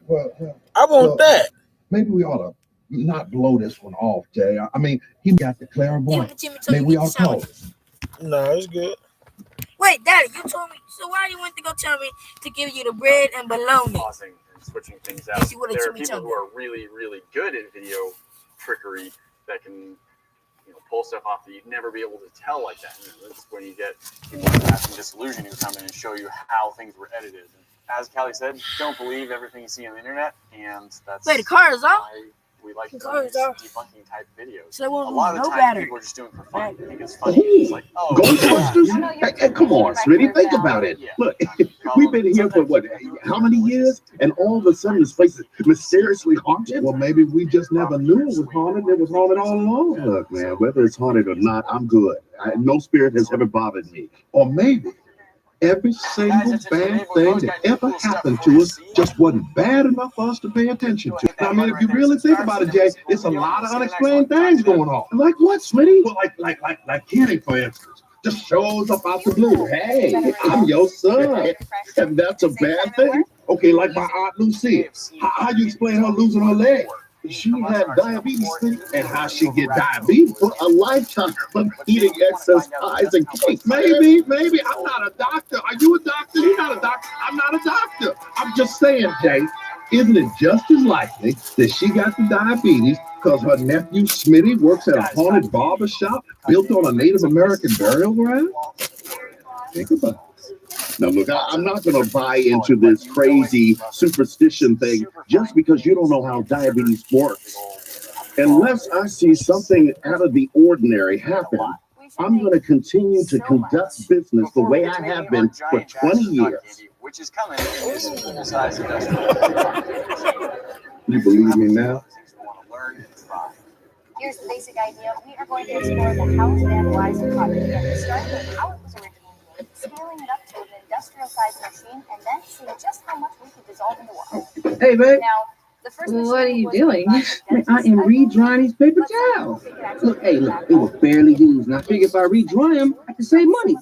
I want that. Maybe we ought to not blow this one off, Jay. I mean, he got the clairvoyant. Maybe we ought to call it. No, it's good. Wait, Daddy, you told me. So why you went to go tell me to give you the bread and bologna? Pausing and switching things out. There are people who are really, really good at video trickery that can, pull stuff off that you'd never be able to tell like that. That's when you get people like Passing Disillusion who come in and show you how things were edited. And as Callie said, don't believe everything you see on the internet, and that's the car is off. We like debunking type videos. So a lot of the time, people are just doing it for fun. I think it's funny. It's like, Ghostbusters? Hey, come on, Smitty, think about it. Look, we've been here for how many years? And all of a sudden, this place is mysteriously haunted. Well, maybe we just never knew it was haunted. It was haunted all along. Look, man, whether it's haunted or not, I'm good. No spirit has ever bothered me. Or maybe every single bad thing that ever happened to us just wasn't bad enough for us to pay attention to. I mean, if you really think about it, Jay, it's a lot of unexplained things going on. Like what, Smitty? Well, like Kenny, for instance, just shows up out the blue. Hey, I'm your son. And that's a bad thing. Okay, like my Aunt Lucy. How you explain her losing her leg? She had diabetes, and how she get diabetes for a lifetime of eating excess pies and cakes. Maybe. I'm not a doctor. Are you a doctor? You're not a doctor. I'm not a doctor. I'm just saying, Jay, isn't it just as likely that she got the diabetes because her nephew Smitty works at a haunted barber shop built on a Native American burial ground? Think about it. Now, look, I'm not going to buy into this crazy superstition thing just because you don't know how diabetes works. Unless I see something out of the ordinary happen, I'm going to continue to conduct business the way I have been for 20 years. Which is coming in this full-size industrial. You believe me now? Here's the basic idea. We are going to explore the how to analyze the project and starting with how it was originally made, scaling it up to an industrial-sized machine, and then seeing just how much we could dissolve in the water. Hey, babe. Now, the first what are you doing? I am redrying these paper towels. Look, it was barely used, and I figure if I redry them, I can save money,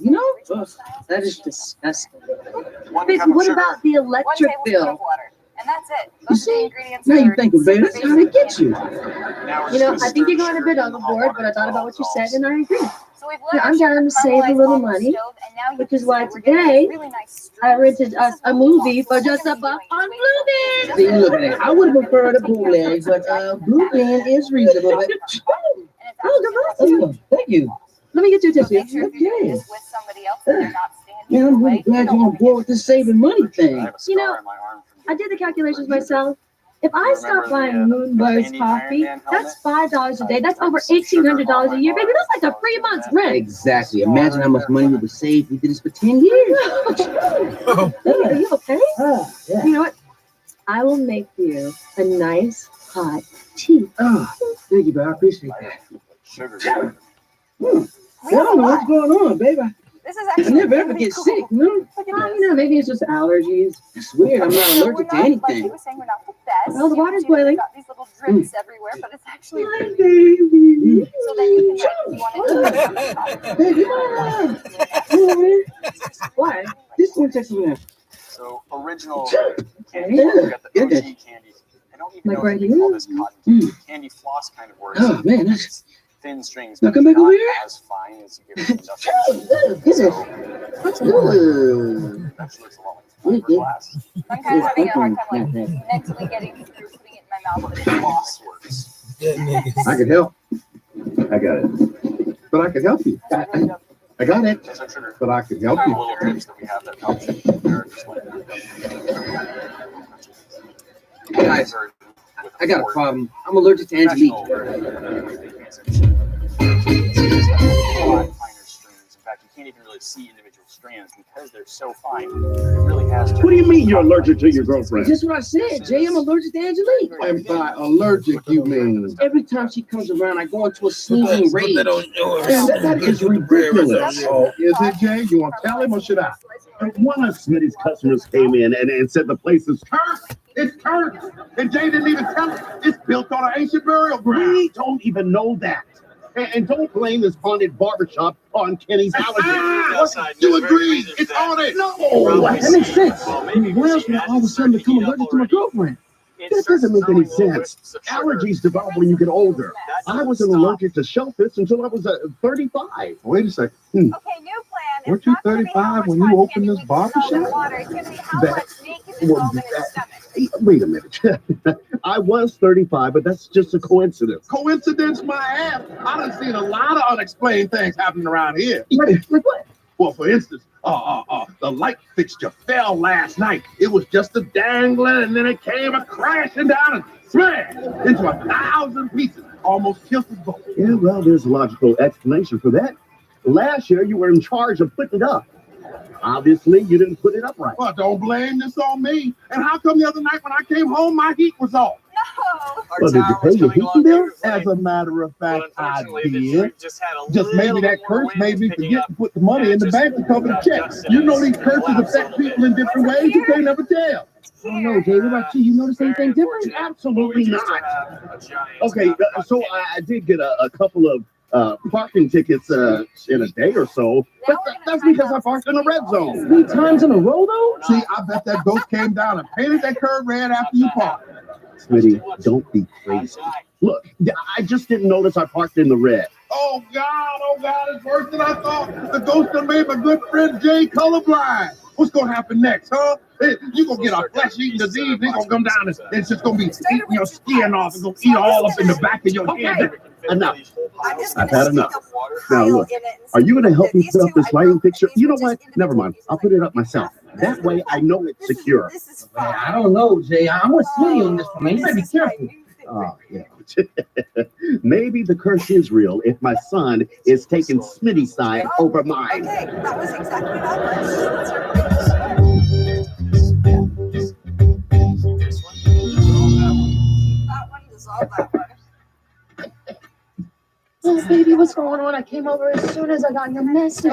That is disgusting. Baby, what about the electric bill? And that's it. You see? Now you think of it, that's how they get you. I think you're going a bit overboard, but I thought about what you said, and I agree. I'm down to save a little money, which is why today I rented us a movie for just $1 on Blueband. See, look at it. I would prefer the bootleg, but Blueband is reasonable. Oh, thank you. Let me get you a tip. Okay. Man, I'm really glad you're on board with this saving money thing. I did the calculations myself. If I stop buying Moonbirds coffee, that's $5 a day. That's over $1,800 a year, baby. That's like a free month's rent. Exactly. Imagine how much money we would save if we did this for 10 years. Are you okay? Yeah. You know what? I will make you a nice hot tea. Oh, thank you, babe. I appreciate that. Sugar. I don't know what's going on, baby. This is actually I never ever get sick, maybe it's just allergies. It's weird. I'm not allergic to anything. Like he was saying, we're not the best. Well, the water's boiling. Got these little drips everywhere, but it's actually Hi, baby. So then you can Baby, why? This one takes a minute. So original candy. You got the OG candy. I don't even know if you call this cotton candy. Candy floss kind of works. Oh man, that's thin strings. Now come back over here. As fine as you get industrial. What's good? That looks a lot like glass. I'm kind of having a hard time mentally getting through putting it in my mouth, but it's Floss works. I could help. I got it. But I could help you. I got it. But I could help you. Little tips that we have that help you. Guys, I got a problem. I'm allergic to Angelique. Finer strings. In fact, you can't even really see individual strands because they're so fine. It really has to. What do you mean you're allergic to your girlfriend? That's what I said, Jay. I'm allergic to Angelique. And by allergic, you mean? Every time she comes around, I go into a sneezing rage. That is ridiculous. Oh, is it, Jay? You want to tell him or should I? One of Smitty's customers came in and said the place is cursed. It's cursed. And Jay didn't even tell us. It's built on an ancient burial ground. We don't even know that. And don't blame this haunted barbershop on Kenny's allergies. You agree? It's haunted. No, that makes sense. Why else would I all of a sudden become allergic to my girlfriend? That doesn't make any sense. Allergies develop when you get older. I wasn't allergic to shellfish until I was 35. Wait a second. Okay, new plan. Weren't you 35 when you opened this barber shop? Wait a minute. I was 35, but that's just a coincidence. Coincidence, my ass. I done seen a lot of unexplained things happening around here. Like what? Well, for instance, the light fixture fell last night. It was just a dangling, and then it came a crashing down and smashed into 1,000 pieces. Almost killed us both. Yeah, well, there's a logical explanation for that. Last year, you were in charge of putting it up. Obviously, you didn't put it up right. Well, don't blame this on me. And how come the other night when I came home, my heat was off? No. Well, did you pay your heating bill? As a matter of fact, I did. Just had a Just maybe that curse made me forget to put the money in the bank to cover the check. You know these curses affect people in different ways. You can't never tell. I don't know, Jay. What about you? You notice anything different? Absolutely not. Okay, so I did get a couple of parking tickets in a day or so, but that's because I parked in the red zone. 3 times in a row, though? See, I bet that ghost came down and painted that curb red after you parked. Smitty, don't be crazy. Look, I just didn't notice I parked in the red. Oh God, it's worse than I thought. The ghost that made my good friend Jay colorblind. What's gonna happen next, huh? You're gonna get a flesh-eating disease. They're gonna come down and it's just gonna be eating your skin off. It's gonna eat all up in the back of your head. Enough. I've had enough. Now look, are you gonna help me put up this lighting fixture? You know what? Never mind. I'll put it up myself. That way I know it's secure. Man, I don't know, Jay. I'm with Smitty on this one, man. You better be careful. Oh, yeah. Maybe the curse is real if my son is taking Smitty's side over mine. Okay, that was exactly that. That one dissolved that one. Oh, baby, what's going on? I came over as soon as I got your message.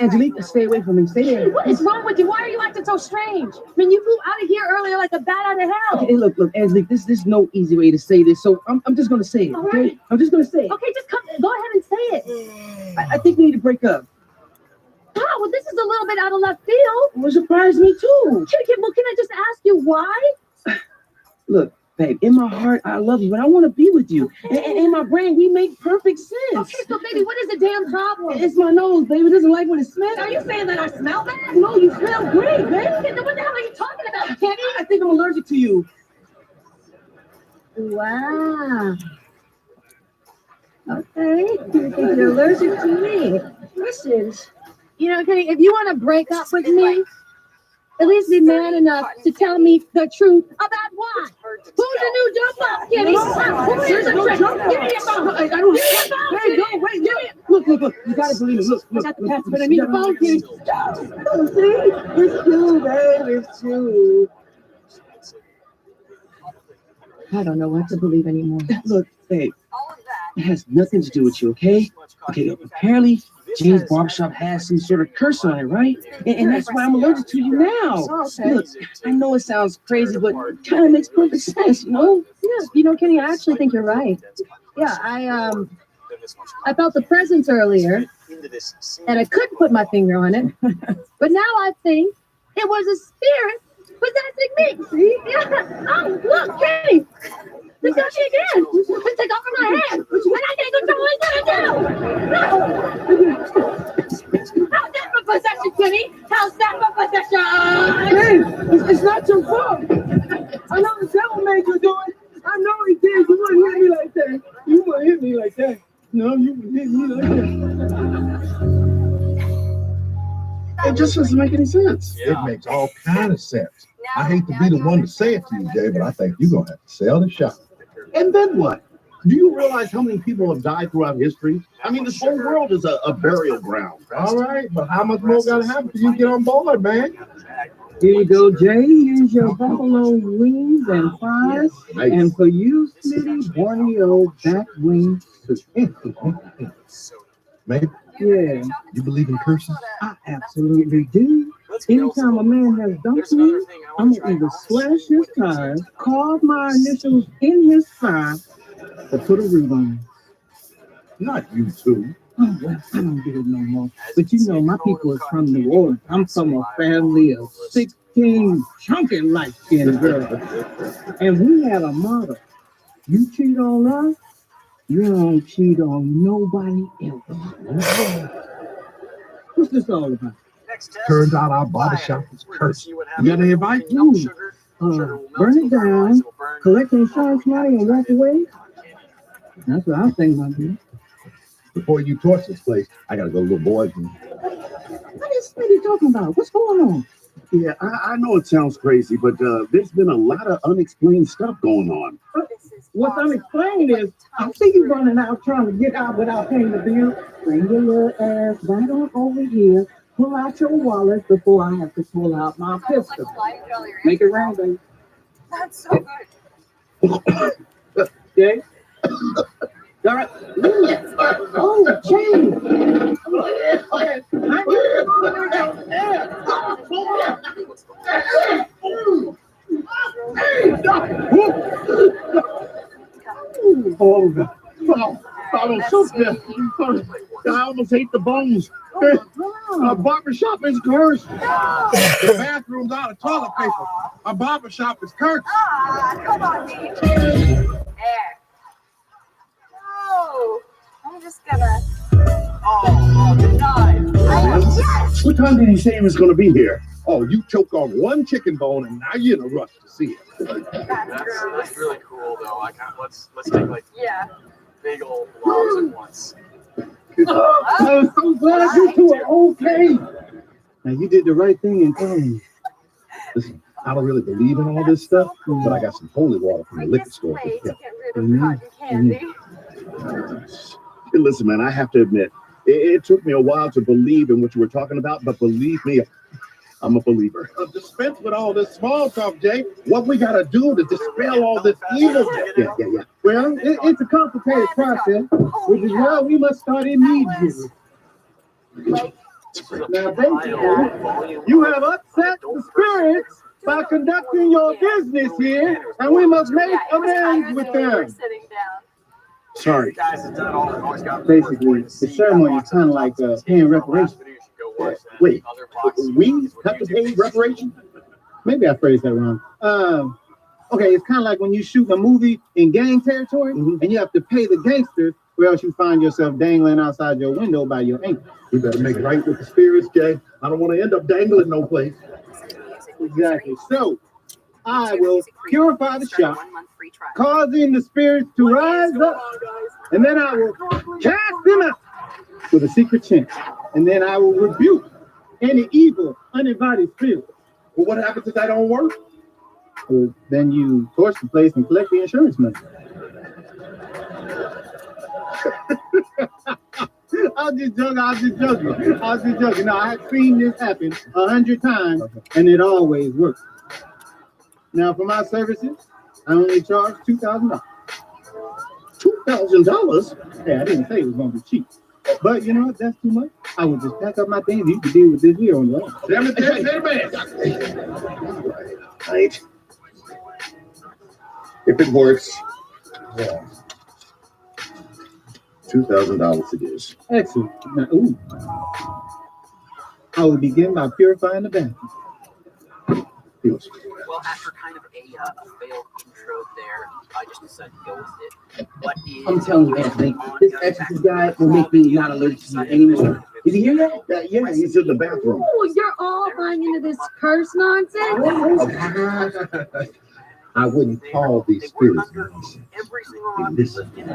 Angelique, stay away from me. Stay there. What is wrong with you? Why are you acting so strange? I mean, you flew out of here earlier like a bat out of hell. Okay, look, Angelique, there's no easy way to say this, so I'm just gonna say it. Okay, right. I'm just gonna say it. Okay, just go ahead and say it. I think we need to break up. Oh, well, this is a little bit out of left field. Well, surprised me too. Well, can I just ask you why? Look, babe, in my heart, I love you, and I want to be with you. And in my brain, we make perfect sense. Okay, so baby, what is the damn problem? It's my nose, baby. It doesn't like when it smells. Are you saying that I smell bad? No, you smell great, baby. What the hell are you talking about, Kenny? I think I'm allergic to you. Wow. Okay, you think you're allergic to me. Listen, you know, Kenny, if you want to break up with me, at least be man enough to tell me the truth about why. Who's the new jump up, Kenny? Who's the trick? Give me your phone. I don't have. Hey, go, wait, look. You gotta believe me. Look. I got the password. I need the phone, Kenny. See? It's true, babe. It's true. I don't know what to believe anymore. Look, babe. It has nothing to do with you, okay? Okay, apparently James Barbershop has some sort of curse on it, right? And that's why I'm allergic to you now. Look, I know it sounds crazy, but it kind of makes perfect sense, you know? Yeah, you know, Kenny, I actually think you're right. Yeah, I felt the presence earlier, and I couldn't put my finger on it. But now I think it was a spirit possessing me. See? Yeah. Oh, look, Kenny. It's got me again. It's take off from my head. And I can't control what it's gonna do. No. How's that for possession, Kenny? How's that for possession? Hey, it's not your fault. I know the devil made you do it. I know he did. You wouldn't hit me like that. You wouldn't hit me like that. No, you wouldn't hit me like that. It just doesn't make any sense. It makes all kind of sense. I hate to be the one to say it to you, Jay, but I think you're going to have to sell the shop. And then what? Do you realize how many people have died throughout history? I mean, this whole world is a burial ground. All right, but how much more got to happen for you to get on board, man? Here you go, Jay. Here's your buffalo wings and fries. Nice. And for you, Smitty, Borneo back wings. Maybe Yeah, you believe in curses? I absolutely do. Anytime a man has dumped me, I'm going to either slash his tires, carve my initials in his thigh, or put a root on. Not you two. Oh, well, I don't do it no more. But you know, my people are from New Orleans. I'm from a family of 6 good-looking, chunky, light-skinned girl. And we have a motto. You cheat on us, you don't cheat on nobody else. What's this all about? Turns out our barbershop is cursed. You got any advice? Burn it down, collect insurance money, and walk away? That's what I'm thinking about doing. Before you torch this place, I gotta go to the boys. What is he talking about? What's going on? Yeah, I know it sounds crazy, but there's been a lot of unexplained stuff going on. What's unexplained is, I see you running out trying to get out without paying the bill. Bring your little ass right on over here. Pull out your wallet before I have to pull out my pistol. Make it round, baby. That's so good. Okay? All right. Oh, change. Okay. Oh, God. I was so scared. I almost ate the bones. Our barbershop is cursed. The bathroom's out of toilet paper. Our barbershop is cursed. Come on, Dave. There. No. I'm just gonna. Oh, denied. Yes. What time did he say he was going to be here? Oh, you choked on one chicken bone and now you're in a rush to see it. That's really cool though. Let's take like big old blobs at once. I'm so glad you two are okay. Now you did the right thing in telling me. Listen, I don't really believe in all this stuff, but I got some holy water from the liquor store. Way to get rid of cotton candy. Hey, listen, man, I have to admit, it took me a while to believe in what you were talking about, but believe me, I'm a believer. Dispense with all this small talk, Jay. What we gotta do to dispel all this evil? Yeah. Well, it's a complicated process, which is why we must start immediately. Now, basically, you have upset the spirits by conducting your business here, and we must make amends with them. Sitting down. Sorry. Basically, the ceremony is kind of like paying reparations. Wait, we have to pay reparations? Maybe I phrased that wrong. Okay, it's kind of like when you shoot a movie in gang territory, and you have to pay the gangsters, or else you find yourself dangling outside your window by your ankle. You better make it right with the spirits, Jay. I don't want to end up dangling no place. Exactly. So, I will purify the shop, causing the spirits to rise up, and then I will cast them out with a secret chant, and then I will rebuke any evil, uninvited spirit. Well, what happens if that don't work? Well, then you torch the place and collect the insurance money. I was just joking. No, I've seen this happen 100 times, and it always works. Now, for my services, I only charge $2,000. $2,000? Yeah, I didn't say it was going to be cheap. But you know what? That's too much. I will just pack up my things. You can deal with this here on your own. Damn it. Right. If it works, $2,000 it is. Excellent. Now, I will begin by purifying the bathroom. Yes. Well, after kind of a failed intro there, I just decided to go with it. What is... I'm telling you, Anthony, this exorcist guy will make me not allergic to you anymore. Did you hear that? Yeah, he's in the bathroom. Oh, you're all buying into this curse nonsense. I wouldn't call these spirits. Every single one is in the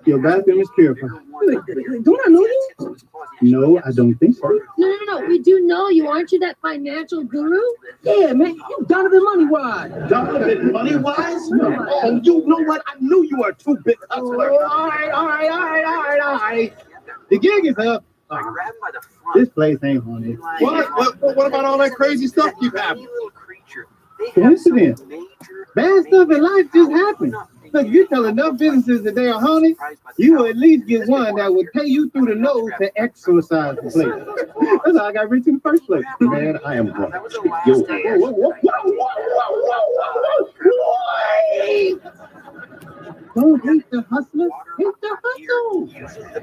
Your bathroom is purified. Don't I know you? No, I don't think so. No. We do know you. Aren't you that financial guru? Yeah, man, you Donovan Moneywise. Donovan Moneywise? No. Oh, you know what? I knew you were too big. All right. The gig is up. This place ain't haunted. What about all that crazy stuff keep happening? Coincidence. Bad stuff in life just happens. Look, if you tell enough businesses that they are haunted, you will at least get one that will pay you through the nose to exorcise the place. That's how I got rich in the first place. Man, I am going to kick your ass. Don't hate the hustlers, hate the too.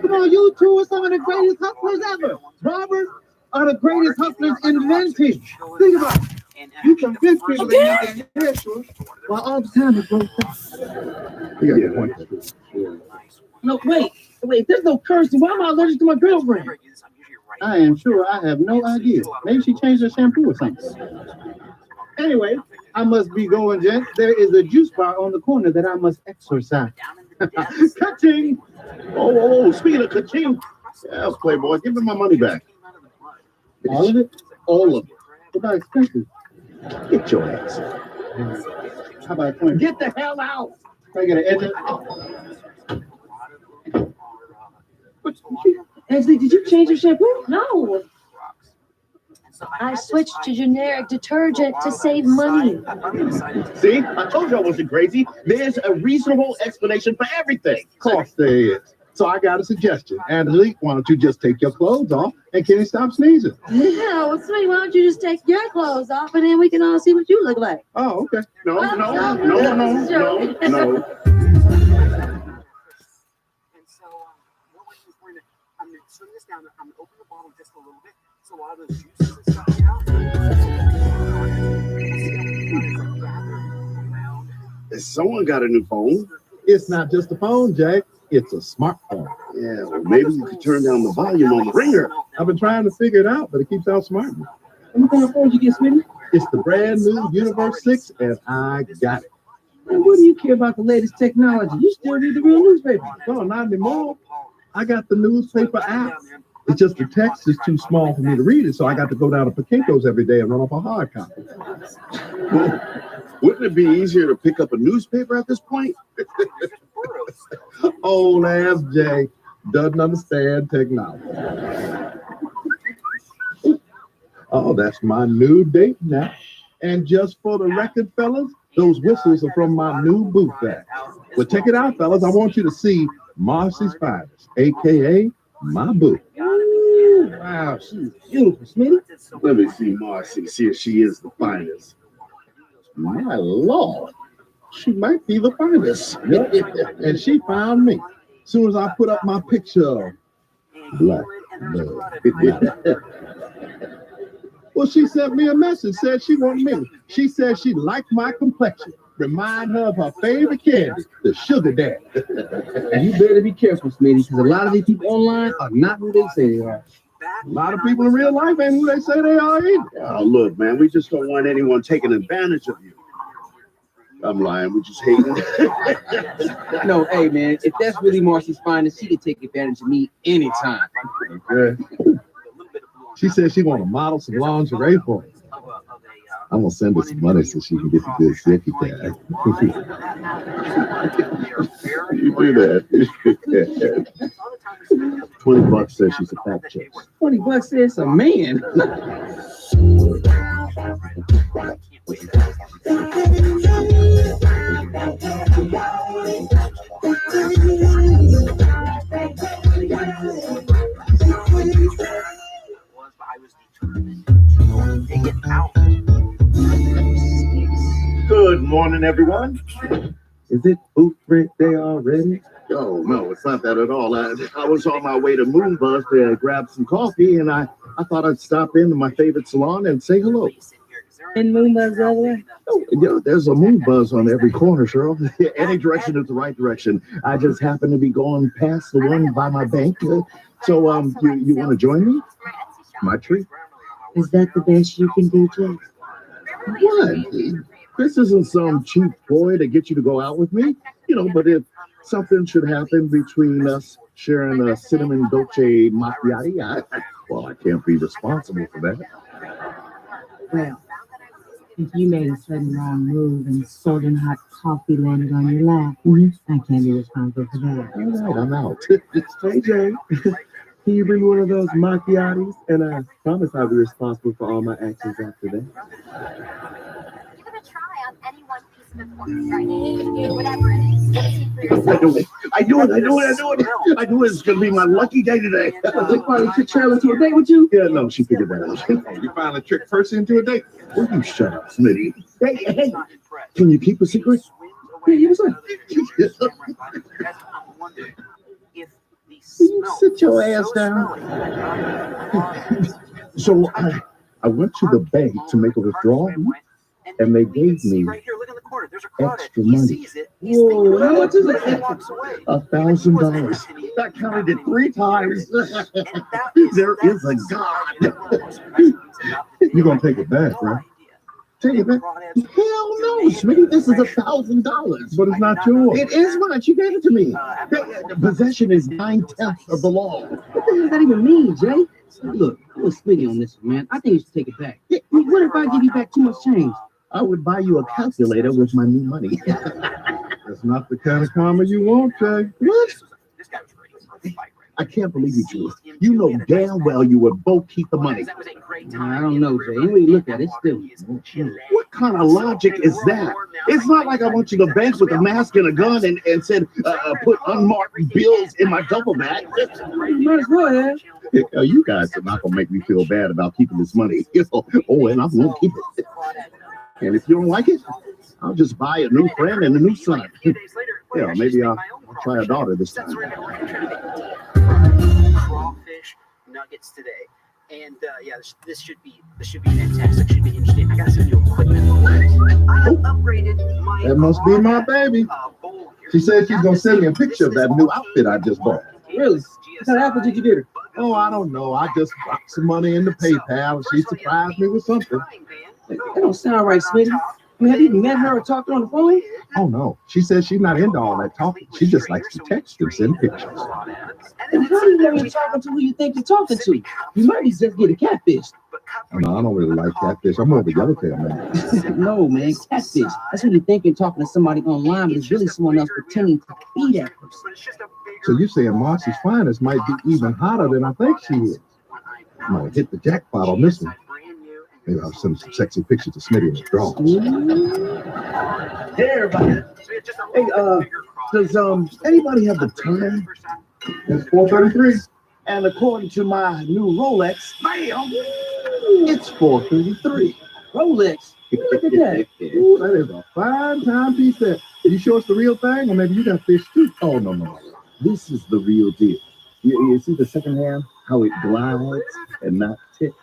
Come on, you two are some of the greatest hustlers ever. Robbers are the greatest hustlers invented. Think about it. You convince people that you can hair short while all the time it goes down. No, wait, there's no cursing. Why am I allergic to my girlfriend? I am sure I have no idea. Maybe she changed her shampoo or something. Anyway, I must be going, gents. There is a juice bar on the corner that I must exercise. Ka-ching! Oh, speaking of ka-ching, yeah, Playboy, give me my money back. All of it? All of it. What about expenses? Get your ass. How about 20? Get the hell out! Can I get an edge? Ashley, did you change your shampoo? No. I switched to generic detergent to save money. See, I told you I wasn't crazy. There's a reasonable explanation for everything. Of course there is. So I got a suggestion. Angelique, why don't you just take your clothes off and can you stop sneezing? Yeah, well, sweetie, why don't you just take your clothes off and then we can all see what you look like? Oh, okay. No. And so I'm gonna swing this down. I'm gonna open the bottle just a little bit, so a lot of those juices and stuff get out. Has someone got a new phone? It's not just a phone, Jack. It's a smartphone. Yeah, well, maybe you could turn down the volume on the ringer. I've been trying to figure it out, but it keeps outsmarting me. What kind of phone you get, sweetie? It's the brand new Universe 6, and I got it. Man, what do you care about the latest technology? You still read the real newspaper. No, not anymore. I got the newspaper app. It's just the text is too small for me to read it, so I got to go down to Pachinko's every day and run off a hard copy. Wouldn't it be easier to pick up a newspaper at this point? Old ass Jay doesn't understand technology. Oh, that's my new date now. And just for the record, fellas, those whistles are from my new booth bag. Well, check it out, fellas. I want you to see Marcy's Finest, a.k.a. my boo. Ooh, wow, she's beautiful, Smitty. Let me see Marcy, see if she is the finest. My Lord, she might be the finest. Yep. And she found me. As soon as I put up my picture of black love. Well, she sent me a message, said she wanted me. She said she liked my complexion. Remind her of her favorite candy, the sugar daddy. And you better be careful, Smitty, because a lot of these people online are not who they say they are. A lot of people in real life ain't who they say they are either. Oh, look, man, we just don't want anyone taking advantage of you. I'm lying, we just hate it. No, hey, man, if that's really Marcy's Finest, she can take advantage of me anytime. Okay. She said she want to model some lingerie for me. I'm gonna send her some money so she can get the good zippy tag. You do that. $20 says she's a fat chick. $20 says a man. I was determined to dig it out. Good morning, everyone. Is it booth rent day already? Oh, no, it's not that at all. I was on my way to Moonbuzz to grab some coffee, and I thought I'd stop into my favorite salon and say hello. And Moonbuzz all the way? Oh, yeah, there's a Moonbuzz on every corner, Cheryl. Any direction is the right direction. I just happen to be going past the one by my bank. So, you want to join me? My treat. Is that the best you can do, Jay? What? This isn't some cheap ploy to get you to go out with me, but if something should happen between us sharing a cinnamon dolce macchiato, I can't be responsible for that. Well, if you made a sudden wrong move and sordid hot coffee landed on your lap, I can't be responsible for that. All right, I'm out. Hey, Jay, can you bring me one of those macchiatos? And I promise I'll be responsible for all my actions after that. Give it a try on any one piece of equipment, right? Whatever it is. I do it. It's going to be my lucky day today. They finally tricked Cheryl into a date with you? Yeah, no, she figured that out. You finally tricked Percy into a date? Will you shut up, Smitty? Hey, can you keep a secret? Yeah, you was like, I'm wondering if You sit your ass down. So I went to the bank to make a withdrawal, and they gave me extra money. Whoa, how much is it? $1,000. I counted it 3 times. There is a God. You're gonna take it back, right? Take it back? Hell no, Smitty. This is $1,000. But it's not yours. It is mine. You gave it to me. Possession is 9/10 of the law. What the hell does that even mean, Jay? Look, I'm with Smitty on this, man. I think you should take it back. What if I give you back too much change? I would buy you a calculator with my new money. That's not the kind of karma you want, Jay. What? I can't believe you, Jules. You know damn well you would both keep the money. I don't know, Jay. Any way you look at it, still. What kind of logic is that? It's not like I went to the bank with a mask and a gun and said, put unmarked bills in my duffel bag. Might as well, yeah. You guys are not going to make me feel bad about keeping this money. Oh, and I'm going to keep it. And if you don't like it, I'll just buy a new friend and a new son. Yeah, maybe I'll try a daughter this time. Crawfish nuggets today, and yeah, this should be fantastic. Should be interesting. I got some new equipment. I upgraded my. That must be my baby. She said she's gonna send me a picture of that new outfit I just bought. Really? What kind of outfit did you get her? Oh, I don't know. I just dropped some money into PayPal and she surprised me with something. That don't sound right, Smitty. I mean, have you met her or talked on the phone? Oh no. She says she's not into all that talking. She just likes to text and send pictures. And how do you know you're talking to who you think you're talking to? You might be just getting catfished. No, I don't really like catfish. I'm more of a yellowtail man. No, man, catfish. That's when you think you're talking to somebody online, but it's really someone else pretending to be that person. So you saying Marcy's finest might be even hotter than I think she is. I might hit the jackpot on this one. Maybe I'll send some sexy pictures to Smitty and draw. Hey, everybody. Hey, does anybody have the time? It's 4:33. And according to my new Rolex, bam, it's 4:33. Rolex? Look at that. Ooh, that is a fine timepiece there. You sure it's the real thing, or maybe you got fish too? Oh, no. This is the real deal. You see the second hand, how it glides and not tick?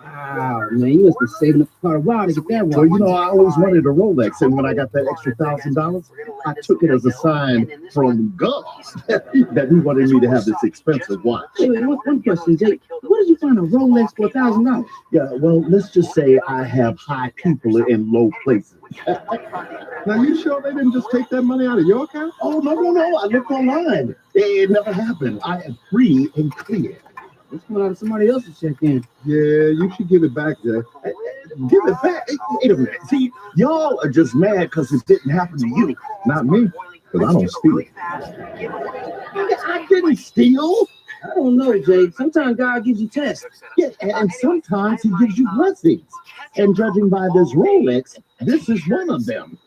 Wow, man, you must be saving up for a while to get that Well, one. you know, I always wanted a Rolex, and when I got that extra $1,000, I took it as a sign from God that he wanted me to have this expensive watch. Wait, one question, Jake. Where did you find a Rolex for $1,000? Yeah, well, let's just say I have high people in low places. Now, you sure they didn't just take that money out of your account? Oh, no. I looked online. It never happened. I am free and clear. It's coming out of somebody else's check in. Yeah, you should give it back, Jay. Give it back. Wait a minute. See, y'all are just mad because it didn't happen to you. Not me, because I don't steal. I didn't steal. I don't know, Jake. Sometimes God gives you tests. Yeah, and sometimes he gives you blessings. And judging by this Rolex, this is one of them.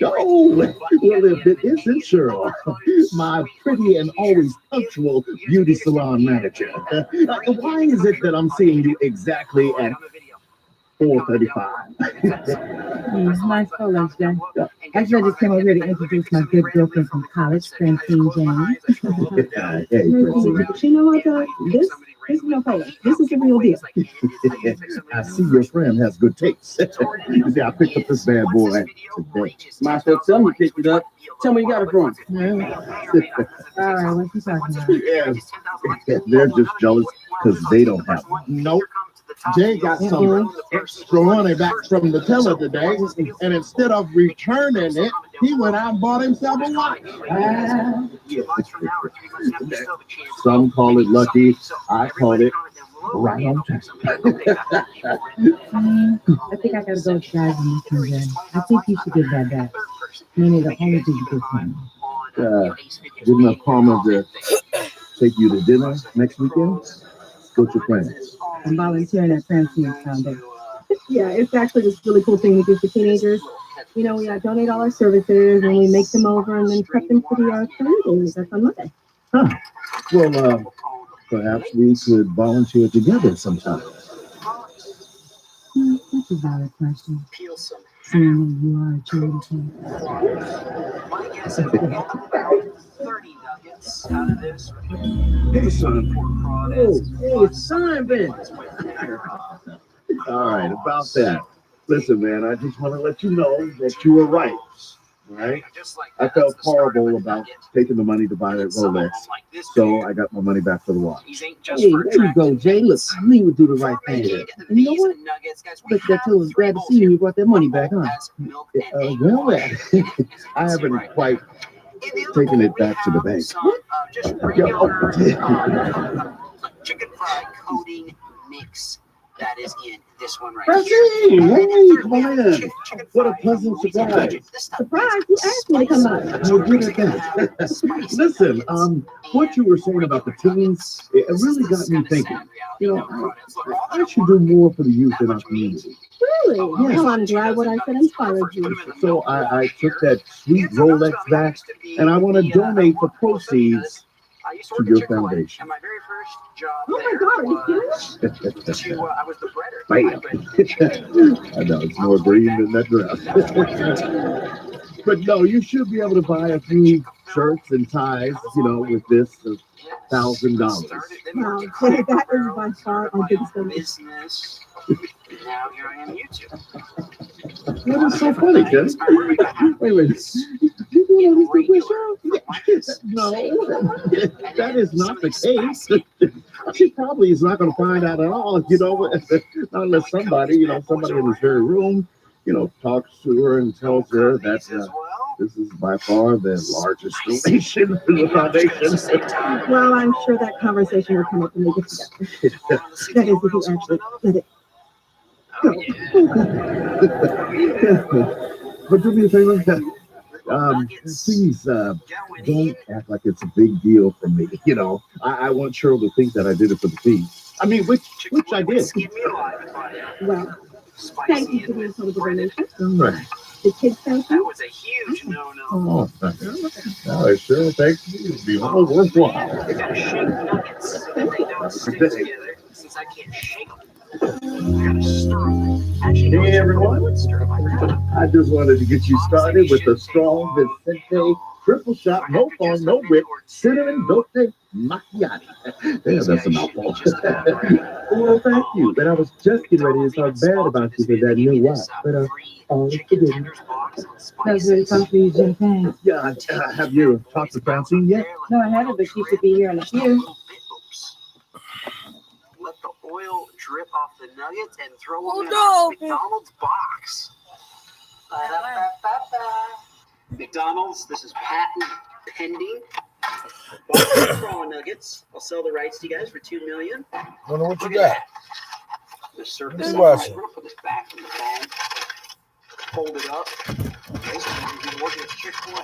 Oh, well, if it isn't Cheryl, my pretty and always punctual beauty salon manager, why is it that I'm seeing you exactly at 4:35? Nice photos, Jay. Actually, I just came over here to introduce my good girlfriend from college, Francine James. Hey, You know what, though? This is no photo. This is the real deal. I see your friend has good taste. You see, I picked up this bad boy today. Might as well tell me you picked it up. Tell me you got it from. All right, what you talking about? Yeah, they're just jealous because they don't have one. Nope. Jay got some extra money back from the teller today, and instead of returning it, he went out and bought himself a watch. Some call it lucky. I call it right on time. I think I gotta go driving this one, Jay. I think you should give that back. Meaning the only thing you good time. Good enough karma to take you to dinner next weekend? Go with your friends. I'm volunteering at Francine Foundation. Yeah, it's actually this really cool thing we do for teenagers. You know, we donate all our services and we make them over and then prep them for the community. That's on Monday. Huh. Well, perhaps we could volunteer together sometime. That's a valid question. Seeing that you are a charity. Hey, son. Oh, hey, Simon. All right, about that. Listen, man, I just want to let you know that you were right. All right? I felt horrible about taking the money to buy that Rolex, so I got my money back for the watch. Hey, there you go, Jay. Look, I knew you would do the right thing there. And you know what? Look, that too was glad to see you brought that money back, huh? Well, I haven't quite taken it back to the bank. Chicken fried coating mix that is in this one right Francie, here. hey, come on in. What a pleasant surprise. Surprise, you asked me to come by. No good at that. Listen, what you were saying about the teens, it really got me thinking. You know, I should do more for the youth in our community. Really? Yes. Well, I'm glad what I said inspired you. So I took that sweet Rolex back, and I want to donate the proceeds to your foundation. My very first job Oh my God, are you serious? I was the breader. Bam. I know, it's more green than that dress. But no, you should be able to buy a few shirts and ties, you know, with this $1,000. Wow, that is by far our biggest donation. Business. Now here I am, YouTube. What is so funny, Ken? Wait. You know this show? No, that is not the case. She probably is not going to find out at all, you know, unless somebody, you know, somebody in this very room, you know, talks to her and tells her that this is by far the largest donation to the foundation. Well, I'm sure that conversation will come up when we get together. That is, if you actually let it go. But do me a favor, please don't act like it's a big deal for me. You know, I want Cheryl to think that I did it for the fees. I mean, which I did. Well, thank you for the incredible donation. Right. The kids thank That you. was a huge no-no. Oh, I sure thank you. It'd be all worthwhile. I gotta shake nuggets so that they don't stick together. Since I can't shake them, I gotta stir them. Actually, no, Hey, everyone. I would stir them. I forgot. I just wanted to get you started with the strong Vicente triple shot, no foam, no whip, cinnamon dolce macchiato. Damn, that's a mouthful. Well, thank you. But I was just getting ready to talk bad about you for that new wife. But all is forgiven. That's really fun for you, Jim. Thanks. Yeah, have you talked to Francine yet? No, I haven't, but she should be here in a few. Let the oil drip off the nuggets and throw them Oh, in no. a McDonald's box. McDonald's, this is patent pending. Box of prawn nuggets. I'll sell the rights to you guys for $2 million. Wonder what you Look at got. that. The surface. Who's All right, watching? we're gonna put this back in the bag. Fold it up. Okay, so we've been working at Chick-fil-A.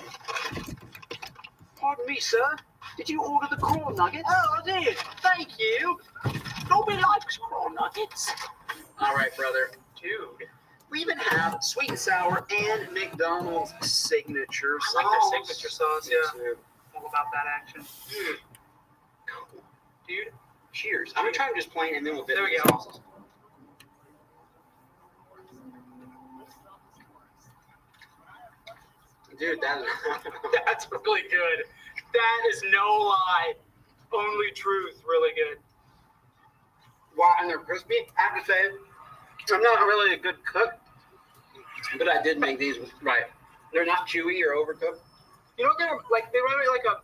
Pardon me, sir. Did you order the prawn nuggets? Oh, I did. Thank you. Nobody likes prawn nuggets. All right, brother. Dude. We even have sweet and sour and McDonald's signature sauce. I like their signature sauce, yeah. All about that action. Dude. Cool. Dude, cheers. I'm gonna try them just plain and then we'll dip the sauces. Dude, that's really good. That is no lie. Only truth. Really good. Wow, and they're crispy. I have to say, I'm not really a good cook, but I did make these right. They're not chewy or overcooked. You know what they're like? They remind me like a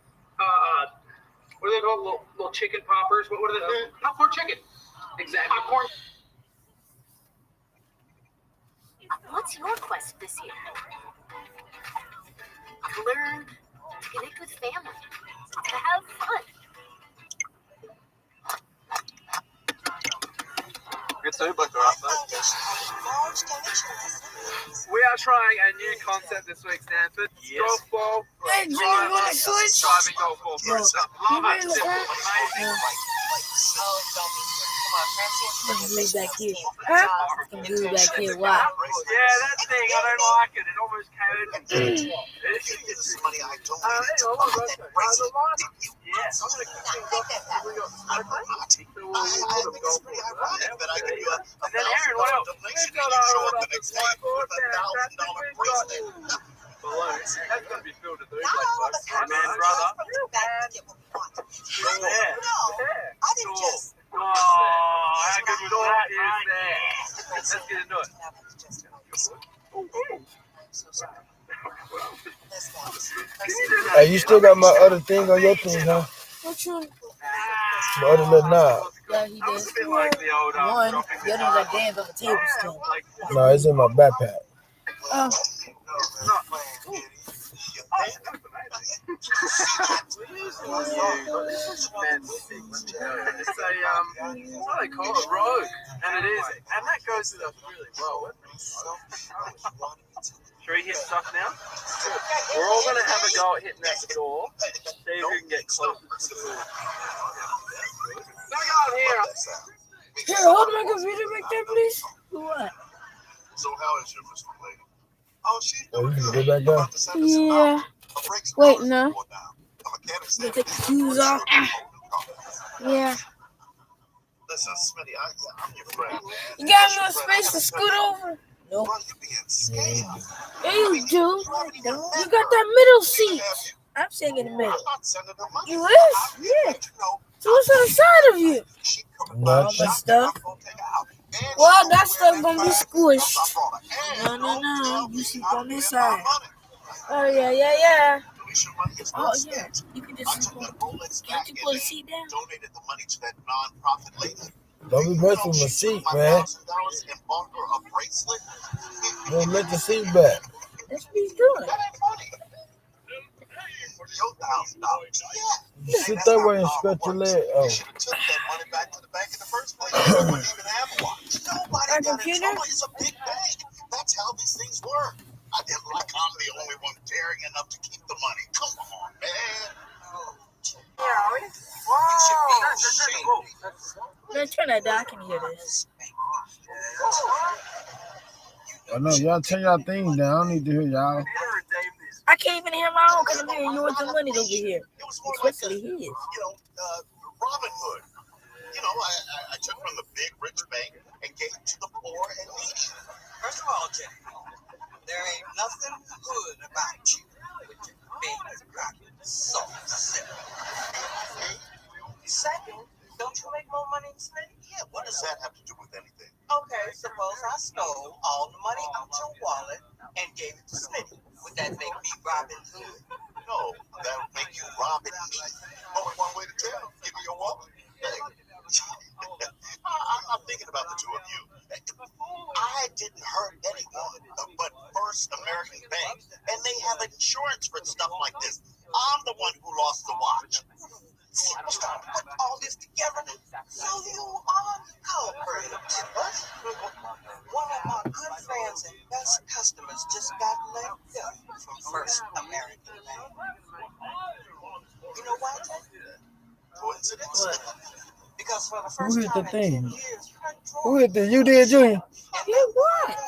what are they called? Little chicken poppers. What are they? Popcorn chicken. Exactly. Popcorn. What's your quest this year? To learn, to connect with family, to have fun. Good food, but we are trying a new concept this week, Stanford. Yes. Golf ball. Hey, Jimmy, you wanna switch? Driving golf ball for itself. Love it. You really Amazing. Move back here. Huh? Move back here. Why? Yeah, that thing, I don't like it. It almost came. This is money I don't Yes, I'm going to keep things up. We got smoking. So we'll use a little golf ball. And then Aaron, what else? We've got our whiteboard there. We've got balloons. That's going to be filled with those like folks. My man, brother. Yeah. I didn't just. Oh, how good was that? Let's get into it. Hey, you still got my other thing on your thing, huh? Which one? My other little knob. Yeah, he does. One, the other that dance on the table still. No, it's in my backpack. Oh. It's what they call a rogue, and it is, and that goes with us really well. Should we hit stuff now? We're all going to have a go at hitting that door. See if we can get closer to the door. Don't go in here. Here, hold my computer back there, please. What? So how is your Mr. Lady? Oh, she's Oh, you can get back there? Yeah. Wait, no. Get the shoes off. Yeah. Listen, Smitty, I'm your friend. You got no space to scoot over? Nope. Yeah, you do. You got that middle seat. I'm sitting in the middle. You is? Yeah. So what's on the side of you? All my stuff. Well, that stuff gonna be squished. No. You sleep on this side. Oh, yeah. Oh, yeah. You can just sleep on. Can't you put a seat down? Donated the money to that non-profit lady. Don't be messing with my seat, man. Don't let the seat back. That's what he's doing. You sit that way and stretch your leg. Oh. Our computer? That's how these things work. I didn't like I'm the only one daring enough to keep the money. Come on, man. Man, turn that down. I can hear this. I know, y'all turn y'all things down. I don't need to hear y'all. I can't even hear my own because I'm hearing yours and money over here. Especially his. Robin Hood. I took from the big rich bank and gave it to the poor and needy. First of all, Jay, there ain't nothing good about you with your big rocket sauce. Second, don't you make more money than Smitty? Yeah, what does that have to do with anything? Okay, suppose I stole all the money out your wallet and gave it to Smitty. Would that make me Robin Hood? No, that would make you Robin Hood. Only one way to tell. Give me your wallet. I'm thinking about the two of you. I didn't hurt anyone but First American Bank, and they have insurance for stuff like this. I'm the one who lost the watch. See, I'm starting to put all this together. So you are the culprit. One of my good friends and best customers just got let go from First American Bank. You know why, Jay? Coincidence? Because for the Who first hit the time in 10 thing? years, Who hit the? You did, Junior? You what?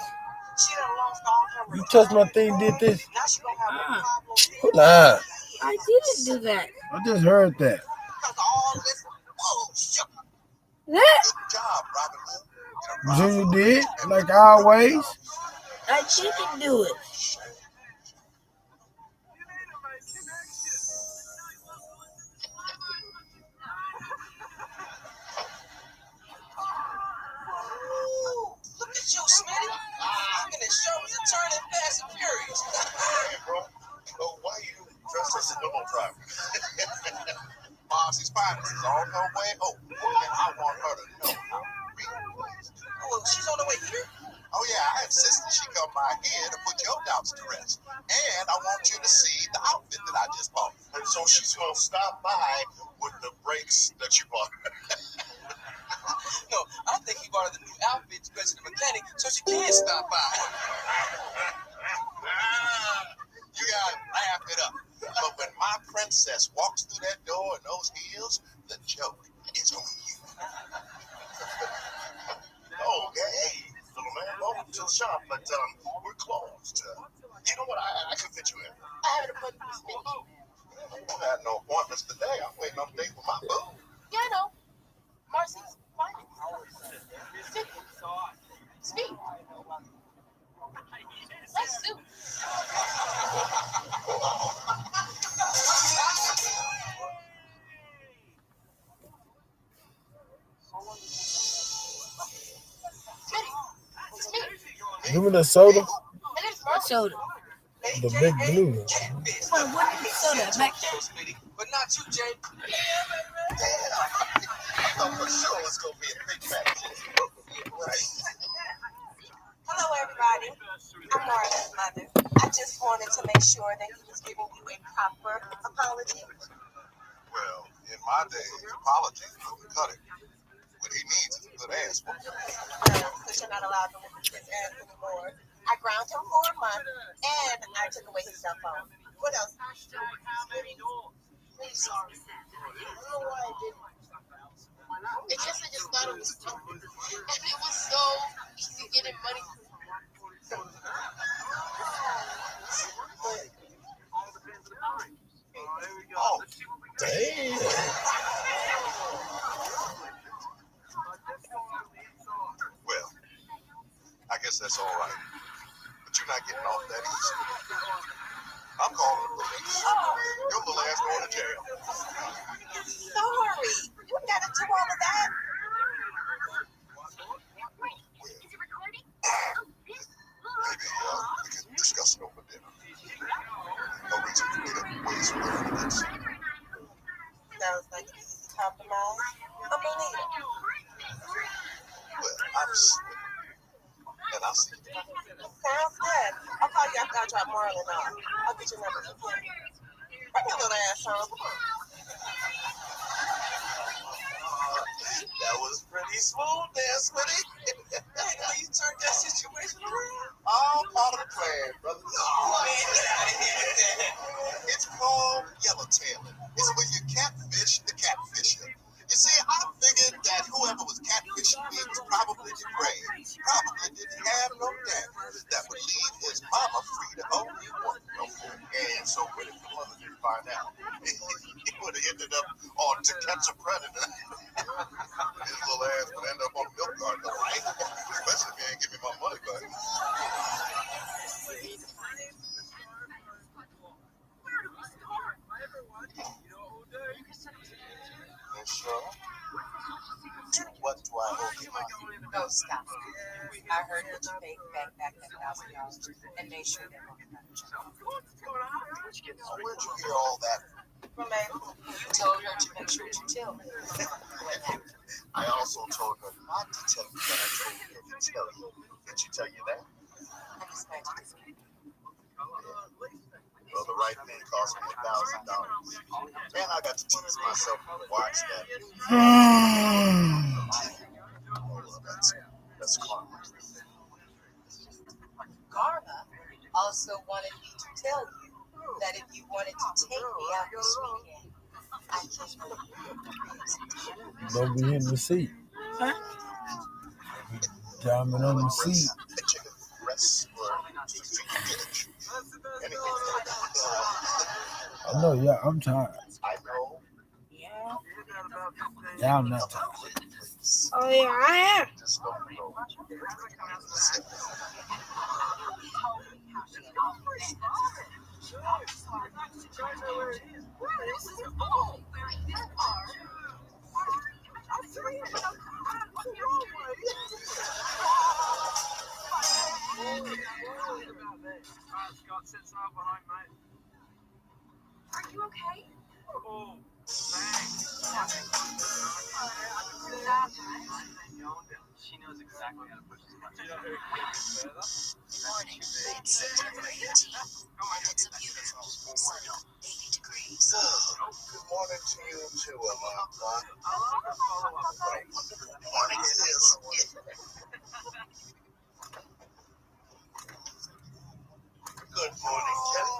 she done lost all her You touched my thing, did this? Now she gonna have a problem. Nah. I didn't do that. I just heard that. Because all this bullshit. That? Good job, Robin Hood. Junior did, like always. I didn't do it. Look at you, Smitty. Looking at shows and turning Fast and Furious. Hey, bro. Oh, why you dressed as a limo driver? Bossy's finest is on her way home, and I want her to know how real it is. Oh, she's on the way here? Oh, yeah, I insisted she come by here to put your doubts to rest. And I want you to see the outfit that I just bought. And so she's going to stop by with the brakes that you bought. No, I think he bought her the new outfit to go to the mechanic so she can stop by. You gotta laugh it up. But when my princess walks through that door in those heels, the joke is on you. Oh, hey, little man, welcome to the shop, but we're closed. You know what? I can fit you in. I had a buddy this week. I had no appointments today. I'm waiting on a date with my boo. Yeah, I know. Marcy's finding. Speak. Nice suit. Give me the soda. What soda? The big blue one. What soda? Back there? But not you, Jay. I thought for sure it's gonna be a big fat right. Hello, everybody. I'm Marlon's mother. I just wanted to make sure that he was giving you a proper apology. Well, in my day, apologies wouldn't cut it. What he needs is a good ass whooping. Since you're not allowed to whoop his ass anymore, I ground him for a month and I took away his cell phone. What else? Please, sorry. I don't know why I didn't. It's just I just thought it was fun. And it was so easy getting money. Oh, damn. Well, I guess that's all right. But you're not getting off that easy. I'm calling the police. Your little ass going to jail. Sorry. You gotta do all of that. Maybe we can discuss it over dinner. No reason for me to waste words. Sounds like an easy compromise. I believe it. Well, I'm slipping. And I'll see you. Sounds good. I'll call you after I drop Marlon off. I'll get your number from him. Bring your little ass home. Come on. That was pretty smooth there, Smitty. Hey, how you turned that situation around? All part of the plan, brother. Oh, man, get out of here. It's called yellowtailing. It's when you catfish the catfisher. You see, I figured that whoever was catfishing me was probably depraved. Probably didn't have no daddy that would leave his mama free to only one no more. And so when his mother didn't find out, he would have ended up on To Catch a Predator. His little ass would end up on a milk carton, right? Especially if he ain't give me my money back. Sure. What do I owe you? No, stop. I heard that you paid back that $1,000 and made sure they were not in trouble. So where'd you hear all that? From Mabel. You told her to make sure you tell me. I also told her not to tell you that I told her to tell you. Did she tell you that? I just meant to say. Well, the right thing cost me $1,000. And I got to tease myself to watch that. That's karma. Karma also wanted me to tell you that if you wanted to take me out this weekend, I can. Don't be in the seat. Huh? Diamond on the seat. Chicken breasts or spinach. Anything. I know, yeah, I'm tired. I know. Yeah. Yeah, I'm not tired. Oh, yeah, I am. Just don't know. Are you okay? Oh, thanks. She knows exactly how to push this button. Morning. It's September 18th, and it's a beautiful, sunny 80 degrees. Good morning to you too, Amanda. Wonderful morning it is. Good morning, Kelly.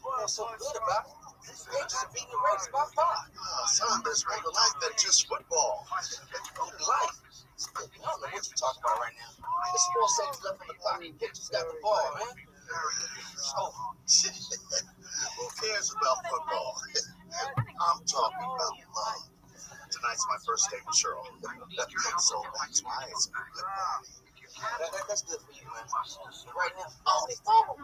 What's so good about it? They just beat the race by 5. Son, there's more to life than just football. Life. I don't know what you're talking about right now. It's 4 seconds left on the clock and Pitcher's got the ball, man. Oh, who cares about football? I'm talking about love. Tonight's my first date with Cheryl. So that's why it's a good morning. That's good for you, man. Right now, oh, it's over.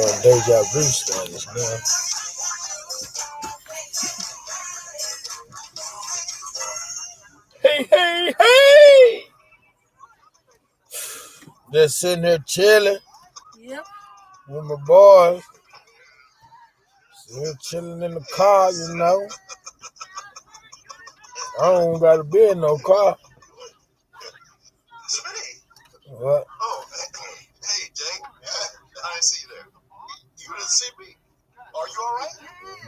on deja vu status now. Hey! Just sitting here chilling. Yep. With my boys. Still chilling in the car, you know. I don't gotta be in no car. What? Oh, hey, Jake. I didn't see you there. You didn't see me? Are you all right?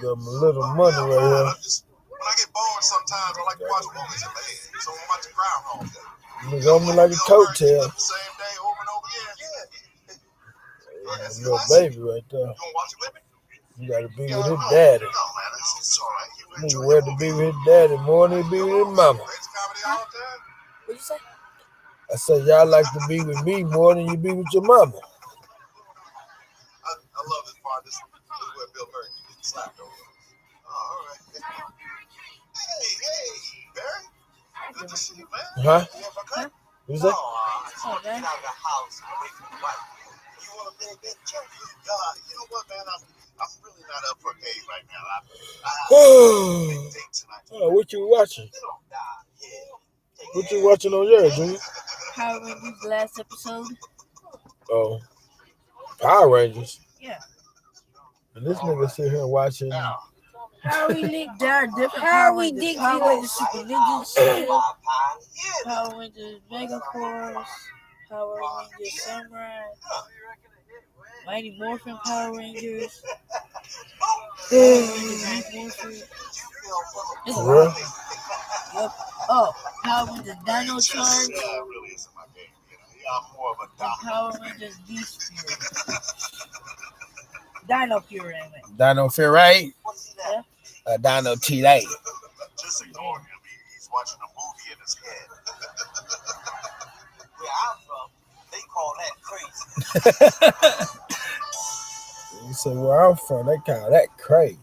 Got my little money right here. When I get bored sometimes, I like to watch movies in bed. So I'm about to cry home. Nigga on me like a coattail. Same day over and over again. Yeah. Little baby right there. You want to watch it with me? You gotta be with his daddy. No, man, it's all right. Nigga ready to be with his daddy more than he be with his mama. What'd you say? I said y'all like to be with me more than you be with your mama. I love this part. This is where Bill Murray can get slapped over. Oh, all right. Hey, Barry. Good to see you, man. Huh? Huh? Who's that? Oh, man. Get out of the house away from the wife. You want to play a big joke? You know what, man? I'm really not up for a game right now. Oh, what you watching? What you watching on yours, Junior? Power Rangers last episode. Oh, Power Rangers. Yeah. And this nigga sit here watching. How we linked there different Power Rangers. Power Rangers Super Ninja, Power Rangers Mega Force, Power Rangers Samurai, Mighty Morphin Power Rangers. Really? Yep. Oh, Power Rangers Dino Charge. Power Rangers Beast Fury. Dino Fury, I mean. Dino Fury? Yeah. Dino T-Lay. Just ignore him. He's watching a movie in his head. Where I'm from, they call that crazy. You say where I'm from, they call that crazy.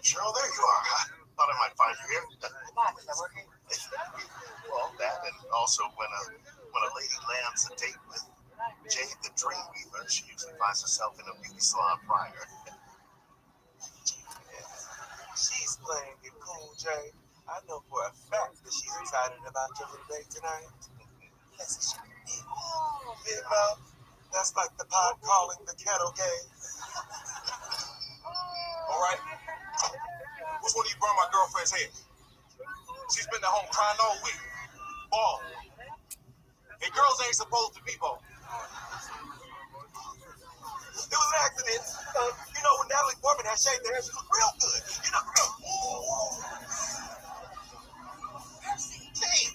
Cheryl, there you are. I thought I might find you here. Well, that and also when a lady lands a date with Jade the Dreamweaver, she usually finds herself in a beauty salon prior. She's playing it cool, Jay. I know for a fact that she's excited about your little date tonight. Listen, Big Mouth, that's like the pot calling the kettle gay. All right. Which one of you burned my girlfriend's head? She's been at home crying all week. Bald. And girls ain't supposed to be bald. It was an accident. You know, when Natalie Portman had shaved her hair, she looked real good. You know, Damn.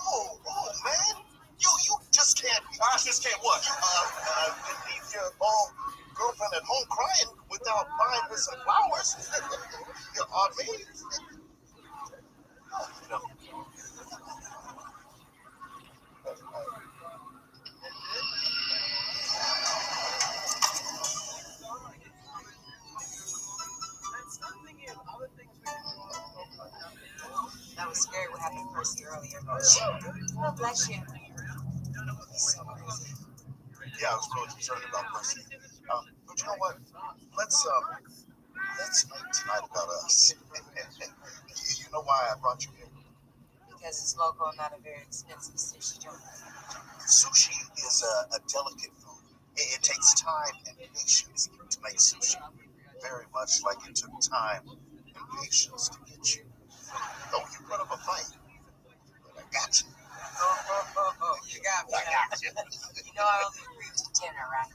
Oh, man. You just can't. I just can't what? Leave your old girlfriend at home crying without buying her some flowers. You're on me. No. That was scary what happened to Percy earlier. Oh, bless you. He's so crazy. Yeah, I was really concerned about Percy. But you know what? Let's make tonight about us. You know why I brought you here? Because it's local and not a very expensive sushi joint. Sushi is a delicate food. It takes time and patience to make sushi. Very much like it took time and patience to get you. Oh, you put up a fight. But I got you. Oh, you got me. I got you. You know I only agreed to dinner, right?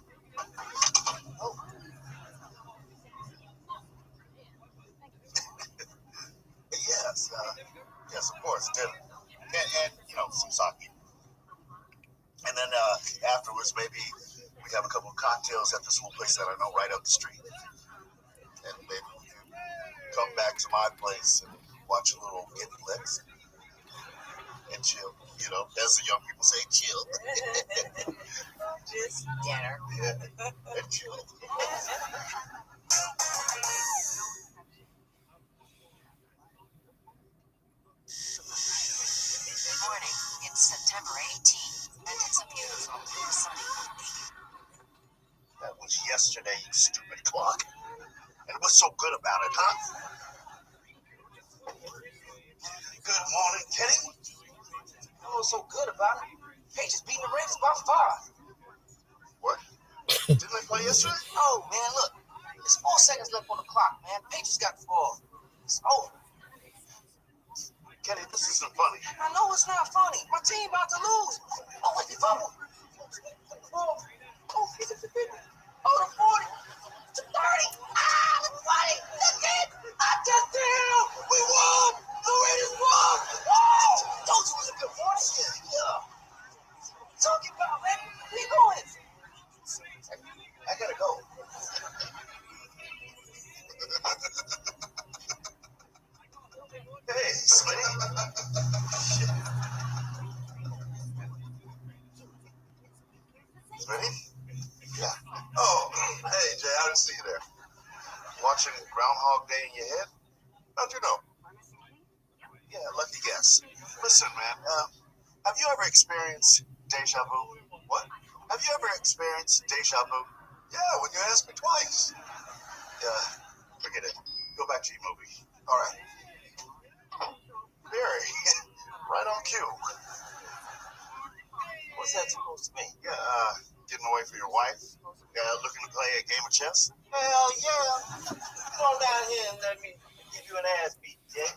Oh. Yes, of course, dinner. And you know, some sake. And then afterwards, maybe we have a couple of cocktails at this little place that I know right up the street. And maybe we can come back to my place and watch a little Hidden Flicks and chill. You know, as the young people say, chill. Just dinner. Yeah, and chill. Good morning. It's September 18th, and it's a beautiful stupid clock. And what's so good about it, huh? Good morning, Kenny. What's so good about it? Paige is beating the Raiders by 5. What? Didn't they play yesterday? Oh, man, look. There's 4 seconds left on the clock, man. Paige has got the ball. It's over. Kenny, this isn't funny. I know it's not funny. My team about to lose. Oh, wait, they fumbled. Oh, it's a 50. Oh, the 40. The 30. Ah, the 20. The 10. I just did. We won. The Raiders won. Woo! Those was a good morning. Yeah. Talking about, man. Where you going? I gotta go. Hey, Smitty. Smitty? Yeah. Oh, hey, Jay, I didn't see you there. Watching Groundhog Day in your head? How'd you know? Yeah, lucky guess. Listen, man, have you ever experienced deja vu? What? Have you ever experienced deja vu? Yeah, when you asked me twice. Yeah, forget it. Go back to your movie. All right. Barry, right on cue. What's that supposed to mean? Yeah, getting away from your wife? Looking to play a game of chess? Hell yeah. Come on down here and let me give you an ass beat, Jay.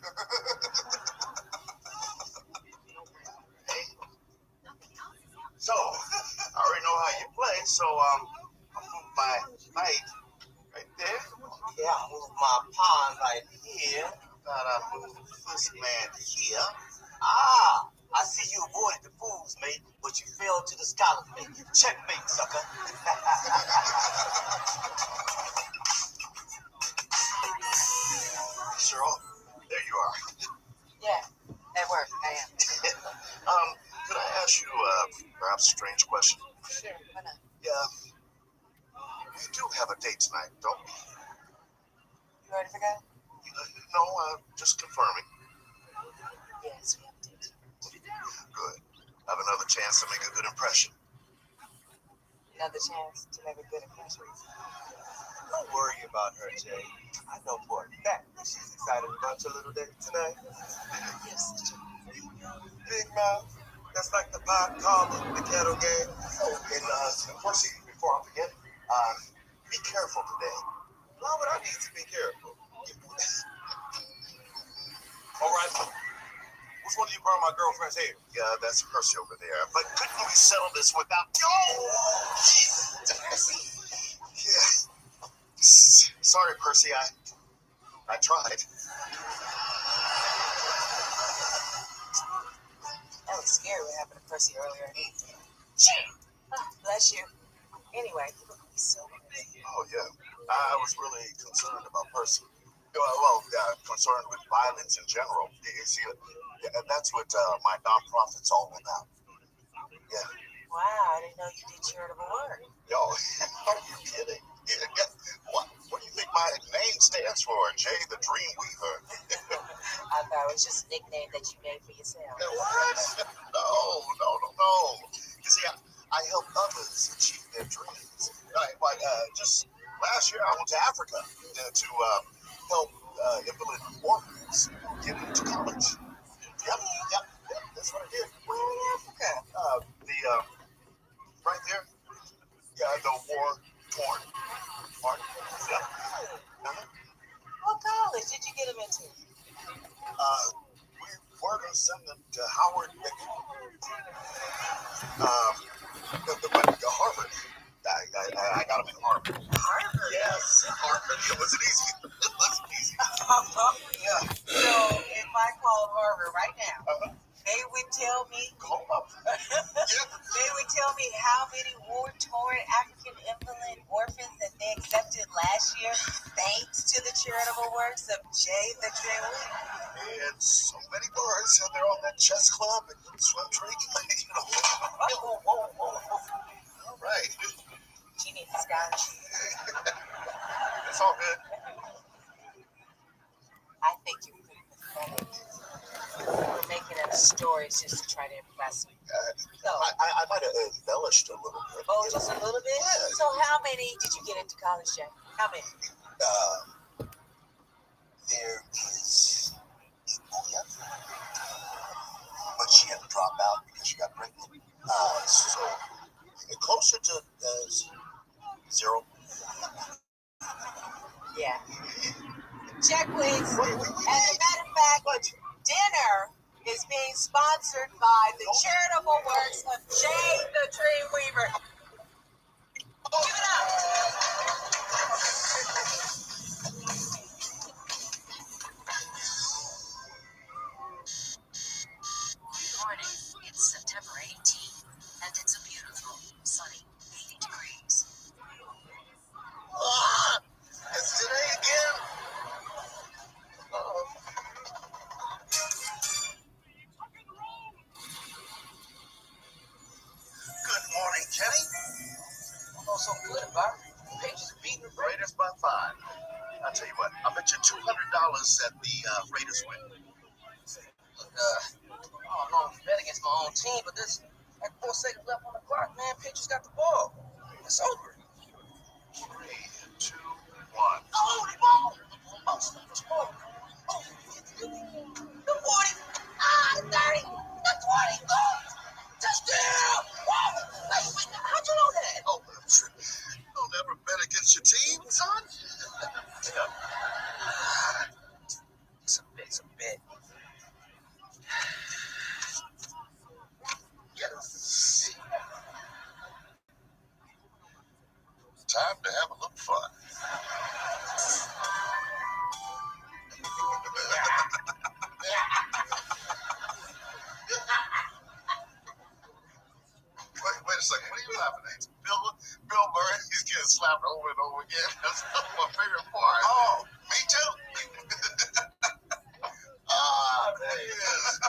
Hey. So, I already know how you play, so I'll move my knight right there. Yeah, I'll move my pawn right here. Thought I'd move this man here. Ah, I see you avoided the fools, mate, but you failed to the scholars, mate. Checkmate, sucker. Cheryl, there you are. Yeah, at work, I am. Could I ask you perhaps a strange question? Sure, why not? Yeah. We do have a date tonight, don't we? You already forgot? No, just confirming. Yes, we have a date. Good. Have another chance to make a good impression. Another chance to make a good impression. Don't worry about her, Jay. I know for a fact that she's excited about your little date tonight. Yes, Big mouth. That's like the pop called the kettle game. Oh, and Percy, before I forget, be careful today. Why would I need to be careful? All right. Which one do you burn my girlfriend's hair? Yeah, that's Percy over there. But couldn't we settle this without... Oh! Jesus! Yeah. Sorry, Percy. I tried. that was scary what happened to Percy earlier. Bless you. Anyway, you look so crazy. Oh, yeah. I was really concerned about Percy. Well, concerned with violence in general. You see, that's what my nonprofit's all about. Yeah. Wow, I didn't know you did charitable work. Yo, are you kidding? Yeah. What do you think my name stands for? Jay the Dreamweaver. I thought it was just a nickname that you made for yourself. What? No. You see, I help others achieve their dreams. Just last year I went to Africa to help invalid orphans get into college. Yep, that's what I did. Where in Africa? Right there. Yeah, the war-torn part. Yeah. What college did you get him into? We were going to send them to Howard. Harvard. I got him in Harvard. Harvard? Yes, Harvard. It wasn't easy. Yeah. So if I called Harvard right now, they would tell me. Call up. They would tell me how many war-torn African invalid orphans that they accepted last year, thanks to the charitable works of Jay the Dreamweaver. And so many birds out there on that chess club and swim tree. Whoa. All right. She needs a scotch. It's all good. I think you're pretty pathetic. We're making up stories just to try to impress me. I might have embellished a little bit. Oh, just a little bit? Yeah. So how many did you get into college, Jay? How many? There is Imoya, but she had to drop out because she got pregnant. So closer to 0. Yeah. Check, please. As a matter of fact, dinner is being sponsored by the charitable works of Jay the Dreamweaver. Give it up. Good morning. It's September 18th, and it's a beautiful, sunny 80 degrees. It's today again. Good morning, Kenny. Oh, so good, Bob. Pages beating the Raiders by 5. I'll tell you what, I'll bet you $200 that the Raiders win. Look, I don't know if you bet against my own team, but there's like 4 seconds left on the clock, man. Patriots got the ball. It's over. 3, 2, 1. Oh, the ball! Oh, the ball. Oh, the 40. The 30. The 20. Oh, touchdown! Whoa! Wait, how'd you know that? Oh, don't ever bet against your team, son. It's a bit. Yes. Time to have a little fun. Wait a second. What are you laughing at? Bill Murray, he's getting slapped over and over again. That's my favorite part. Oh, me too. There he is.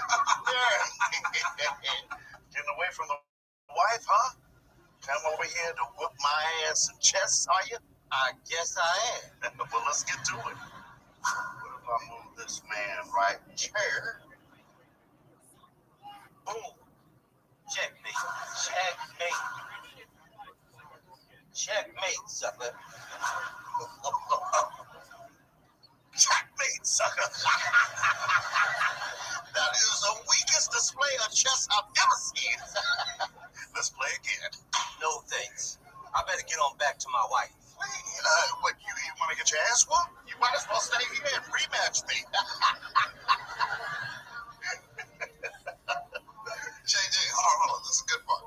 Getting away from the wife, huh? Come over here to whoop my ass in chess, are you? I guess I am. Well, let's get to it. What if I move this man right chair? Boom. Checkmate. Checkmate, sucker. Checkmate, sucker. That is the weakest display of chess I've ever seen. Let's play again. No thanks. I better get on back to my wife. What, you want to get your ass whooped? You might as well stay here and rematch me. JJ, hold on. This is a good part.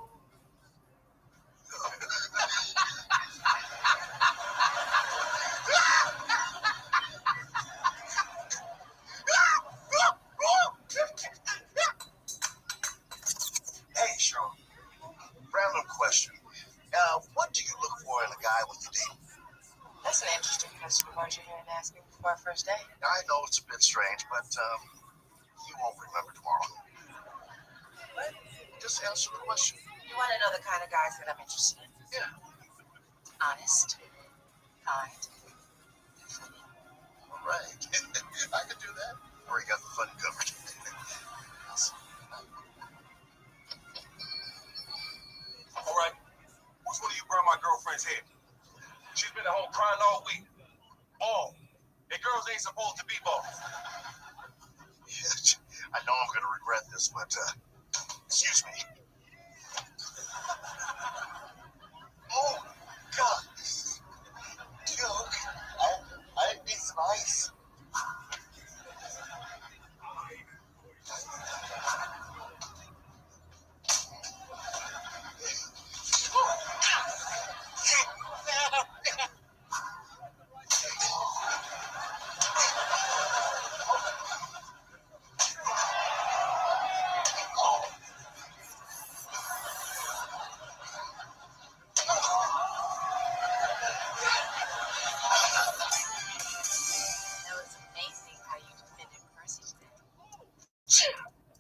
Hey, Sean. Random question. What do you look for in a guy when you date? That's an interesting question, weren't you here and asking for our first date? I know it's a bit strange, but you won't remember tomorrow. What? Just answer the question. You want to know the kind of guys that I'm interested in? Yeah. Honest, kind, funny. All right. I can do that. Already got the fun covered. All right. Which one of you burned my girlfriend's head? She's been at home crying all week. Oh, and girls ain't supposed to be both. I know I'm gonna regret this, but excuse me. Oh God, Duke, I need some ice.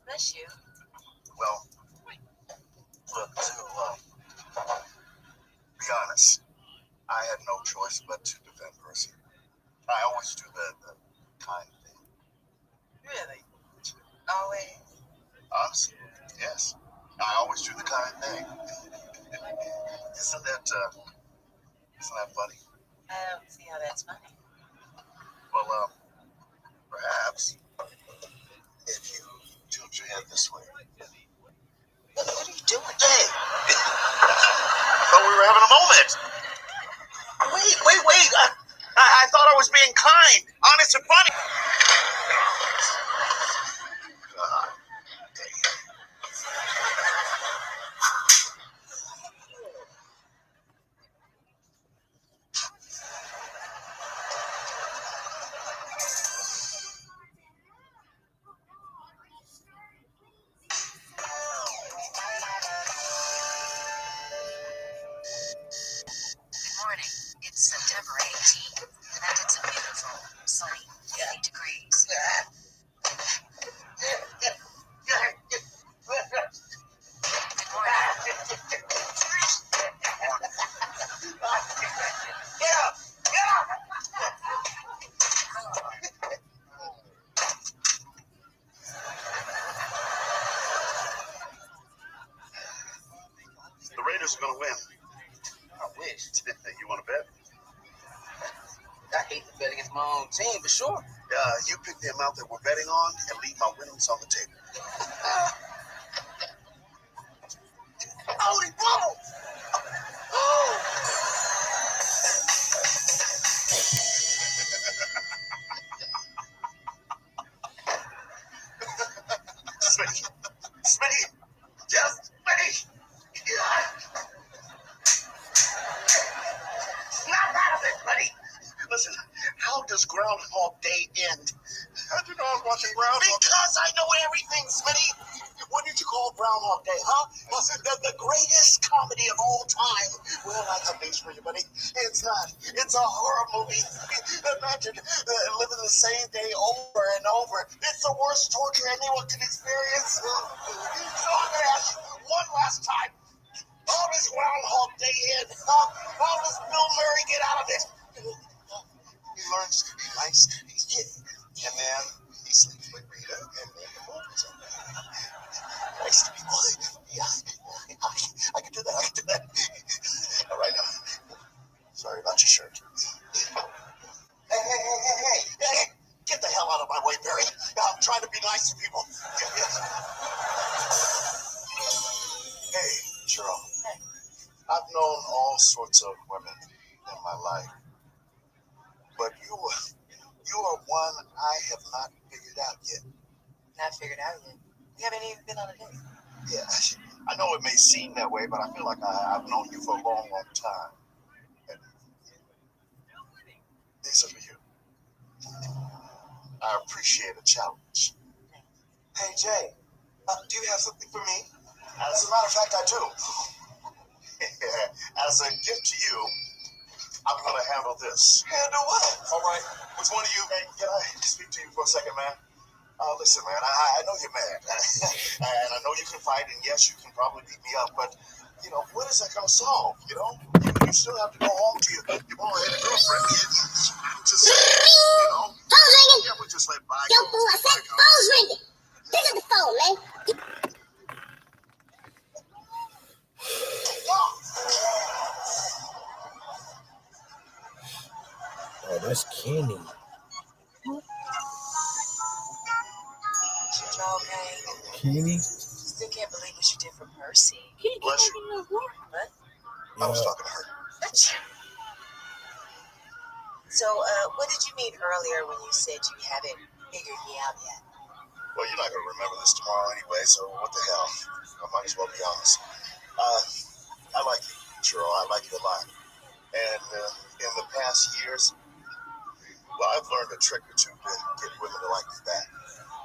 Bless you. Well, look, to be honest, I had no choice but to defend Percy. I always do the kind thing. Really? Always? Honestly, yes. I always do the kind thing. Isn't that funny? I don't see how that's funny. Well, perhaps if you tilt your head this way. What are you doing? Hey! I thought we were having a moment. Wait. I thought I was being kind, honest, and funny. God damn. Good morning. It's September 18th, and it's a beautiful, sunny 8 degrees. Good morning. The Raiders are going to win. I wish. You want to bet? I hate to bet against my own team, for sure. You pick the amount that we're betting on and leave my winnings on the table. Holy bubble! Smitty! Just Smitty! Snap out of it, buddy! Listen, how does Groundhog Day end? How'd you know I was watching Groundhog Day? Because I know everything, Smitty! What did you call Groundhog Day, huh? The greatest comedy of all time. Well, I got news for you, buddy. It's not. It's a horror movie. Imagine living the same day over and over. It's the worst torture anyone can experience. So I'm gonna ask you one last time. How does Groundhog Day end? How does Bill Murray get out of it? He learns to be nice to his kid. And then he sleeps with Rita and then the movies. Nice to people. Yeah, I can do that. All right, now. Sorry about your shirt. Hey, get the hell out of my way, Barry. I'm trying to be nice to people. Hey, Cheryl. I've known all sorts of women in my life, but you are one I have not figured out yet. Not figured out yet. We haven't even been on a date. Yeah, I know it may seem that way, but I feel like I've known you for a long, long time. And these are for you. I appreciate a challenge. Hey, Jay, do you have something for me? As a matter of fact, I do. As a gift to you, I'm going to handle this. Handle what? All right. Which one of you? Hey, can I speak to you for a second, man? Listen, man, I know you're mad. And I know you can fight, and yes, you can probably beat me up, but, you know, what is that going to solve, you know? You still have to go home to your bald-headed girlfriend. Just, you know? Phone's ringing. Yeah, we just let bygones. Yo, fool, I said phone's ringing. Pick up the phone, man. Oh, that's Kenny. Kenny? Still can't believe what you did for Mercy. Bless you. What? I was talking to her. So, what did you mean earlier when you said you haven't figured me out yet? Well, you're not going to remember this tomorrow anyway, so what the hell? I might as well be honest. I like you, Cheryl. I like you a lot. And in the past years, well, I've learned a trick or two to get women to like me back.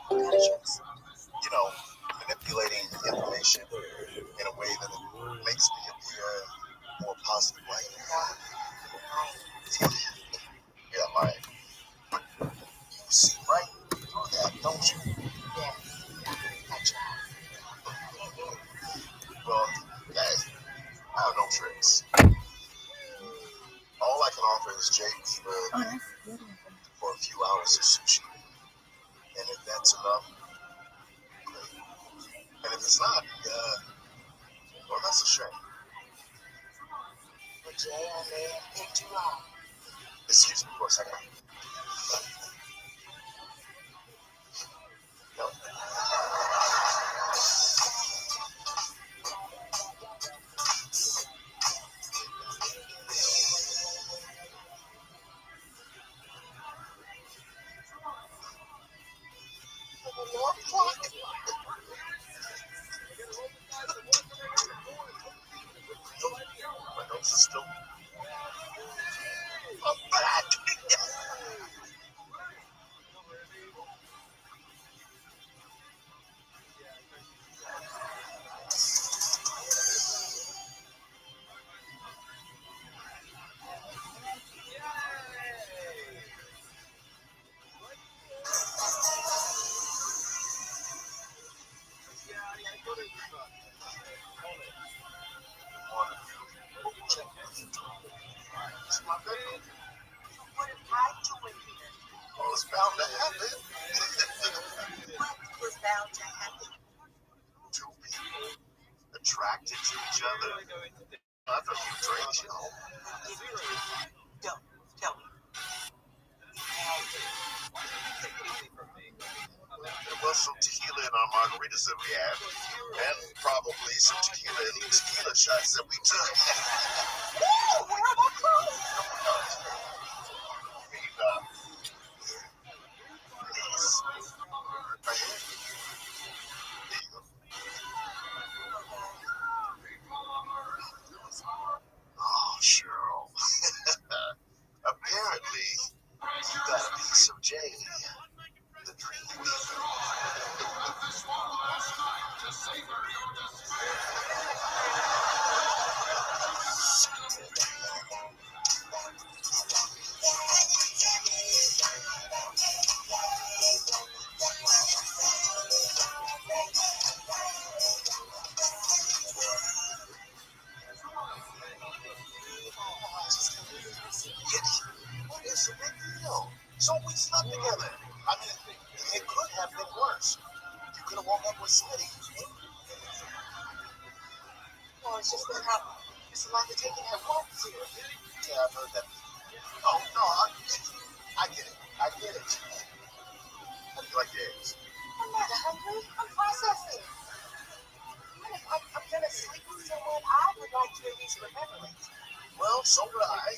What kind of tricks? You know, manipulating information in a way that it makes me appear more positive way. Yeah, lying. You see right through that, don't you? Yeah, I tried. Well, hey, I have no tricks. All I can offer is JB for a few hours of sushi. And if that's enough, great. And if it's not, well, that's a shame. Well, Jay, I may have picked you wrong. Excuse me for a second. No. My nose is still. I'm back. What am I doing here? Well, it's bound to happen. What was bound to happen? Two people attracted to each other. After a few drinks, you know. Don't tell me. There was some tequila in our margaritas that we had, and probably some tequila in the tequila shots that we took. Woo! Where are my clothes? Please. Right here. There you go. Oh, Cheryl. Apparently, you got a piece of Janie, the dream weaver. What is the big deal? So we slept together. I mean, it could have been worse. You could have woke up with Smitty. No, it's just that how it's like they're taking her walks here. Yeah, I've heard that. Oh, no, I get it. I get it. How do you like your eggs? I'm not hungry. I'm processing. And if I'm gonna sleep with someone, I would like to at least remember it. Well, so would I.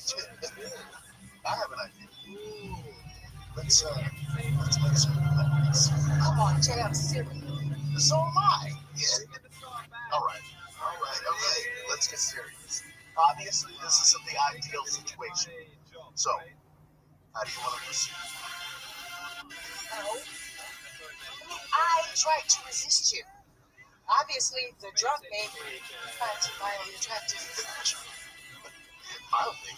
I have an idea. Let's make some memories. Come on, Jay, I'm serious. So am I. Yeah. All right. Okay. Let's get serious. Obviously, this isn't the ideal situation. So, how do you want to proceed? No. I tried to resist you. Obviously, the drunk made me find you mildly attractive. Mildly?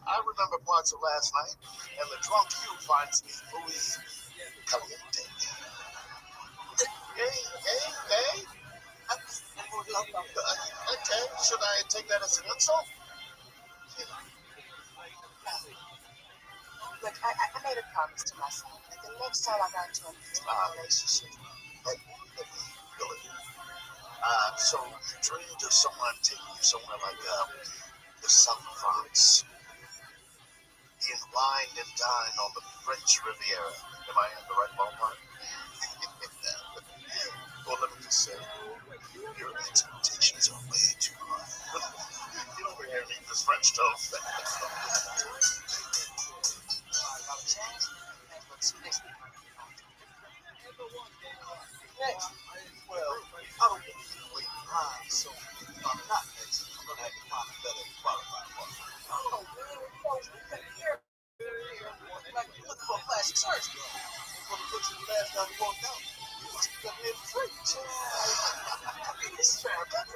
I remember parts of last night, and the drunk you finds me muy caliente. Hey. Okay, should I take that as an insult? Look, I made a promise to myself that the next time I got into a relationship, Hey, Billy. So you dreamed of someone taking you somewhere like the South of France, being wine and dine on the French Riviera. Am I in the right ballpark? Well, let me just say, your expectations are way too high. Get over here and eat this French toast. next. Well, I don't want you to wait behind, so I'm not next. I'm going to have to find a better qualified partner. Oh, man, we couldn't hear. Like you look for a plastic surgeon. When the picture the last time you walked out, you must have got me in free. This is fair. How'd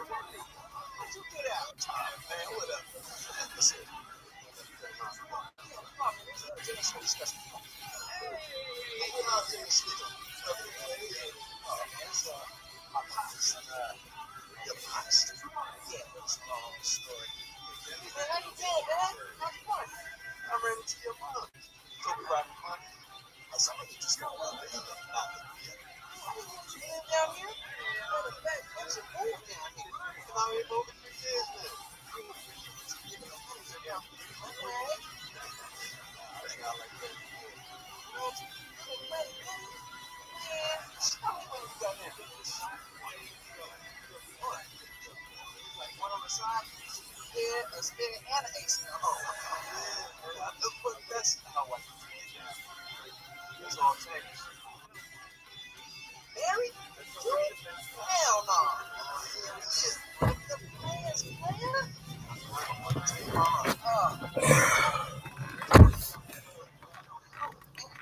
you get out? Man, whatever. Listen. My pops. Your pops. Yeah, that's a long story. Man, how you doing, man? How's it going? I ran into your mom. Took me right in front. I saw you just go out there. You live down here? Matter of fact, what's your move down here? Been out here for over 3 years now. Okay. Thanks. Oh, but that's not what that's all it takes. Married? Hell no. The plans, man.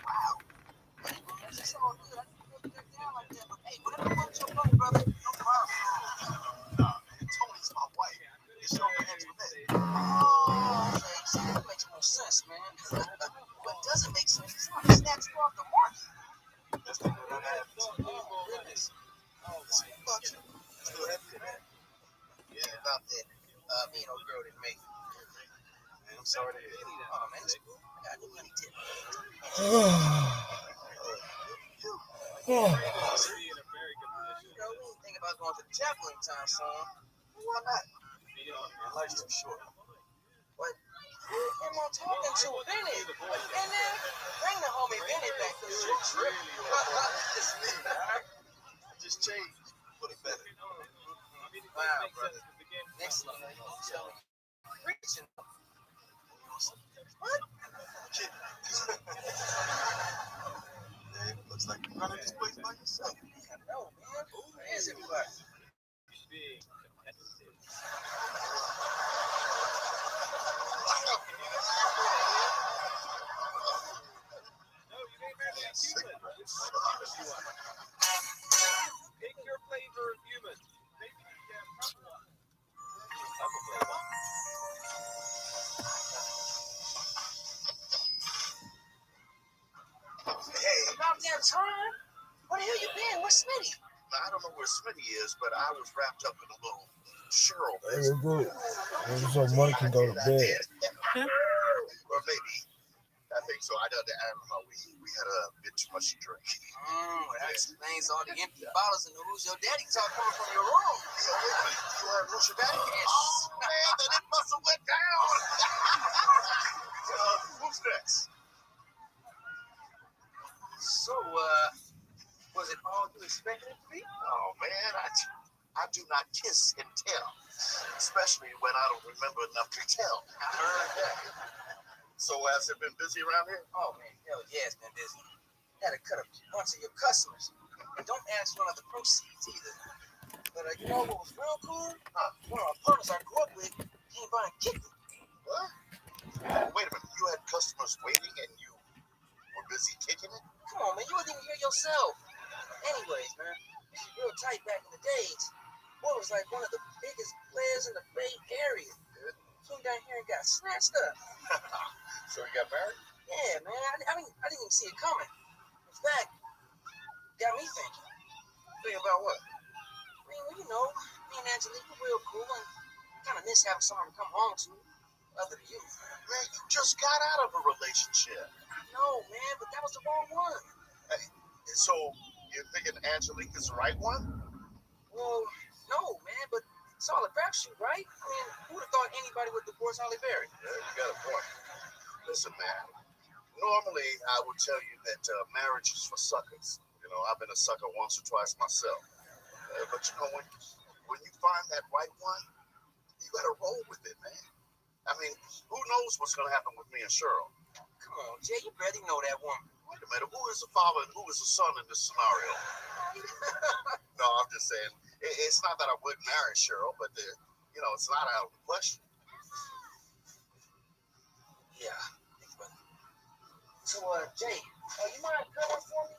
Wow. It's all good. I didn't break that down like that. But hey, whatever works your boat, brother. No problem. Nah, man. Tony's my wife. It's your Antoinette. Oh, okay. See, that makes more sense, man. What doesn't make sense is how to snatch you off the market. That's the good I've had. Oh, goodness. Oh, fuck you. Still happy, man? Yeah, about that. Me and old girl didn't make it. Man, I'm sorry to hear. Oh, man, it's cool. I got a new honey tip. You know, we didn't think about going to the chapel anytime soon. Why not? Your life's too short. What? Who am I talking to? Bennett. Bennett? Bring the homie Bennett back to the trip. Just changed. Put it better. Wow, brother. Next level. Preaching. What? Kid. Man, looks like you're running this place by yourself. I know, man. Where's everybody? Pick your flavor of human. Hey, about that time. Where the hell you been? Where's Smitty? I don't know where Smitty is, but I was wrapped up in a little Cheryl. There we go. So money can go to bed. Or maybe. I think so. I don't know. We had a bit too much to drink. That explains all the empty bottles and the Who's Your Daddy talk coming from your room. So wait a minute. You heard Who's Your Daddy? Yes. Oh, man, then it must have went down. Who's next? So, was it all you expected it to be? Oh, man, I do not kiss and tell. Especially when I don't remember enough to tell. I heard that. So has it been busy around here? Oh, man, hell yeah, it's been busy. Had to cut a bunch of your customers. And don't ask for the proceeds either. But you know what was real cool? One of our partners I grew up with came by and kicked it. What? Wait a minute, you had customers waiting and you were busy kicking it? Come on, man, you wouldn't even hear yourself. Anyways, man, this is real tight back in the days. Boy was like one of the biggest players in the Bay Area. Came down here and got snatched up. So he got married? Yeah, man. I didn't even see it coming. In fact, got me thinking. Thinking about what? I mean, well, you know, me and Angelique were real cool and kind of miss having someone to come home to, other than you. Man, you just got out of a relationship. I know, man, but that was the wrong one. Hey, so you're thinking Angelique is the right one? Well, no, man, but it's all a crapshoot, right? I mean, who would have thought anybody would divorce Holly Berry? Yeah, you got a point. Listen, man, normally I would tell you that marriage is for suckers. You know, I've been a sucker once or twice myself. But you know, when you find that right one, you got to roll with it, man. I mean, who knows what's going to happen with me and Cheryl? Come on, Jay, you barely know that woman. Wait a minute, who is the father and who is the son in this scenario? No, I'm just saying, it's not that I wouldn't marry Cheryl, but, you know, it's not out of the question. Yeah, think about it. So, Jay, you mind covering for me?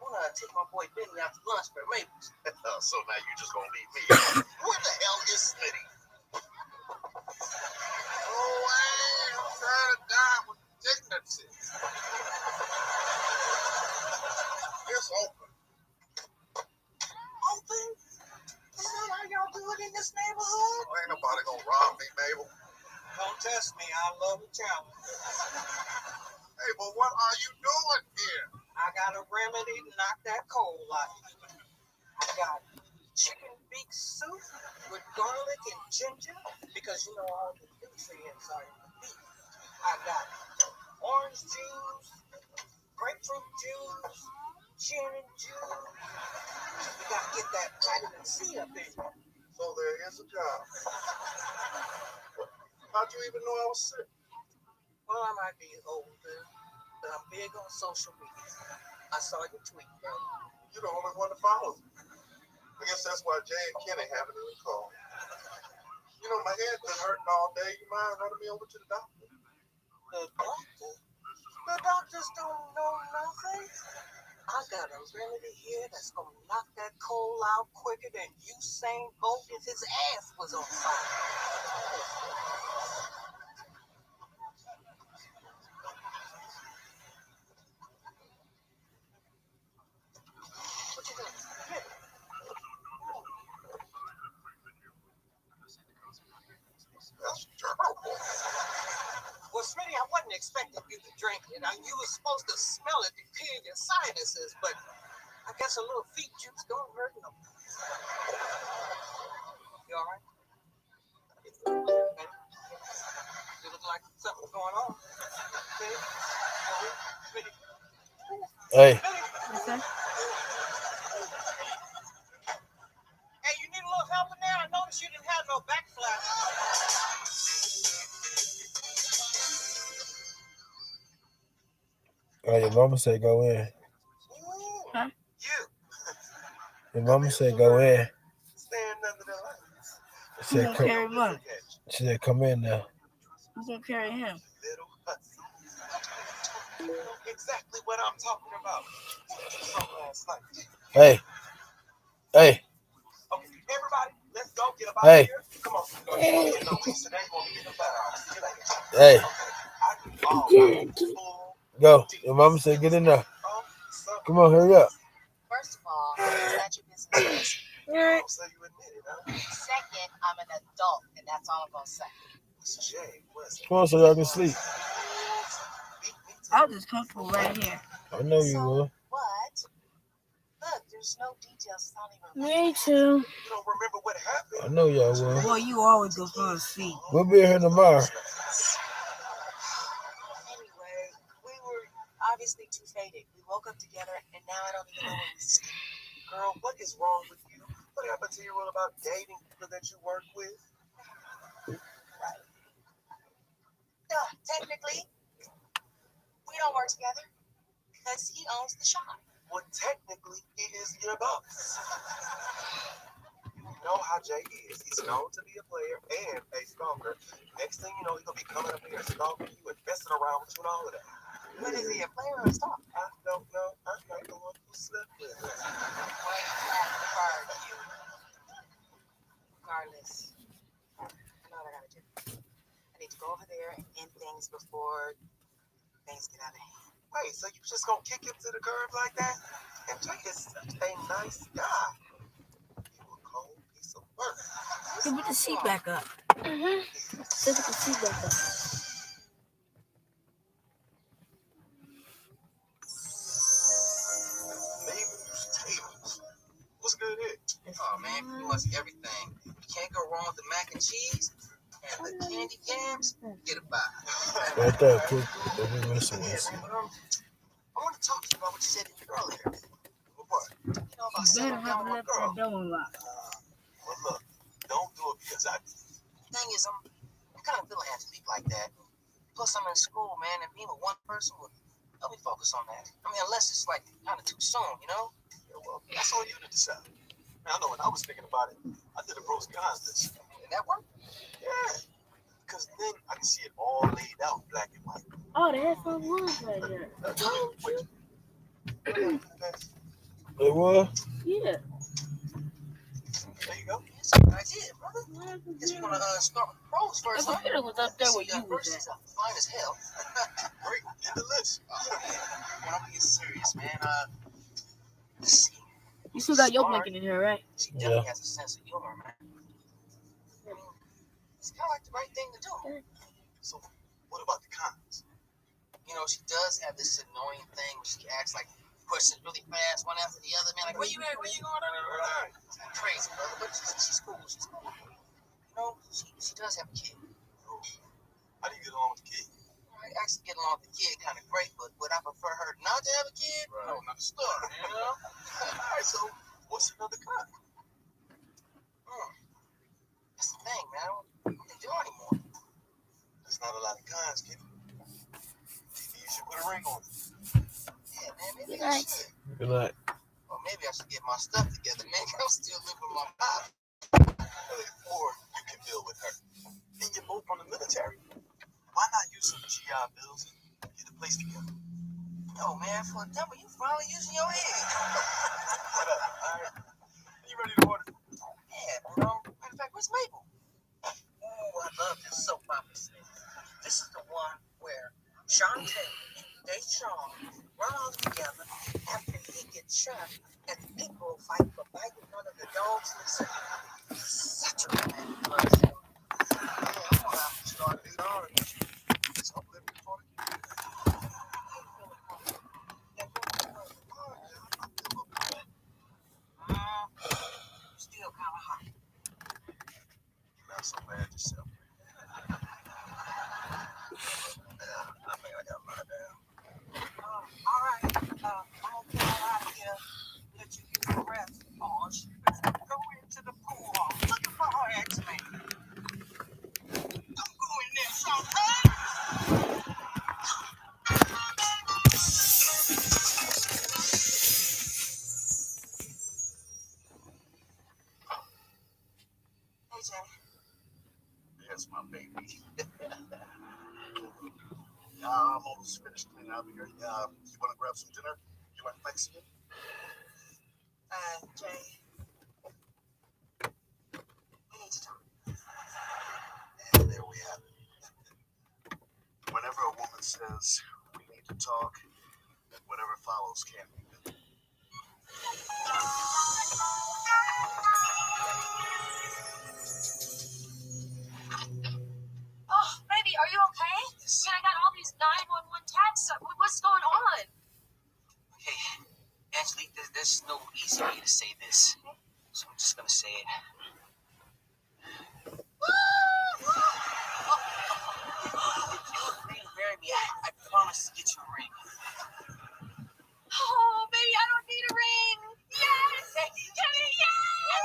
I want to take my boy Benny out to lunch for Maples. So now you just going to leave me. Where the hell is Smitty? Oh, man, I'm trying to die with dignity. It's open. Open? Is that how y'all do it in this neighborhood? Oh, ain't nobody gonna rob me, Mabel. Don't test me. I love a challenge. Hey, but what are you doing here? I got a remedy to knock that cold out. I got chicken beak soup with garlic and ginger because you know all the nutrients are in the beef. I got orange juice, grapefruit juice, cherry juice. You gotta get that vitamin C up in you. So there is a job. How'd you even know I was sick? Well, I might be older, but I'm big on social media. I saw your tweet, bro. You're the only one to follow me. I guess that's why Jay and Kenny haven't even called. You know, my head's been hurting all day. You mind running me over to the doctor? The doctor? The doctors don't know nothing. I got a remedy here that's gonna knock that coal out quicker than Usain Bolt if his ass was on fire. What you doing? Here. That's terrible. Well, Smitty, I wasn't expecting you to drink it. You were supposed to smell it to clear your sinuses, but I guess a little feet juice don't hurt no. You all right? You look like something's going on. Smitty? Hey. Smitty? Hey, you need a little help in there? I noticed you didn't have no backflap. Oh, your mama said go in. Huh? Your mama said go in. Stand under the lights. She said, Carry what? she said come in now. Who's gonna carry him? Exactly what I'm talking about. Last night. Hey. Hey. Okay, everybody, let's go get about Hey. here. Come on. Get no weeks today. We'll be getting better. Hey. Okay. Go. Your mama said get in there. Come on, hurry up. First of all, is that your business? Right. So you admit it, huh? Second, I'm an adult, and that's all I'm gonna say. Jay, what's Come on so y'all can sleep. I was just comfortable right here. I know you will. What? Look, there's no details. It's not even. Me too. You don't remember what happened? I know y'all will. Boy, you always go fall asleep. We'll be here tomorrow. Anyway, we were obviously too faded. We woke up together, and now I don't even know where we stand. Girl, what is wrong with you? What happened to your rule about dating people that you work with? No, technically, we don't work together because he owns the shop. Well, technically, he is your boss. You know how Jay is. He's known to be a player and a stalker. Next thing you know, he's going to be coming up here stalking you and messing around with you and all of that. But is he a player or a stalker? I don't know. I'm not the one who slept with him. Regardless, I know what I gotta do. I need to go over there and end things before things get out of hand. Wait, so you just gonna kick him to the curb like that? And Jay is such a nice guy. You a cold piece of work. Hey, put the seat back up. Put the seat back up. What's good here? Oh man, pretty much everything. You can't go wrong with the mac and cheese and the candy yams. Get it by. Right there, cook. Don't be messing with us. I want to talk to you about what you said earlier. What? You know about You better settling have down with left a girl. that door unlocked. Well, look, don't do it because I do. Thing is, I'm kind of feeling have to speak like that. Plus, I'm in school, man, and being with one person would help me focus on that. I mean, unless it's like kind of too soon, you know? Yeah, well, that's on you to decide. Man, I know when I was thinking about it, I did a pros and cons list. Did that work? Yeah. Because then I can see it all laid out, black and white. Oh, the headphone was right here. It was? Yeah. There you go. That's a good idea, brother. Guess we're gonna start with pros first. The computer was up there where you was First, at. fine as hell. Great, get the list. When I'm being serious, man. Let's see. You still got your blanket in here, right? She definitely has a sense of humor, man. I mean, it's kind of like the right thing to do. So, what about the cons? You know, she does have this annoying thing where she acts like questions really fast, one after the other, man. Like, where you at? Where you going? Right. It's crazy, brother. But she's cool. She's cool. You know, she does have a kid. How do you get along with the kid? I actually get along with the kid kind of great, but would I prefer her not to have a kid? Right. No, not a story, you know? All right, so what's another con? That's the thing, man. I don't think there are anymore. ring on it. Yeah, man, maybe Good I night. should. Good night. Or maybe I should get my stuff together, man. I'm still living with my mom. Or you can deal with her. And you're both from the military. Why not use some GI bills and get a place together? Oh, man, for a double, you finally using your head. What up? All right. You ready to order? Yeah, bro. Matter of fact, where's Mabel? Ooh, I love this soap opera scene. This is the one where Shantae and Deshawn run off together after he gets shot, and the people fight for biting one of the dogs in the city. Such a romantic love story. I'm gonna have to start being orange. It's up there before still kind of hot. You're not so bad yourself. I think I got mine down. All right. I'm gonna get out of here. Let you get the rest. Oh, she better go into the pool hall. Looking for her ex-man. Don't go in there, Shantae. Hey, Jay. Yes, my baby. I'm almost finished cleaning out here. You want to grab some dinner? You like Mexican? Jay. We need to talk. And there we have it. Whenever a woman says we need to talk, whatever follows can be good. Oh, baby, are you okay? Yes. Man, I got all these 911 tags. What's going on? Hey, Angelique, there's no easy way to say this, so I'm just gonna say it. If you marry me, I promise to get you a ring. Oh, baby, I don't need a ring. Yes! Kenny, yes!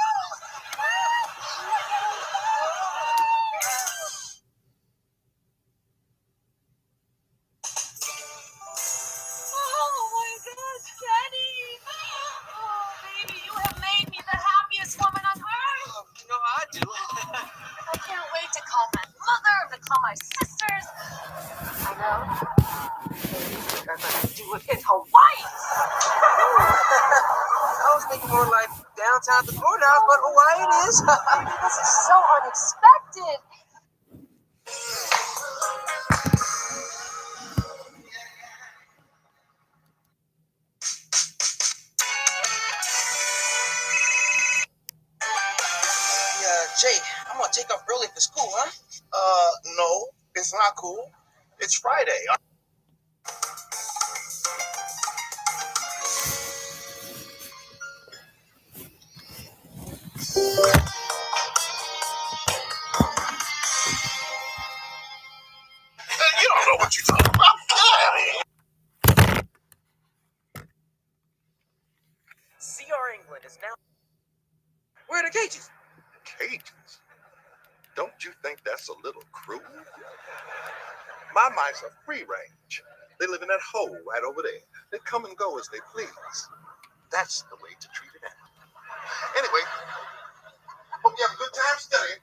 Oh, my gosh, Kenny. Oh, baby, you have made me the happiest woman on earth. You know how I do. I can't wait to call my mother and to call my sisters. I know. We're gonna do it in Hawaii. I was thinking more like downtown at the courthouse, but Hawaii it is. This is so unexpected. Jay, I'm gonna take off early for school, huh? No, it's not cool. It's Friday. You don't know what you're talking about. CR England is now. Where are the cages? Cages? Don't you think that's a little cruel? My mice are free range. They live in that hole right over there. They come and go as they please. That's the way to treat an animal. Anyway, hope you have a good time studying.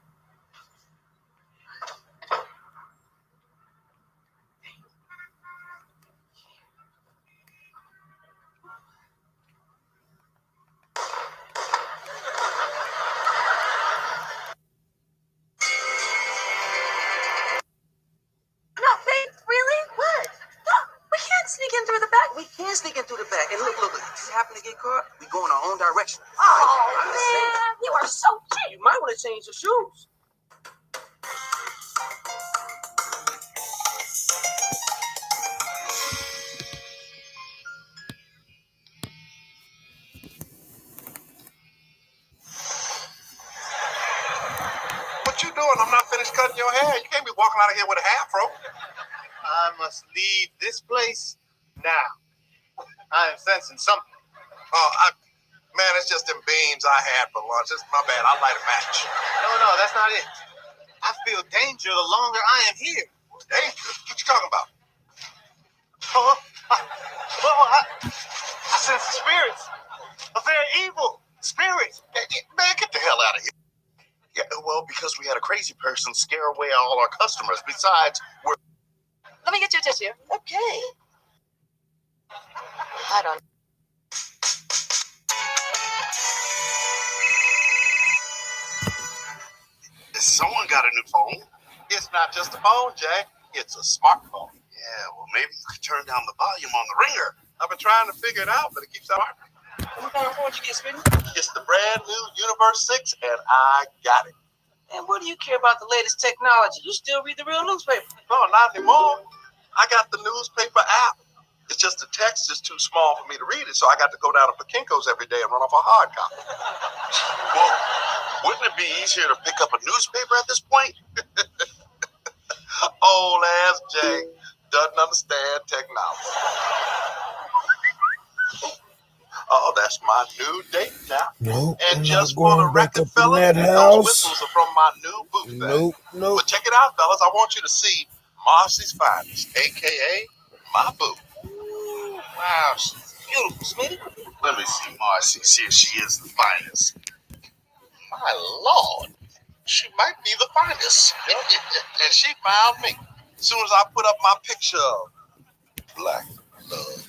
No, babe, really? What? No, we can't sneak in through the back. We can sneak in through the back. And look, if you happen to get caught, we go in our own direction. Oh, man, you are so cheap. You might want to change your shoes. What you doing? I'm not finished cutting your hair. You can't be walking out of here with a afro. I must leave this place now. I am sensing something. Man, it's just them beans I had for lunch. It's my bad. I'll light a match. No, that's not it. I feel danger the longer I am here. Danger? What you talking about? Huh? I sense the spirits. A very evil spirit. Man, get the hell out of here. Yeah, well, because we had a crazy person scare away all our customers. Besides, we're... Let me get you a tissue. Okay. I don't. Someone got a new phone. It's not just a phone, Jay. It's a smartphone. Yeah, well, maybe you could turn down the volume on the ringer. I've been trying to figure it out, but it keeps on. What kind of phone you get, Smitty? It's the brand new Universe 6, and I got it. And what do you care about the latest technology? You still read the real newspaper. No, not anymore. I got the newspaper app. It's just the text is too small for me to read it, so I got to go down to Kinko's every day and run off a hard copy. Well, wouldn't it be easier to pick up a newspaper at this point? Old ass Jay doesn't understand technology. Oh, that's my new date now. Nope, and I'm just not for the going back record, up in fellas, that those house. whistles are from my new boot bag. Nope. But check it out, fellas. I want you to see Marcy's finest, a.k.a. my boo. Wow, she's beautiful, Smitty. Let me see Marcy, see if she is the finest. My Lord, she might be the finest. And she found me. As soon as I put up my picture of black love.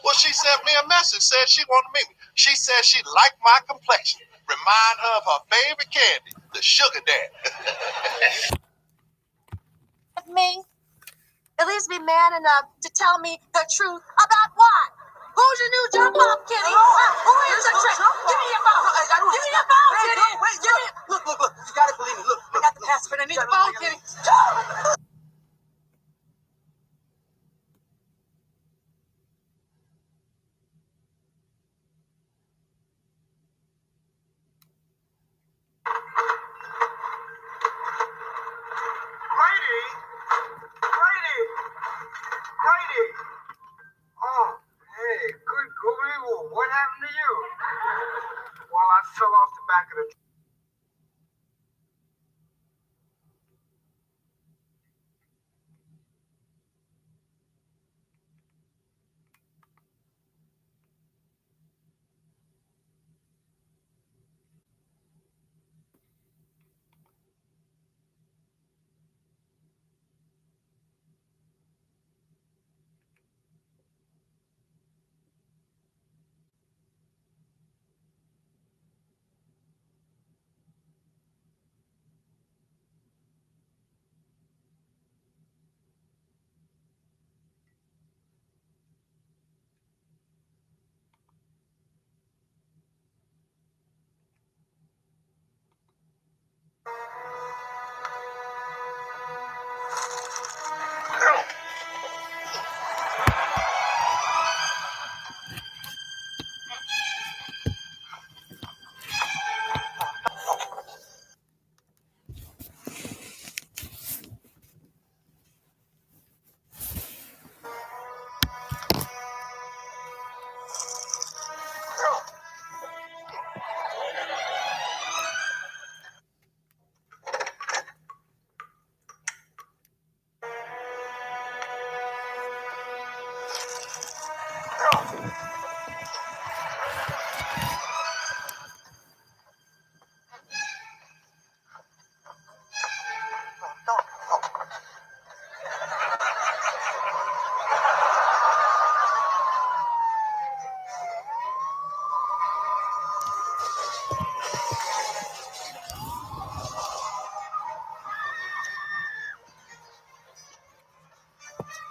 Well, she sent me a message, said she wanted to meet me. She said she liked my complexion. Remind her of her favorite candy, the sugar daddy. Me? At least be man enough to tell me the truth about what? Who's your new jump off, Kitty? Who is the trick? Give me your phone. Give me your phone, Kitty. Look. You gotta believe me. Look, I got the password. I need the phone, Kitty. Brady! Oh, hey, good golly, what happened to you? Well, I fell off the back of the...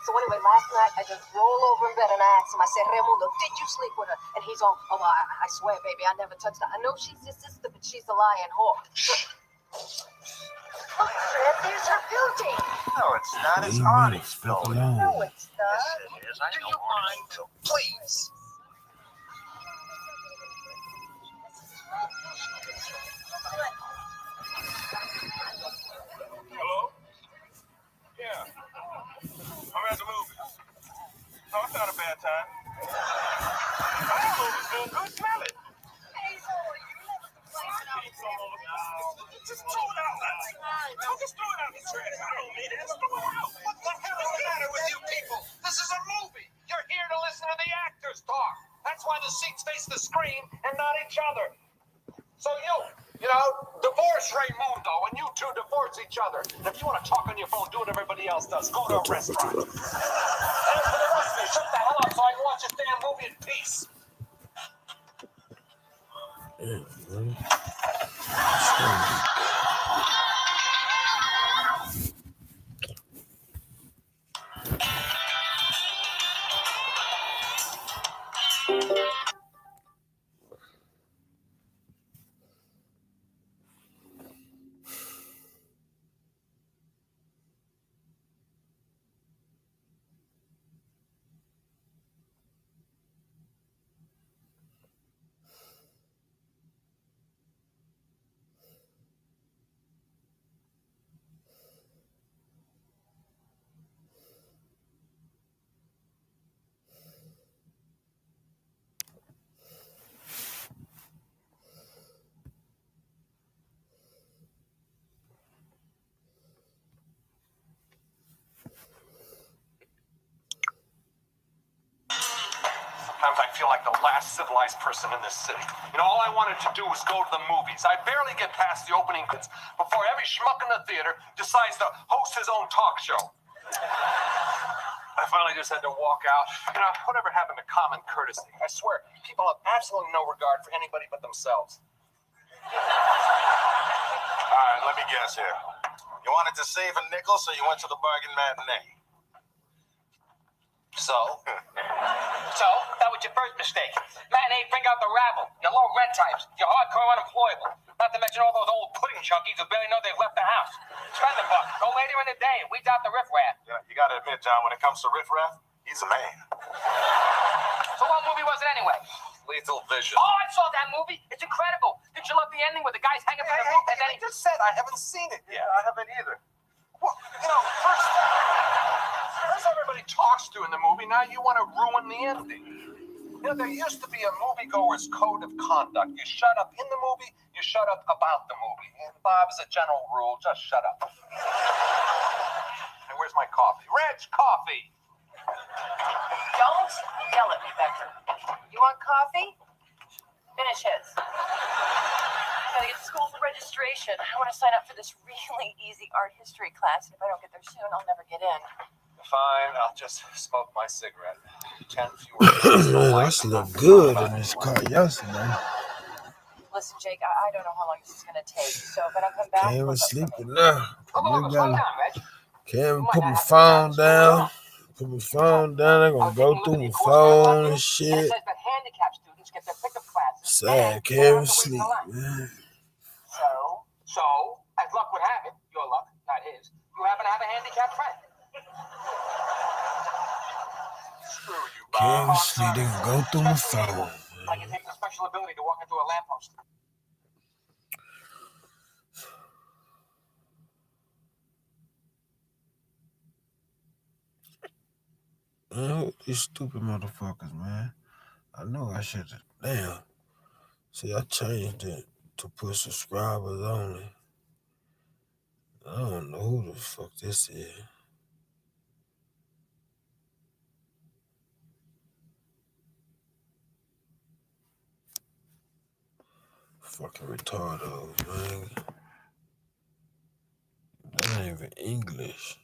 So anyway, last night I just rolled over in bed and I asked him, I said, Raimundo, did you sleep with her? And he's all, oh, I swear, baby, I never touched her. I know she's your sister, but she's a lying whore. Look, Fred, there's her beauty. No, it's not. It's Artie's filming. No, it's not. Yes, it is. Do you mind? Please. Hello? Yeah. I'm at the movies. No, it's not a bad time. My movie's doing good. Smell it. Just throw it out. Just throw it out in the trash. I don't need it. Just throw it out. What the hell is the matter with you people? This is a me in peace. Yeah, man. Sometimes I feel like the last civilized person in this city. You know, all I wanted to do was go to the movies. I barely get past the opening credits before every schmuck in the theater decides to host his own talk show. I finally just had to walk out. You know, whatever happened to common courtesy? I swear, people have absolutely no regard for anybody but themselves. All right, let me guess here. You wanted to save a nickel, so you went to the bargain matinee. So? So, that was your first mistake. Matinee, bring out the rabble. Your low rent types. Your hardcore unemployable. Not to mention all those old pudding chunkies who barely know they've left the house. Spend the buck. Go later in the day and weed out the riffraff. Yeah, you gotta admit, John, when it comes to riffraff, he's a man. So what movie was it anyway? Lethal Vision. Oh, I saw that movie. It's incredible. Did you love the ending where the guy's hanging from the roof and then he just said I haven't seen it yet. I haven't either. Well, you know, first everybody talks to in the movie, now you want to ruin the ending. You know, there used to be a moviegoer's code of conduct. You shut up in the movie, you shut up about the movie. And Bob, as a general rule, just shut up. And where's my coffee? Reg, coffee! Don't yell at me, Becker. You want coffee? Finish his. I gotta get to school for registration. I want to sign up for this really easy art history class. If I don't get there soon, I'll never get in. Fine, I'll just smoke my cigarette. 10 fewer. Man, I slept good in this car yesterday. Listen, Jake, I don't know how long this is gonna take. So if I don't come back, Can't even look up sleep for me. enough. Slow down, Reg. Can't even put my phone down. Put my phone down. They're gonna go through my phone and And shit. it says that handicapped students get their pickup classes. Sad. Can't even sleep, man. So, as luck would have it, your luck, not his, you happen to have a handicapped friend. Screw you, Can't even Bob. sleep. They gonna go through my phone. Like it takes a special ability to walk into a lamppost. Man, these stupid motherfuckers, man. I know I should have. Damn. See, I changed it to put subscribers only. I don't know who the fuck this is. Fucking retardo, man. That ain't even English.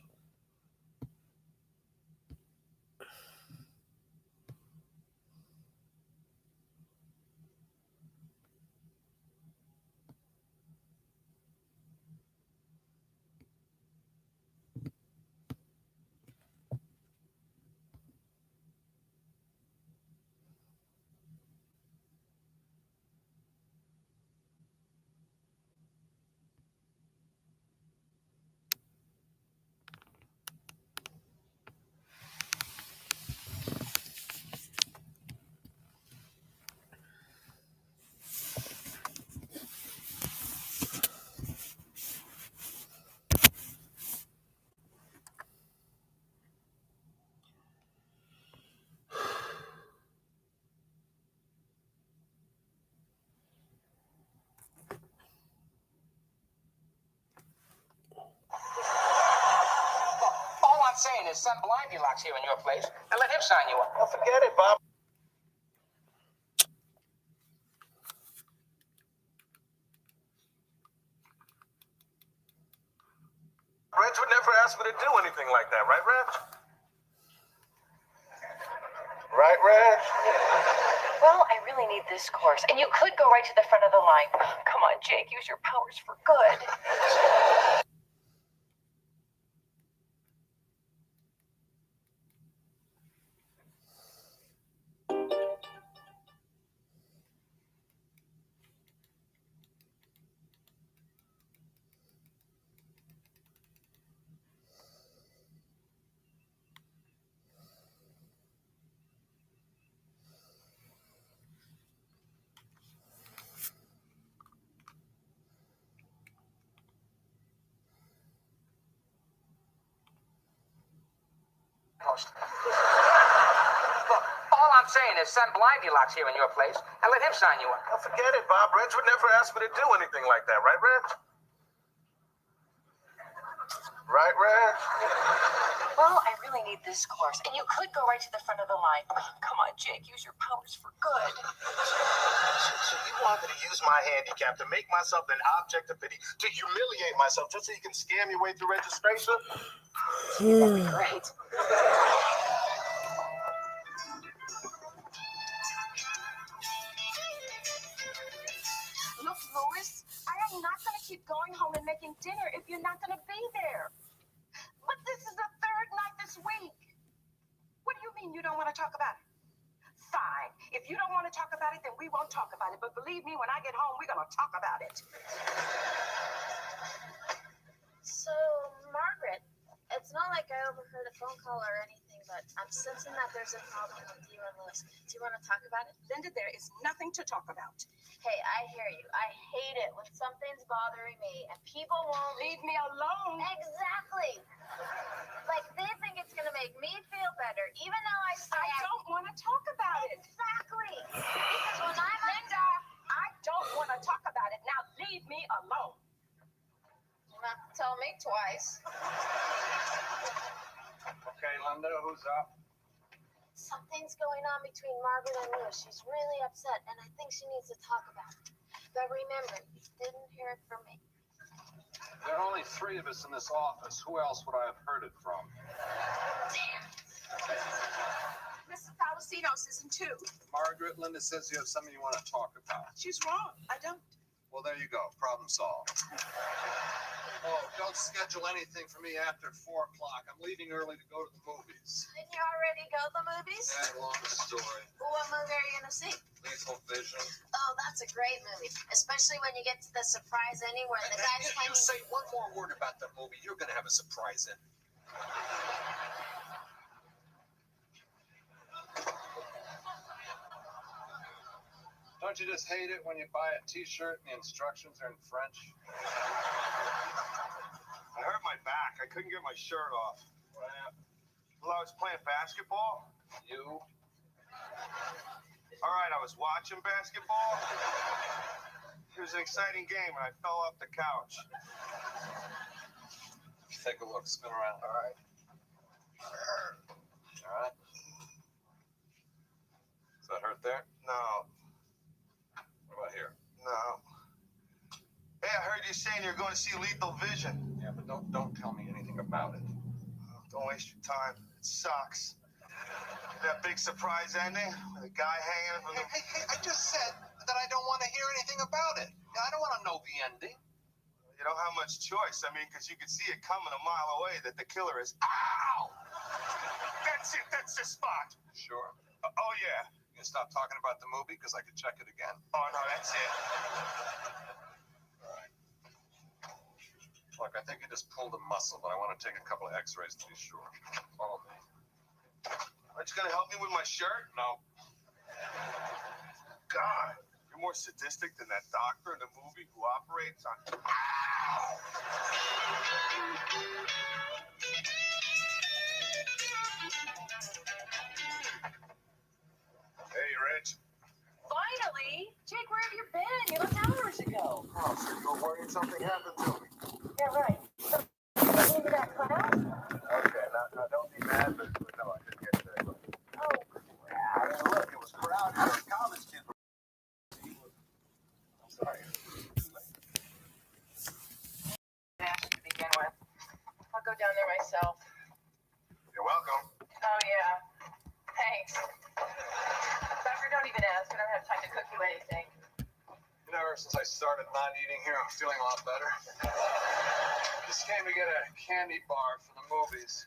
All I'm saying is send Blindy-Locks here in your place and let him sign you up. Well, forget it, Bob. Reg would never ask me to do anything like that, right, Reg? Right, Reg? need this course, and you could go right to the front of the line. Come on, Jake, use your powers for good. Look, all I'm saying is send Blindy Locks here in your place and let him sign you up. Oh, forget it, Bob. Reg would never ask me to do anything like that, right, Reg? Right, Reg? Well, I really need this course, and you could go right to the front of the line. Come on, Jake, use your powers for good. So you want me to use my handicap to make myself an object of pity, to humiliate myself just so you can scam your way through registration? That'd be great. Look, Louis, I am not going to keep going home and making dinner if you're not going to be there. But this is the third night this week. What do you mean you don't want to talk about it? Fine. If you don't want to talk about it, then we won't talk about it. But believe me, when I get home, we're going to talk about it. So, Margaret, it's not like I overheard a phone call or anything, but I'm sensing that there's a problem with you and Louis. Do you want to talk about it? Linda, there is nothing to talk about. Hey, I hear you. I hate it when something's bothering me and people won't leave me alone. Exactly. Like they think it's gonna make me feel better, even though I say I don't want to talk about it. Exactly. Because when I'm Linda, I don't want to talk about it. Now leave me alone. You don't have to tell me twice. Okay, Linda, who's up? Something's going on between Margaret and Louis. She's really upset, and I think she needs to talk about it. But remember, you didn't hear it from me. There are only 3 of us in this office. Who else would I have heard it from? Mrs. Palasinos isn't too. Margaret, Linda says you have something you want to talk about. She's wrong. I don't. Well, there you go. Problem solved. Oh, don't schedule anything for me after 4 o'clock. I'm leaving early to go to the movies. Didn't you already go to the movies? Yeah, long story. What movie are you going to see? Lethal Vision. Oh, that's a great movie. Especially when you get to the surprise ending where the guy's You say one more word about that movie, you're going to have a surprise in. Don't you just hate it when you buy a t-shirt and the instructions are in French? I hurt my back. I couldn't get my shirt off. What happened? Well, I was playing basketball. You? All right, I was watching basketball. It was an exciting game, and I fell off the couch. Take a look. Spin around. All right. All right. Does that hurt there? No. What about here? No. Hey, I heard you saying you're going to see Lethal Vision. Yeah, but don't tell me anything about it. Don't waste your time. It sucks. That big surprise ending with a guy hanging from the... Hey, I just said that I don't want to hear anything about it. I don't want to know the ending. You don't have much choice. I mean, because you could see it coming a mile away that the killer is... Ow! That's it. That's the spot. Sure. Oh, yeah. You can stop talking about the movie because I could check it again. Oh, no, that's it. All right. Look, I think you just pulled a muscle, but I want to take a couple of x-rays to be sure. Follow me. Aren't you going to help me with my shirt? No. God, you're more sadistic than that doctor in the movie who operates on... Ow! Hey, Rich. Finally! Jake, where have you been? You left hours ago. Oh, so you're worried something happened to me. Yeah, right. So, into that class? Okay, now don't be mad, but no, I didn't get there. Oh, I mean, look, it was crowded. College kids were... I'm sorry. To begin with. I'll go down there myself. You're welcome. Oh, yeah. Thanks. Doctor, don't even ask. I don't have time to cook since I started not eating here. I'm feeling a lot better. Just came to get a candy bar for the movies.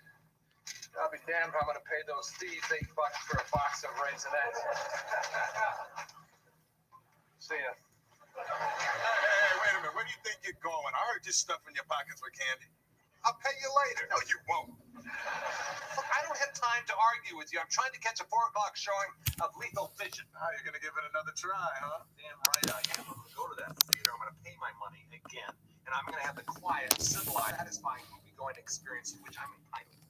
I'll be damned if I'm gonna pay those thieves $8 for a box of Raisinets. See ya. Hey, wait a minute. Where do you think you're going? I heard you stuffing your pockets with candy. I'll pay you later. No, you won't. Look, I don't have time to argue with you. I'm trying to catch a 4 o'clock showing of Lethal Vision. Now you're going to give it another try, huh? Damn right I am. I'm going to go to that theater. I'm going to pay my money again. And I'm going to have the quiet, civilized, satisfying movie-going experience to which I'm entitled.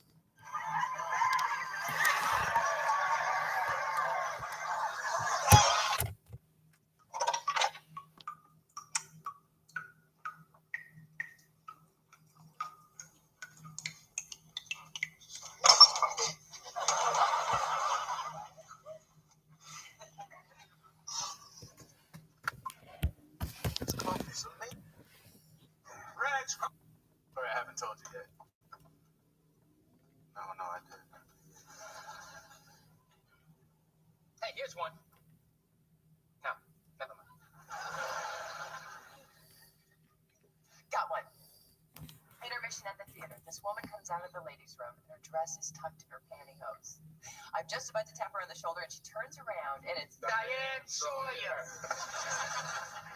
Sorry, I haven't told you yet. No, I didn't. Hey, here's one. No, never mind. Got one. Intermission at the theater. This woman comes out of the ladies' room and her dress is tucked in her pantyhose. I'm just about to tap her on the shoulder and she turns around and it's Diane Sawyer.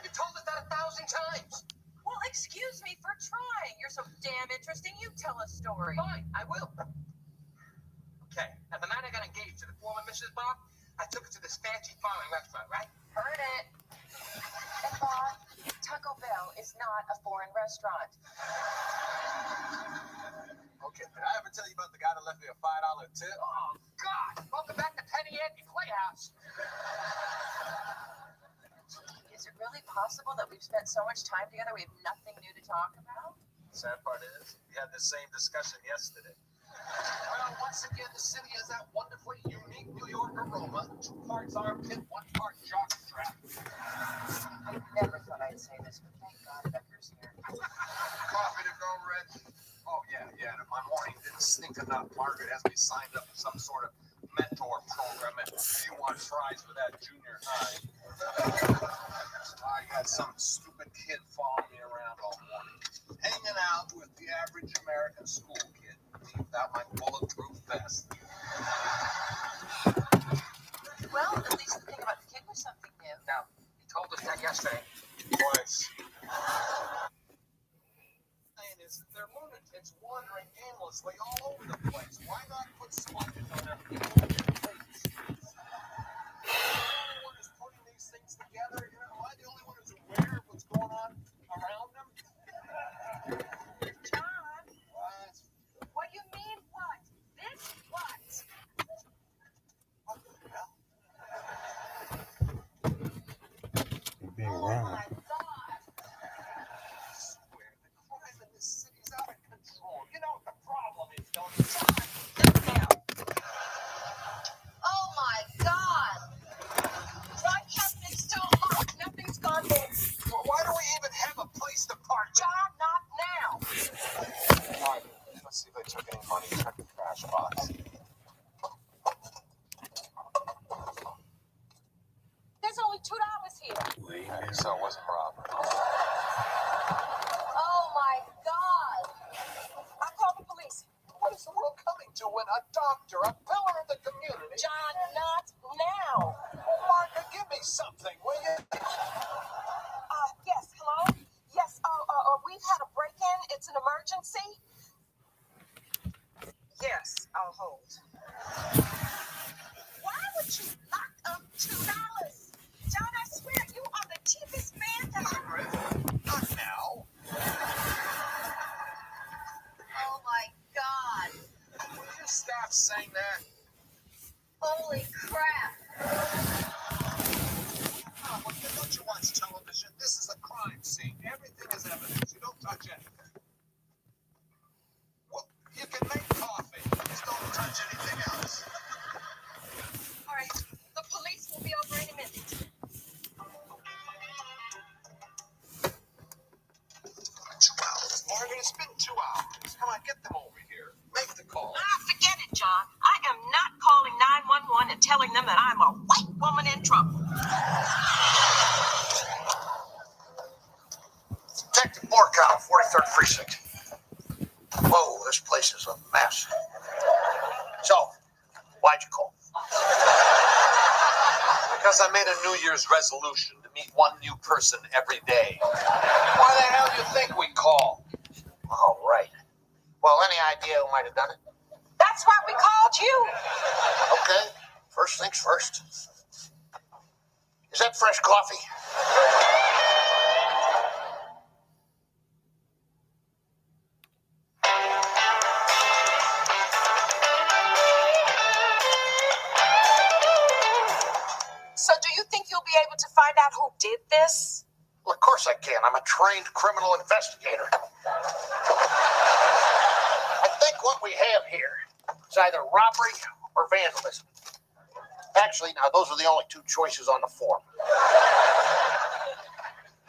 You told us that 1,000 times. Well, excuse me for trying. You're so damn interesting. You tell a story. Fine, I will. Okay, now the night I got engaged to the former Mrs. Bob, I took her to this fancy foreign restaurant, right? Heard it. And Bob, Taco Bell is not a foreign restaurant. Okay, did I ever tell you about the guy that left me a $5 tip? Oh, God. Welcome back to Penny Ante Playhouse. Is it really possible that we've spent so much time together we have nothing new to talk about? Sad part is, we had the same discussion yesterday. Well, once again, the city has that wonderfully unique New York aroma. 2 parts armpit, 1 part jockstrap. I never thought I'd say this, but thank God Becker's here. Coffee to go, Red? Oh, yeah. And if my morning didn't stink enough, Margaret has me signed up for some sort of mentor program, and you want fries with that junior high. I got some stupid kid following me around all morning, hanging out with the average American school kid, me without my bulletproof vest. Well, at least the thing about the kid was something new. Now, he told us that yesterday. Twice. Is that they're lunatics wandering aimlessly all over the place. Why not put smudges on their people in their face? Everyone is putting these things together. You know, am I the only one who's aware of what's going on around them? John? What? What do you mean, what? This what? What the hell? You're being wrong. You know what the problem is, don't you? Oh my God! Dry cabinet is still locked. Nothing's gone there. Well, why do we even have a place to park? John, not now. All right, let's see if they took any money. Check the trash box. There's only $2 here. Okay, so it wasn't robbery. Oh my God! I called the police. What is the world coming to when a doctor, a pillar of the community? John, not now. Well, Martha, give me something, will you? Yes, hello? Yes, we've had a break-in. It's an emergency. Yes, I'll hold. Why would you lock up $2? John, I swear, you are the cheapest man to have. Not now. Oh my God. Will you stop saying that? Holy crap. Oh, well, don't you watch television? This is a crime scene. Everything is evidence. You don't touch anything. Well, you can make coffee. Just don't touch anything else. All right, the police will be over in a minute. 2 hours. Margaret, it's been 2 hours. Come on, get them over here. Make the call. Forget it, John. I am not calling 911 and telling them that I'm a white woman in trouble. yourself? Because I made a New Year's resolution to meet one new person every day. Why the hell do you think we call? All right. Well, any idea who might have done it? That's why we called you. Okay. First things first. Is that fresh coffee? So do you think you'll be able to find out who did this? Well, of course I can. I'm a trained criminal investigator. I think what we have here is either robbery or vandalism. Actually, now, those are the only two choices on the form.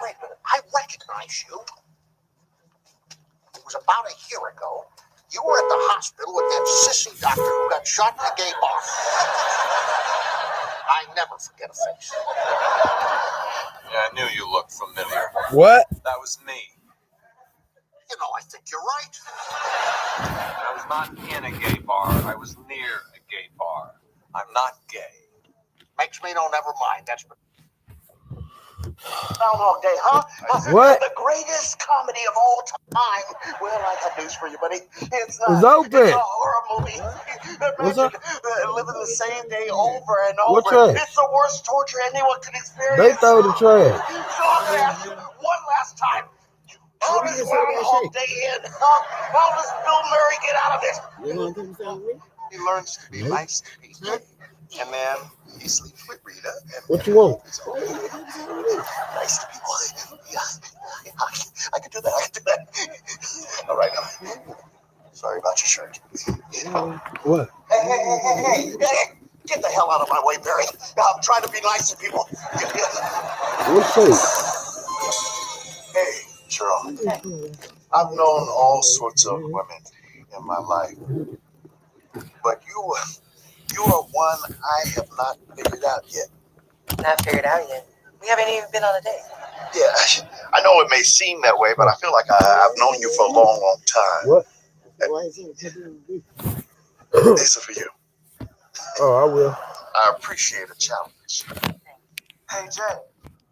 Wait a minute. I recognize you. It was about a year ago. You were at the hospital with that sissy doctor who got shot in a gay bar. I never forget a face. Yeah, I knew you looked familiar. What? That was me. You know, I think you're right. I was not in a gay bar. I was near a gay bar. I'm not gay. Makes me no, never mind. That's Groundhog Day, huh? What? The greatest comedy of all time. Well, I got news for you, buddy. It's open. It's a horror movie. What's up? Living the same day over and over. What trash? It's the worst torture anyone could experience. They throw the trash. So I'm gonna ask you one last time. How does Groundhog Day end? How does Bill Murray get out of it? He learns to be nice to people. And then he sleeps with Rita. And What you want? nice to people. Yeah, I can do that. I can do that. All right. Sorry about your shirt. What? Hey. Get the hell out of my way, Barry. I'm trying to be nice to people. What's up? Hey, Cheryl. I've known all sorts of women in my life. But you are one I have not figured out yet. Not figured out yet. We haven't even been on a date. Yeah, I know it may seem that way, but I feel like I've known you for a long, long time. What? These are for you. Oh, I will. I appreciate a challenge. Hey, Jay,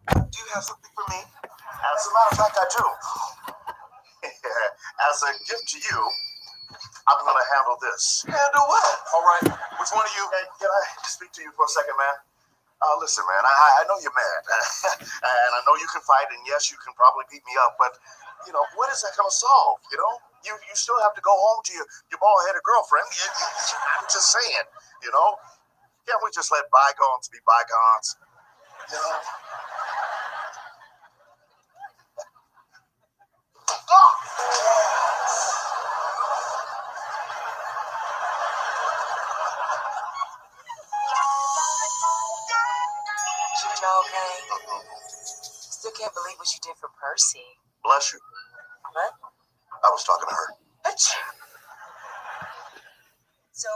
do you have something for me? As a matter of fact, I do. As a gift to you, I'm going to handle this. Handle what? All right. Which one of you? Hey, can I speak to you for a second, man? Listen, man, I know you're mad. And I know you can fight, and yes, you can probably beat me up, but, you know, what is that going to solve, you know? You still have to go home to your bald-headed girlfriend. I'm just saying, you know? Can't we just let bygones be bygones? You know? Joe, okay? Still can't believe what you did for Percy. Bless you. What? I was talking to her. So,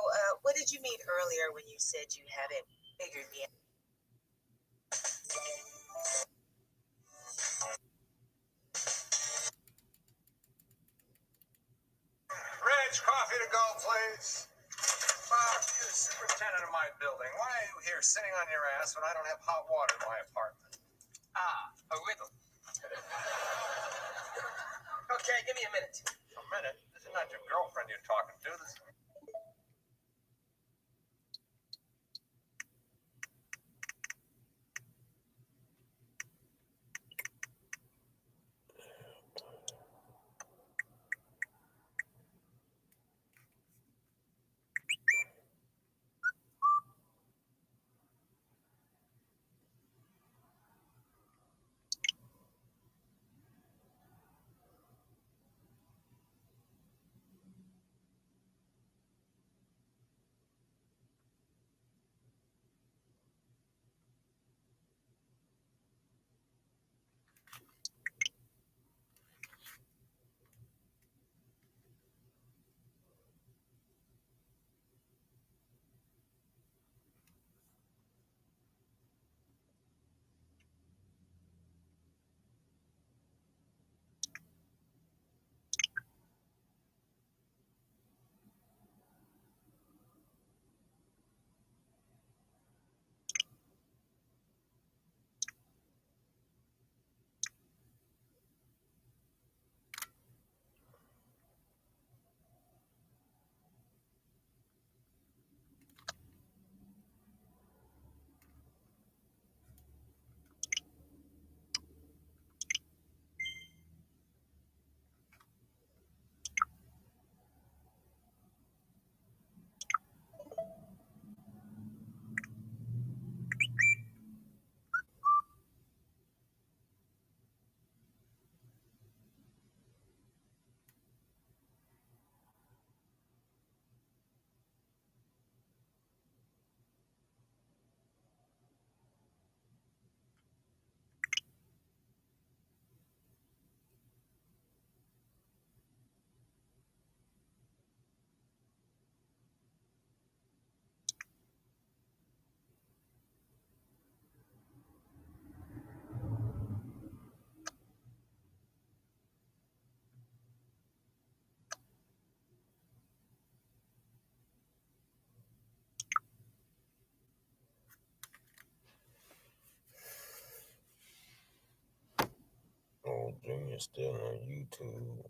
what did you mean earlier when you said you haven't figured me out? Rich, coffee to go, please. Bob, you're the superintendent of my building. Why are you here sitting on your ass when I don't have hot water in my apartment? A riddle. Okay, give me a minute. A minute? This is not your girlfriend you're talking to. This is... It's still on YouTube.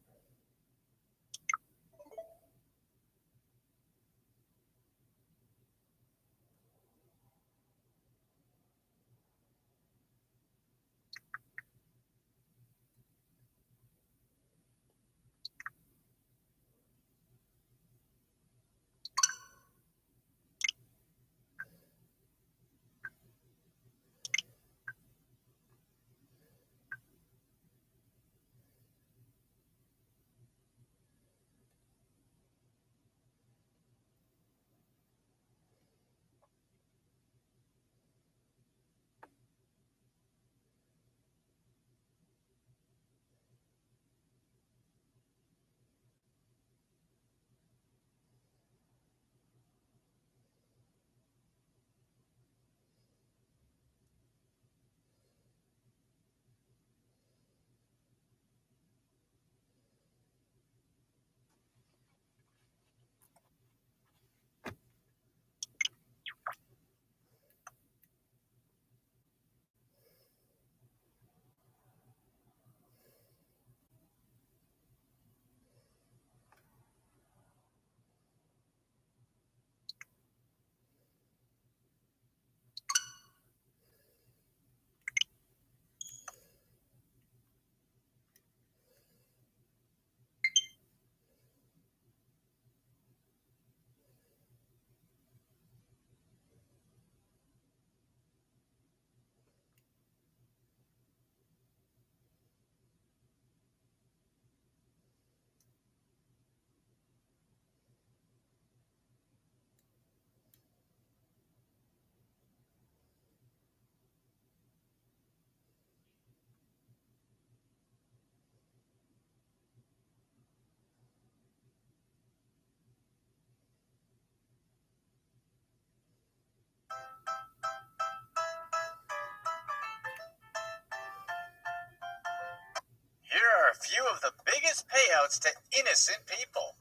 Here are a few of the biggest payouts to innocent people.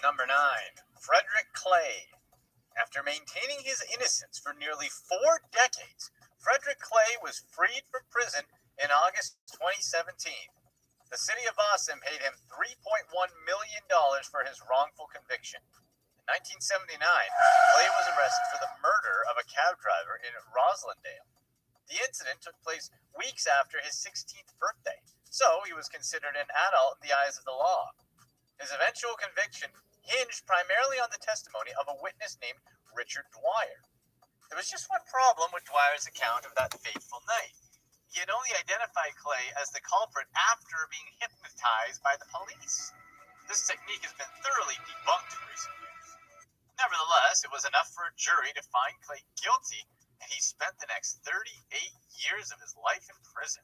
Number 9, Frederick Clay. After maintaining his innocence for nearly 4 decades, Frederick Clay was freed from prison in August 2017. The city of Boston paid him $3.1 million for his wrongful conviction. In 1979, Clay was arrested for the murder of a cab driver in Roslindale. The incident took place weeks after his 16th birthday, so he was considered an adult in the eyes of the law. His eventual conviction hinged primarily on the testimony of a witness named Richard Dwyer. There was just one problem with Dwyer's account of that fateful night. He had only identified Clay as the culprit after being hypnotized by the police. This technique has been thoroughly debunked in recent years. Nevertheless, it was enough for a jury to find Clay guilty, and he spent the next 38 years of his life in prison.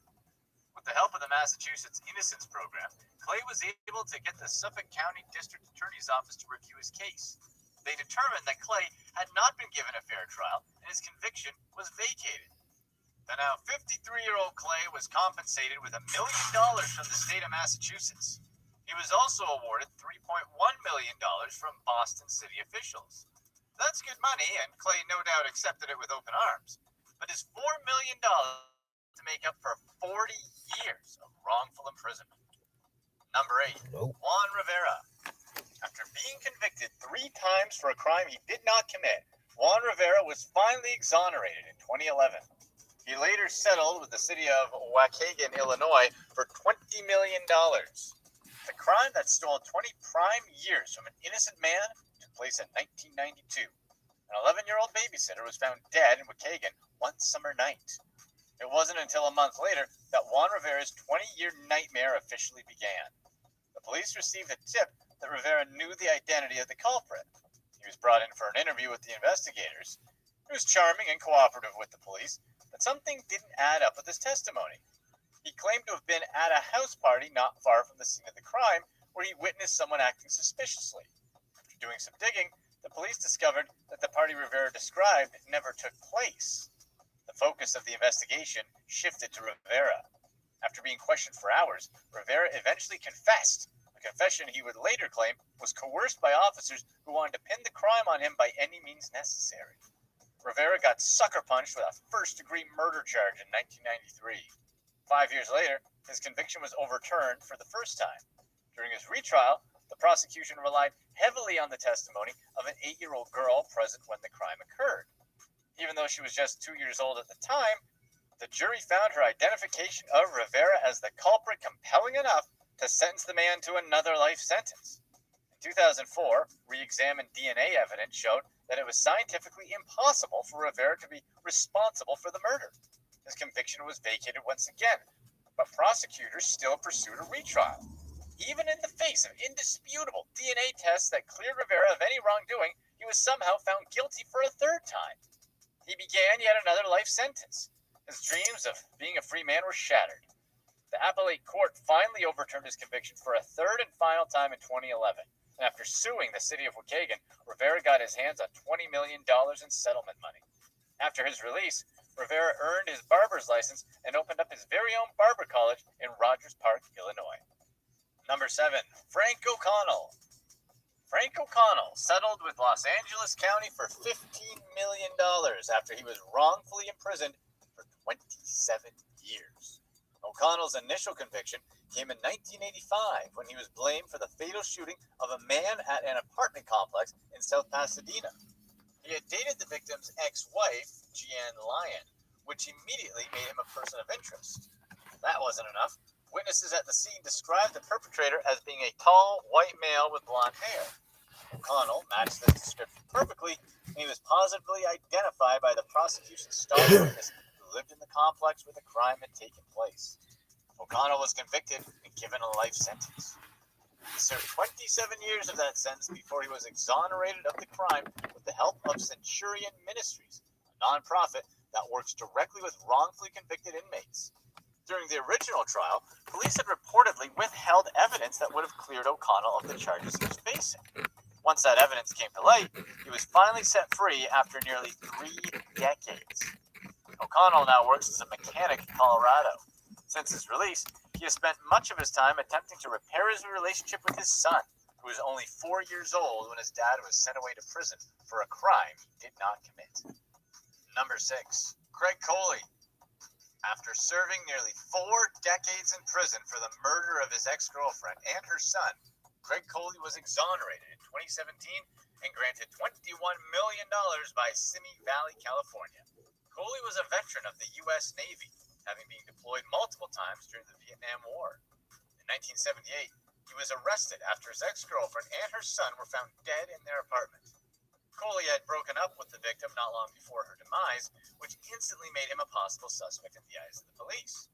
With the help of the Massachusetts Innocence Program, Clay was able to get the Suffolk County District Attorney's Office to review his case. They determined that Clay had not been given a fair trial, and his conviction was vacated. The now 53-year-old Clay was compensated with $1 million from the state of Massachusetts. He was also awarded $3.1 million from Boston city officials. That's good money, and Clay no doubt accepted it with open arms. But his $4 million to make up for 40 years of wrongful imprisonment. Number 8, Juan Rivera. After being convicted 3 times for a crime he did not commit, Juan Rivera was finally exonerated in 2011. He later settled with the city of Waukegan, Illinois, for $20 million. The crime that stole 20 prime years from an innocent man took place in 1992. An 11-year-old babysitter was found dead in Waukegan one summer night. It wasn't until a month later that Juan Rivera's 20-year nightmare officially began. The police received a tip that Rivera knew the identity of the culprit. He was brought in for an interview with the investigators. He was charming and cooperative with the police, but something didn't add up with his testimony. He claimed to have been at a house party not far from the scene of the crime, where he witnessed someone acting suspiciously. After doing some digging, the police discovered that the party Rivera described never took place. The focus of the investigation shifted to Rivera. After being questioned for hours, Rivera eventually confessed, a confession he would later claim was coerced by officers who wanted to pin the crime on him by any means necessary. Rivera got sucker punched with a first-degree murder charge in 1993. 5 years later, his conviction was overturned for the first time. During his retrial, the prosecution relied heavily on the testimony of an 8-year-old girl present when the crime occurred. Even though she was just 2 years old at the time, the jury found her identification of Rivera as the culprit compelling enough to sentence the man to another life sentence. In 2004, re-examined DNA evidence showed that it was scientifically impossible for Rivera to be responsible for the murder. His conviction was vacated once again, but prosecutors still pursued a retrial. Even in the face of indisputable DNA tests that cleared Rivera of any wrongdoing, he was somehow found guilty for a third time. He began yet another life sentence. His dreams of being a free man were shattered. The appellate court finally overturned his conviction for a third and final time in 2011. And after suing the city of Waukegan, Rivera got his hands on $20 million in settlement money. After his release, Rivera earned his barber's license and opened up his very own barber college in Rogers Park, Illinois. Number 7, Frank O'Connell. Frank O'Connell settled with Los Angeles County for $15 million after he was wrongfully imprisoned for 27 years. O'Connell's initial conviction came in 1985 when he was blamed for the fatal shooting of a man at an apartment complex in South Pasadena. He had dated the victim's ex-wife, Jeanne Lyon, which immediately made him a person of interest. That wasn't enough. Witnesses at the scene described the perpetrator as being a tall, white male with blonde hair. O'Connell matched this description perfectly, and he was positively identified by the prosecution's star witness who lived in the complex where the crime had taken place. O'Connell was convicted and given a life sentence. He served 27 years of that sentence before he was exonerated of the crime with the help of Centurion Ministries, a nonprofit that works directly with wrongfully convicted inmates. During the original trial, police had reportedly withheld evidence that would have cleared O'Connell of the charges he was facing. Once that evidence came to light, he was finally set free after nearly 3 decades. O'Connell now works as a mechanic in Colorado. Since his release, he has spent much of his time attempting to repair his relationship with his son, who was only 4 years old when his dad was sent away to prison for a crime he did not commit. Number 6, Craig Coley. After serving nearly 4 decades in prison for the murder of his ex-girlfriend and her son, Craig Coley was exonerated in 2017 and granted $21 million by Simi Valley, California. Coley was a veteran of the U.S. Navy, having been deployed multiple times during the Vietnam War. In 1978, he was arrested after his ex-girlfriend and her son were found dead in their apartment. Coley had broken up with the victim not long before her demise, which instantly made him a possible suspect in the eyes of the police.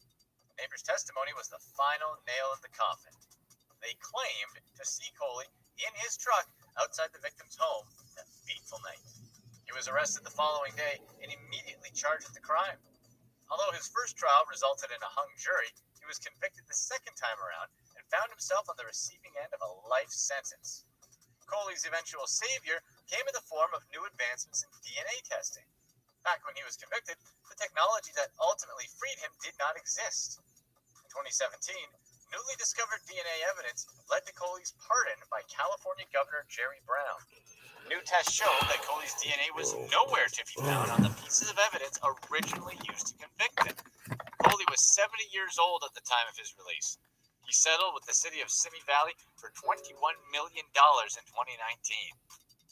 The neighbor's testimony was the final nail in the coffin. They claimed to see Coley in his truck outside the victim's home that fateful night. He was arrested the following day and immediately charged with the crime. Although his first trial resulted in a hung jury, he was convicted the second time around and found himself on the receiving end of a life sentence. Coley's eventual savior came in the form of new advancements in DNA testing. Back when he was convicted, the technology that ultimately freed him did not exist. In 2017, newly discovered DNA evidence led to Coley's pardon by California Governor Jerry Brown. New tests showed that Coley's DNA was nowhere to be found on the pieces of evidence originally used to convict him. Coley was 70 years old at the time of his release. He settled with the city of Simi Valley for $21 million in 2019.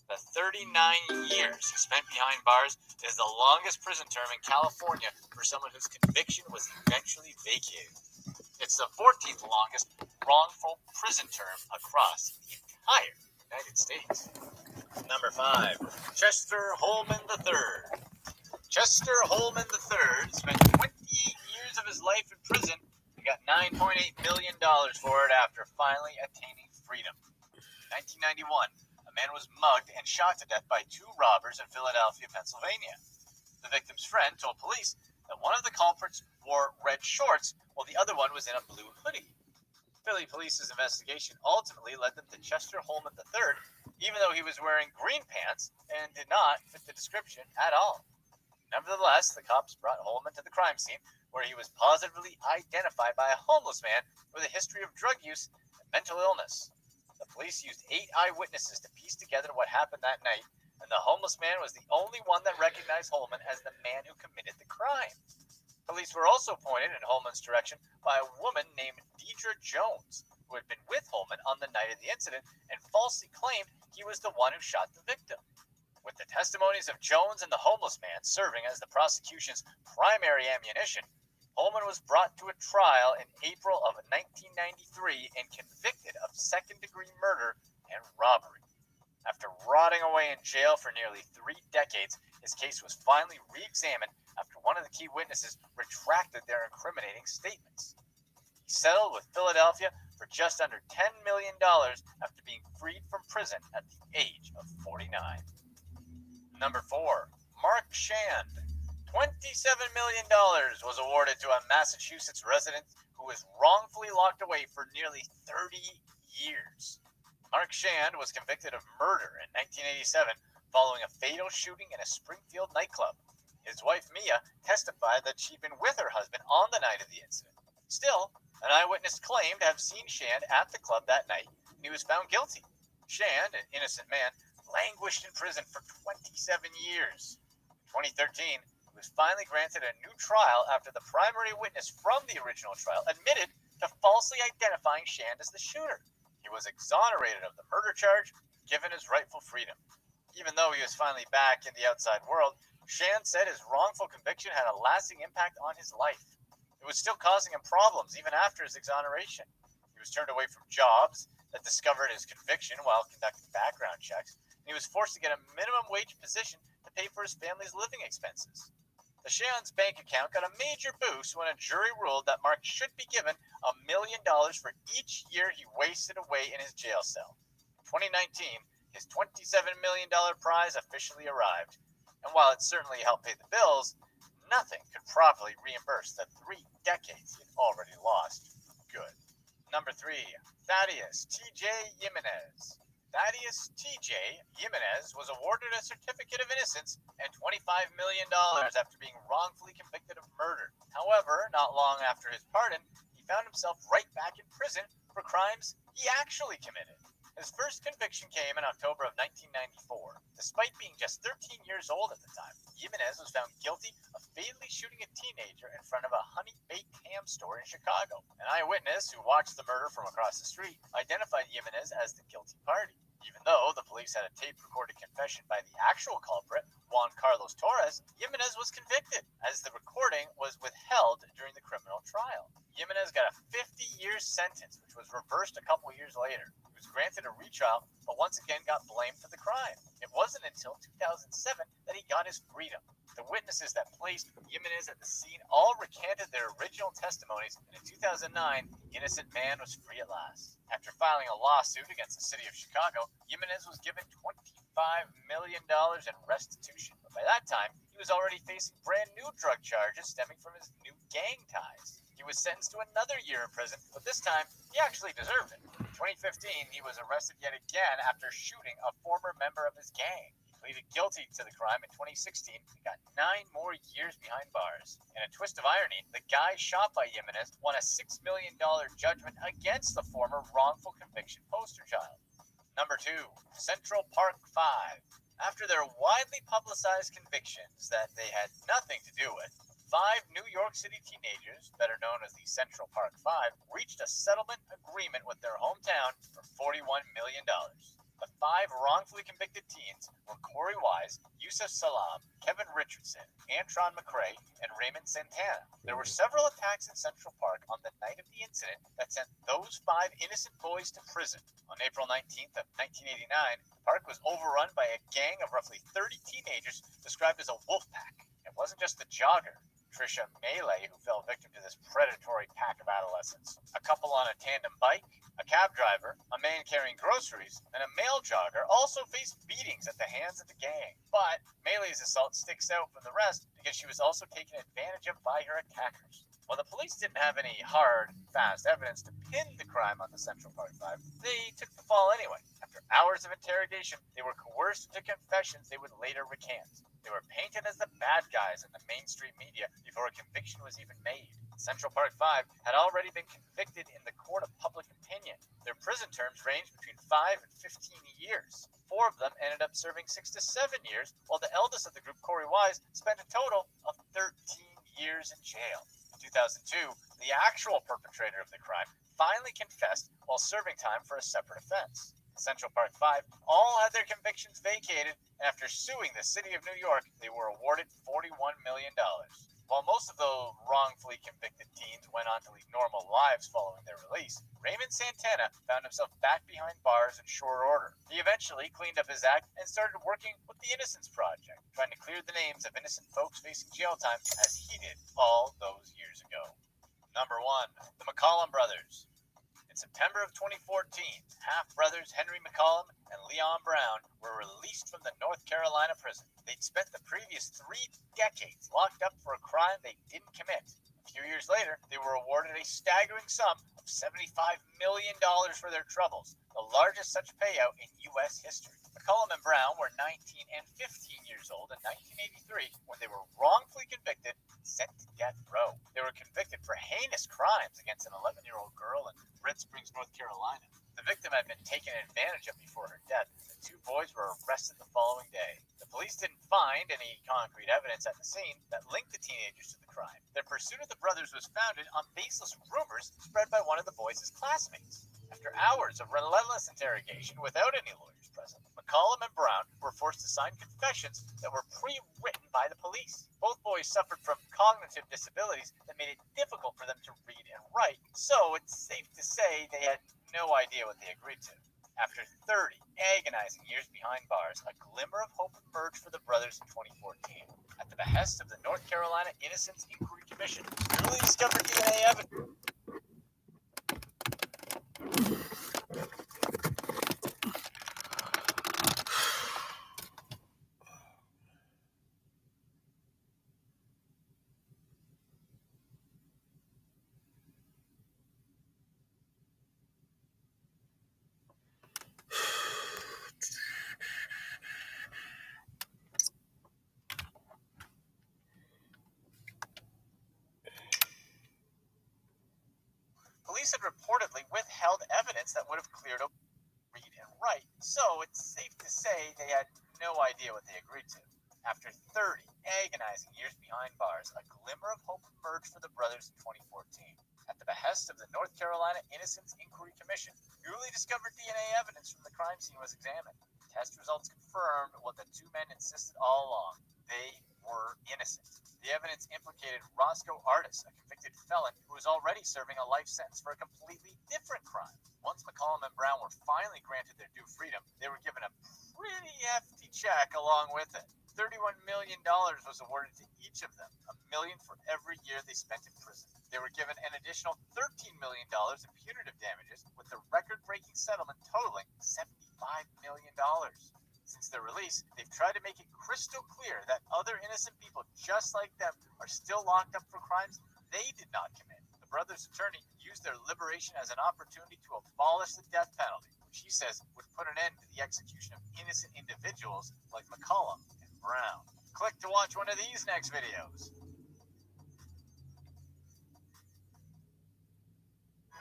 The 39 years he spent behind bars is the longest prison term in California for someone whose conviction was eventually vacated. It's the 14th longest wrongful prison term across the entire United States. Number 5, Chester Holman III. Chester Holman III spent 28 years of his life in prison and got $9.8 million for it after finally attaining freedom. In 1991, a man was mugged and shot to death by 2 robbers in Philadelphia, Pennsylvania. The victim's friend told police that one of the culprits wore red shorts while the other one was in a blue hoodie. Philly police's investigation ultimately led them to Chester Holman III, even though he was wearing green pants and did not fit the description at all. Nevertheless, the cops brought Holman to the crime scene, where he was positively identified by a homeless man with a history of drug use and mental illness. The police used 8 eyewitnesses to piece together what happened that night, and the homeless man was the only one that recognized Holman as the man who committed the crime. Police were also pointed in Holman's direction by a woman named Deidre Jones, who had been with Holman on the night of the incident and falsely claimed he was the one who shot the victim. With the testimonies of Jones and the homeless man serving as the prosecution's primary ammunition, Holman was brought to a trial in April of 1993 and convicted of second-degree murder and robbery. After rotting away in jail for nearly 3 decades, his case was finally re-examined after one of the key witnesses retracted their incriminating statements. He settled with Philadelphia for just under $10 million after being freed from prison at the age of 49. Number 4, Mark Shand. $27 million was awarded to a Massachusetts resident who was wrongfully locked away for nearly 30 years. Mark Shand was convicted of murder in 1987 following a fatal shooting in a Springfield nightclub. His wife, Mia, testified that she'd been with her husband on the night of the incident. Still, an eyewitness claimed to have seen Shand at the club that night, and he was found guilty. Shand, an innocent man, languished in prison for 27 years. In 2013, he was finally granted a new trial after the primary witness from the original trial admitted to falsely identifying Shand as the shooter. He was exonerated of the murder charge, given his rightful freedom. Even though he was finally back in the outside world, Shand said his wrongful conviction had a lasting impact on his life. It was still causing him problems even after his exoneration. He was turned away from jobs that discovered his conviction while conducting background checks, and he was forced to get a minimum wage position to pay for his family's living expenses. The Shand's bank account got a major boost when a jury ruled that Mark should be given $1 million for each year he wasted away in his jail cell. In 2019, his $27 million prize officially arrived, and while it certainly helped pay the bills, nothing could properly reimburse the 3 decades he'd already lost. Good. Number 3, Thaddeus T.J. Jimenez. Thaddeus T.J. Jimenez was awarded a certificate of innocence and $25 million after being wrongfully convicted of murder. However, not long after his pardon, he found himself right back in prison for crimes he actually committed. His first conviction came in October of 1994. Despite being just 13 years old at the time, Jimenez was found guilty of fatally shooting a teenager in front of a honey-baked ham store in Chicago. An eyewitness who watched the murder from across the street identified Jimenez as the guilty party. Even though the police had a tape-recorded confession by the actual culprit, Juan Carlos Torres, Jimenez was convicted, as the recording was withheld during the criminal trial. Jimenez got a 50-year sentence, which was reversed a couple years later. He was granted a retrial, but once again got blamed for the crime. It wasn't until 2007 that he got his freedom. The witnesses that placed Jimenez at the scene all recanted their original testimonies, and in 2009, the innocent man was free at last. After filing a lawsuit against the city of Chicago, Jimenez was given $25 million in restitution. But by that time, he was already facing brand new drug charges stemming from his new gang ties. He was sentenced to another year in prison, but this time, he actually deserved it. In 2015, he was arrested yet again after shooting a former member of his gang. He pleaded guilty to the crime in 2016 and got 9 more years behind bars. In a twist of irony, the guy shot by Jimenez won a $6 million judgment against the former wrongful conviction poster child. Number 2, Central Park 5. After their widely publicized convictions that they had nothing to do with, 5 New York City teenagers, better known as the Central Park 5, reached a settlement agreement with their hometown for $41 million. The 5 wrongfully convicted teens were Corey Wise, Yusuf Salam, Kevin Richardson, Antron McCrae, and Raymond Santana. There were several attacks in Central Park on the night of the incident that sent those 5 innocent boys to prison. On April 19th of 1989, the park was overrun by a gang of roughly 30 teenagers described as a wolf pack. It wasn't just the jogger, Trisha Melee, who fell victim to this predatory pack of adolescents. A couple on a tandem bike, a cab driver, a man carrying groceries, and a male jogger also faced beatings at the hands of the gang. But Melee's assault sticks out from the rest because she was also taken advantage of by her attackers. While the police didn't have any hard, fast evidence to pin the crime on the Central Park 5, they took the fall anyway. After hours of interrogation, they were coerced into confessions they would later recant. They were painted as the bad guys in the mainstream media before a conviction was even made. Central Park 5 had already been convicted in the court of public opinion. Their prison terms ranged between 5 and 15 years. 4 of them ended up serving 6 to 7 years, while the eldest of the group, Corey Wise, spent a total of 13 years in jail. In 2002, the actual perpetrator of the crime finally confessed while serving time for a separate offense. Central Park 5 all had their convictions vacated, and after suing the city of New York, they were awarded $41 million. While most of the wrongfully convicted teens went on to lead normal lives following their release, Raymond Santana found himself back behind bars in short order. He eventually cleaned up his act and started working with the Innocence Project, trying to clear the names of innocent folks facing jail time as he did all those years ago. Number 1, the McCollum Brothers. In September of 2014, half-brothers Henry McCollum and Leon Brown were released from the North Carolina prison. They'd spent the previous 3 decades locked up for a crime they didn't commit. A few years later, they were awarded a staggering sum of $75 million for their troubles, the largest such payout in U.S. history. McCollum and Brown were 19 and 15 years old in 1983 when they were wrongfully convicted and sent to death row. They were convicted for heinous crimes against an 11-year-old girl in Red Springs, North Carolina. The victim had been taken advantage of before her death. The 2 boys were arrested the following day. The police didn't find any concrete evidence at the scene that linked the teenagers to the crime. Their pursuit of the brothers was founded on baseless rumors spread by one of the boys' classmates. After hours of relentless interrogation without any lawyers present, McCollum and Brown were forced to sign confessions that were pre-written by the police. Both boys suffered from cognitive disabilities that made it difficult for them to read and write, so it's safe to say they had no idea what they agreed to. After 30 agonizing years behind bars, a glimmer of hope emerged for the brothers in 2014. At the behest of the North Carolina Innocence Inquiry Commission, newly discovered DNA evidence. Police had reportedly withheld evidence that would have cleared up read and write, so it's safe to say they had no idea what they agreed to. After 30 agonizing years behind bars, a glimmer of hope emerged for the brothers in 2014. At the behest of the North Carolina Innocence Inquiry Commission, newly discovered DNA evidence from the crime scene was examined. Test results confirmed what the 2 men insisted all along. They were innocent. The evidence implicated Roscoe Artis, a convicted felon who was already serving a life sentence for a completely different crime. Once McCollum and Brown were finally granted their due freedom, they were given a pretty hefty check along with it. $31 million was awarded to each of them, $1 million for every year they spent in prison. They were given an additional $13 million in punitive damages, with the record-breaking settlement totaling $75 million. Since their release, they've tried to make it crystal clear that other innocent people just like them are still locked up for crimes they did not commit. The brothers' attorney used their liberation as an opportunity to abolish the death penalty, which he says would put an end to the execution of innocent individuals like McCollum and Brown. Click to watch one of these next videos.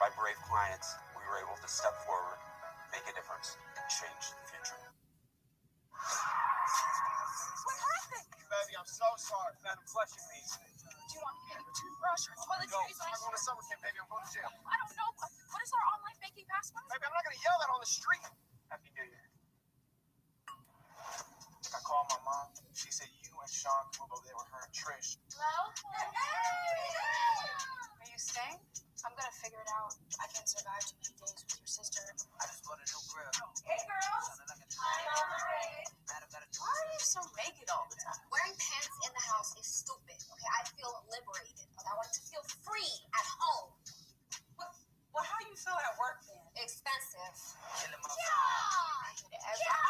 By brave clients, we were able to step forward, make a difference, and change the future. What happened? Baby, I'm so sorry. Man, I'm flushing these. Do you want a toothbrush or toiletries? I'm going to summer camp, baby. I'm going to jail. I don't know. What is our online banking password? Baby, I'm not going to yell that on the street. Happy New Year. I called my mom. She said you and Sean moved over there with her and Trish. Hello? Are you staying? I'm gonna figure it out. I can't survive too many days with your sister. I just bought a new grill. Hey, girls. Why are you so naked all the time? Wearing pants in the house is stupid. Okay, I feel liberated. Okay, I want to feel free at home. Well, how you feel at work then? Expensive. Yeah!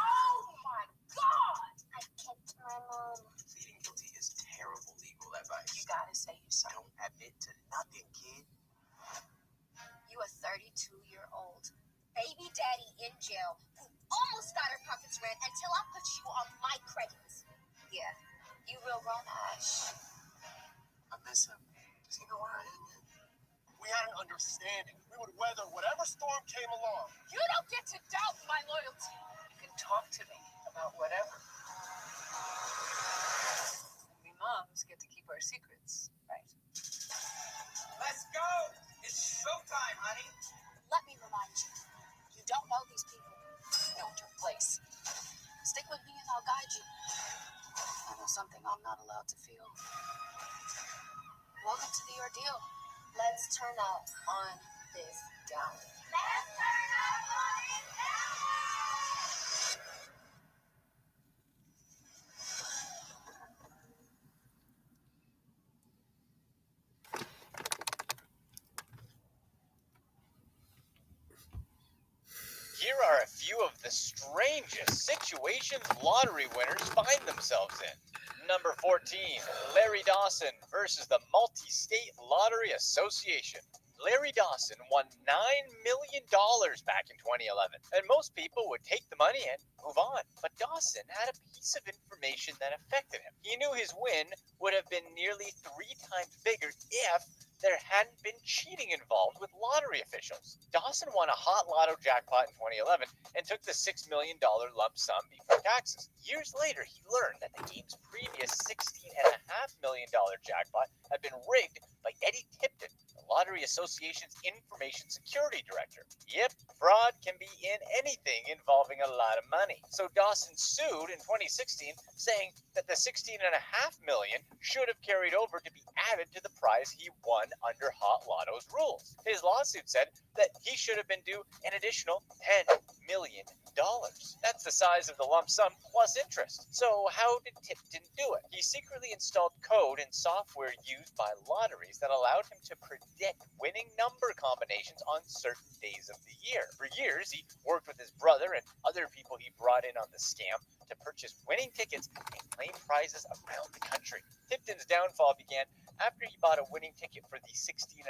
Oh my God! I kicked my mom. Pleading guilty is terrible legal advice. You gotta say you're sorry. Don't admit to nothing, kid. You a 32-year-old baby daddy in jail who almost got her pockets red until I put you on my credits. Yeah, you real grown Ash. I miss him. Does he know where I am yet? We had an understanding. We would weather whatever storm came along. You don't get to doubt my loyalty. You can talk to me about whatever. We moms get to keep our secrets, right? something I'm not allowed to feel. Welcome to the ordeal. Let's turn up on this down. Let's turn up on this down. Here are a few of the strangest situations lottery winners find themselves in. Number 14, Larry Dawson versus the Multi-State Lottery Association. Larry Dawson won $9 million back in 2011, and most people would take the money and move on. But Dawson had a piece of information that affected him. He knew his win would have been nearly 3 times bigger if there hadn't been cheating involved with lottery officials. Dawson won a hot lotto jackpot in 2011 and took the $6 million lump sum before taxes. Years later, he learned that the game's previous $16.5 million jackpot had been rigged by Eddie Tipton, the Lottery Association's information security director. Yep, fraud can be in anything involving a lot of money. So Dawson sued in 2016, saying that the $16.5 million should have carried over to be added to the prize he won under Hot Lotto's rules. His lawsuit said that he should have been due an additional $10 million. That's the size of the lump sum plus interest. So how did Tipton do it? He secretly installed code and software used by lotteries that allowed him to predict winning number combinations on certain days of the year. For years, he worked with his brother and other people he brought in on the scam to purchase winning tickets and claim prizes around the country. Tipton's downfall began after he bought a winning ticket for the $16.5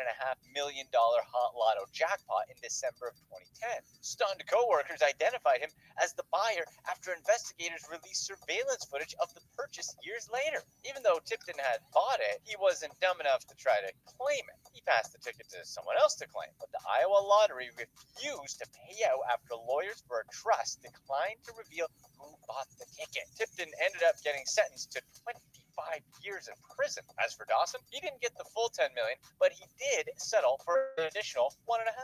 million Hot Lotto jackpot in December of 2010. Stunned coworkers identified him as the buyer after investigators released surveillance footage of the purchase years later. Even though Tipton had bought it, he wasn't dumb enough to try to claim it. He passed the ticket to someone else to claim, but the Iowa Lottery refused to pay out after lawyers for a trust declined to reveal who bought the ticket. Tipton ended up getting sentenced to 25 years in prison. As for Dawson, he didn't get the full $10 million, but he did settle for an additional $1.5 million.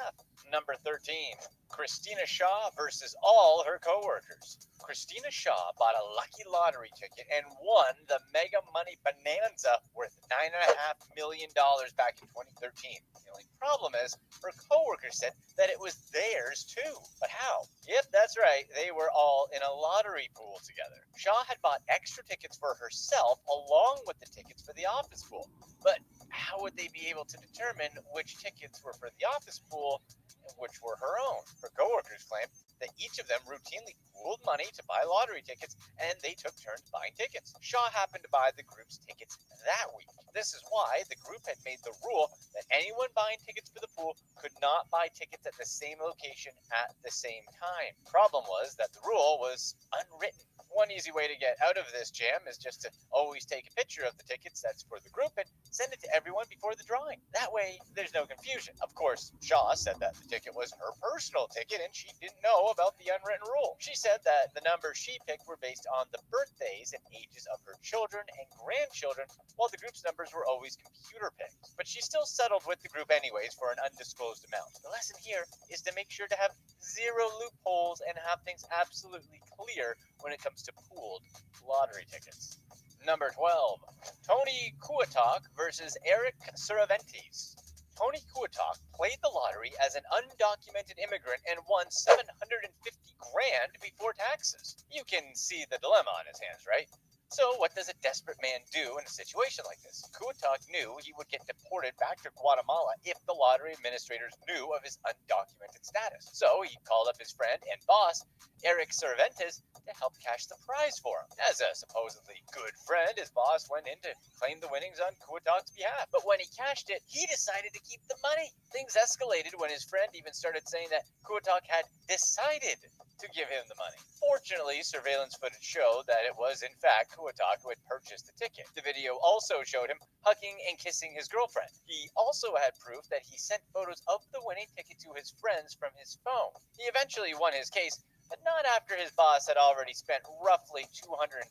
Number 13, Christina Shaw versus all her coworkers. Christina Shaw bought a lucky lottery ticket and won the Mega Money Bonanza worth $9.5 million back in 2013. The only problem is her coworkers said that it was theirs too. But how? Yep, that's right. They were all in a lottery pool together. Shaw had bought extra tickets for herself along with the tickets for the office pool. But how would they be able to determine which tickets were for the office pool and which were her own? Her coworkers claimed that each of them routinely pooled money to buy lottery tickets, and they took turns buying tickets. Shaw happened to buy the group's tickets that week. This is why the group had made the rule that anyone buying tickets for the pool could not buy tickets at the same location at the same time. Problem was that the rule was unwritten. One easy way to get out of this jam is just to always take a picture of the tickets that's for the group and send it to everyone before the drawing. That way, there's no confusion. Of course, Shaw said that the ticket was her personal ticket and she didn't know about the unwritten rule. She said that the numbers she picked were based on the birthdays and ages of her children and grandchildren, while the group's numbers were always computer picked. But she still settled with the group anyways for an undisclosed amount. The lesson here is to make sure to have zero loopholes and have things absolutely clear when it comes to pooled lottery tickets. Number 12, Tony Kuatok versus Eric Cervantes. Tony Kuatok played the lottery as an undocumented immigrant and won $750,000 before taxes. You can see the dilemma on his hands, right? So what does a desperate man do in a situation like this? Kuatok knew he would get deported back to Guatemala if the lottery administrators knew of his undocumented status. So he called up his friend and boss, Eric Cervantes, to help cash the prize for him. As a supposedly good friend, his boss went in to claim the winnings on Kuatok's behalf. But when he cashed it, he decided to keep the money. Things escalated when his friend even started saying that Kuatok had decided to give him the money. Fortunately, surveillance footage showed that it was in fact Kuatok who had purchased the ticket. The video also showed him hugging and kissing his girlfriend. He also had proof that he sent photos of the winning ticket to his friends from his phone. He eventually won his case, but not after his boss had already spent roughly $223,000.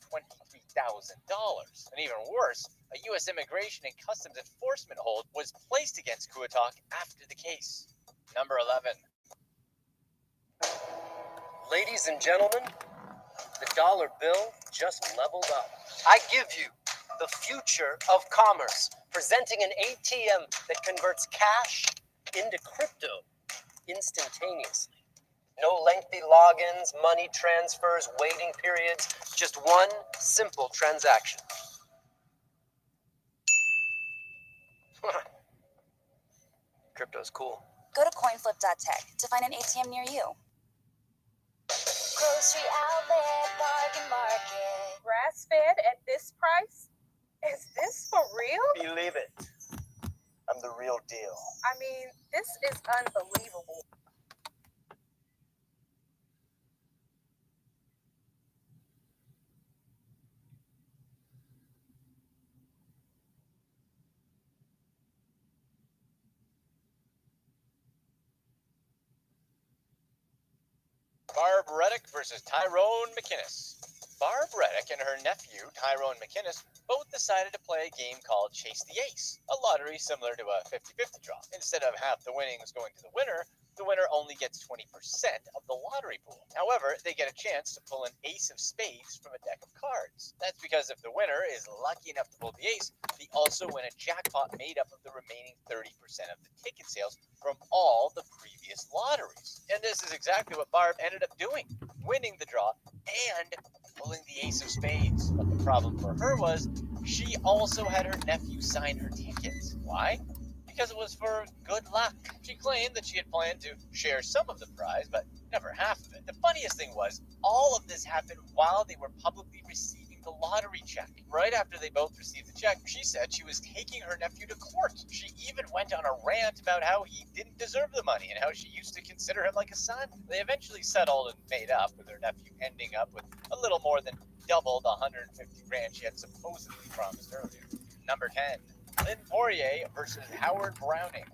And even worse, a U.S. Immigration and Customs Enforcement hold was placed against Kuatok after the case. Number 11. Ladies and gentlemen, The dollar bill just leveled up. I give you the future of commerce, presenting an ATM that converts cash into crypto instantaneously. No lengthy logins, money transfers, waiting periods, just one simple transaction. Crypto's cool. Go to coinflip.tech to find an ATM near you. Grocery outlet, bargain market. Grass-fed at this price? Is this for real? Believe it. I'm the real deal. I mean, this is unbelievable. Barb Reddick versus Tyrone McInnes. Barb Reddick and her nephew, Tyrone McInnes, both decided to play a game called Chase the Ace, a lottery similar to a 50-50 draw. Instead of half the winnings going to the winner only gets 20% of the lottery pool. However, they get a chance to pull an ace of spades from a deck of cards. That's because if the winner is lucky enough to pull the ace, they also win a jackpot made up of the remaining 30% of the ticket sales from all the previous lotteries. And this is exactly what Barb ended up doing, winning the draw and pulling the ace of spades. But the problem for her was she also had her nephew sign her tickets. Why? Because it was for good luck. She claimed that she had planned to share some of the prize, but never half of it. The funniest thing was, all of this happened while they were publicly receiving the lottery check. Right after they both received the check, she said she was taking her nephew to court. She even went on a rant about how he didn't deserve the money and how she used to consider him like a son. They eventually settled and made up, with her nephew ending up with a little more than double the $150,000 she had supposedly promised earlier. Number 10. Lynn Poirier versus Howard Browning.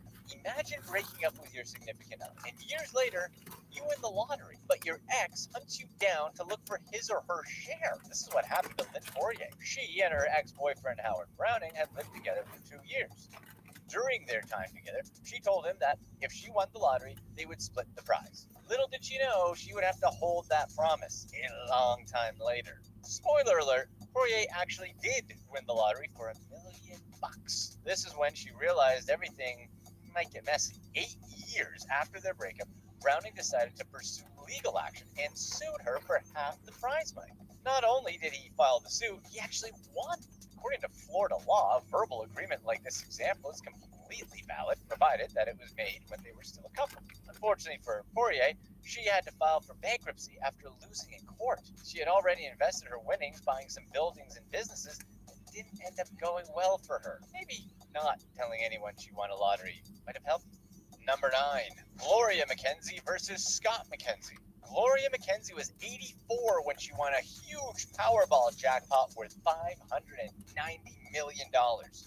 Imagine breaking up with your significant other, and years later, you win the lottery, but your ex hunts you down to look for his or her share. This is what happened to Lynn Poirier. She and her ex-boyfriend Howard Browning had lived together for 2 years. During their time together, she told him that if she won the lottery, they would split the prize. Little did she know she would have to hold that promise a long time later. Spoiler alert, Poirier actually did win the lottery for $1 million. This is when she realized everything might get messy. 8 years after their breakup, Browning decided to pursue legal action and sued her for half the prize money. Not only did he file the suit, he actually won. According to Florida law, a verbal agreement like this example is completely valid, provided that it was made when they were still a couple. Unfortunately for Poirier, she had to file for bankruptcy after losing in court. She had already invested her winnings buying some buildings and businesses that didn't end up going well for her. Maybe not telling anyone she won a lottery might have helped. Number 9. Gloria McKenzie versus Scott McKenzie. Gloria McKenzie was 84 when she won a huge Powerball jackpot worth $590 million.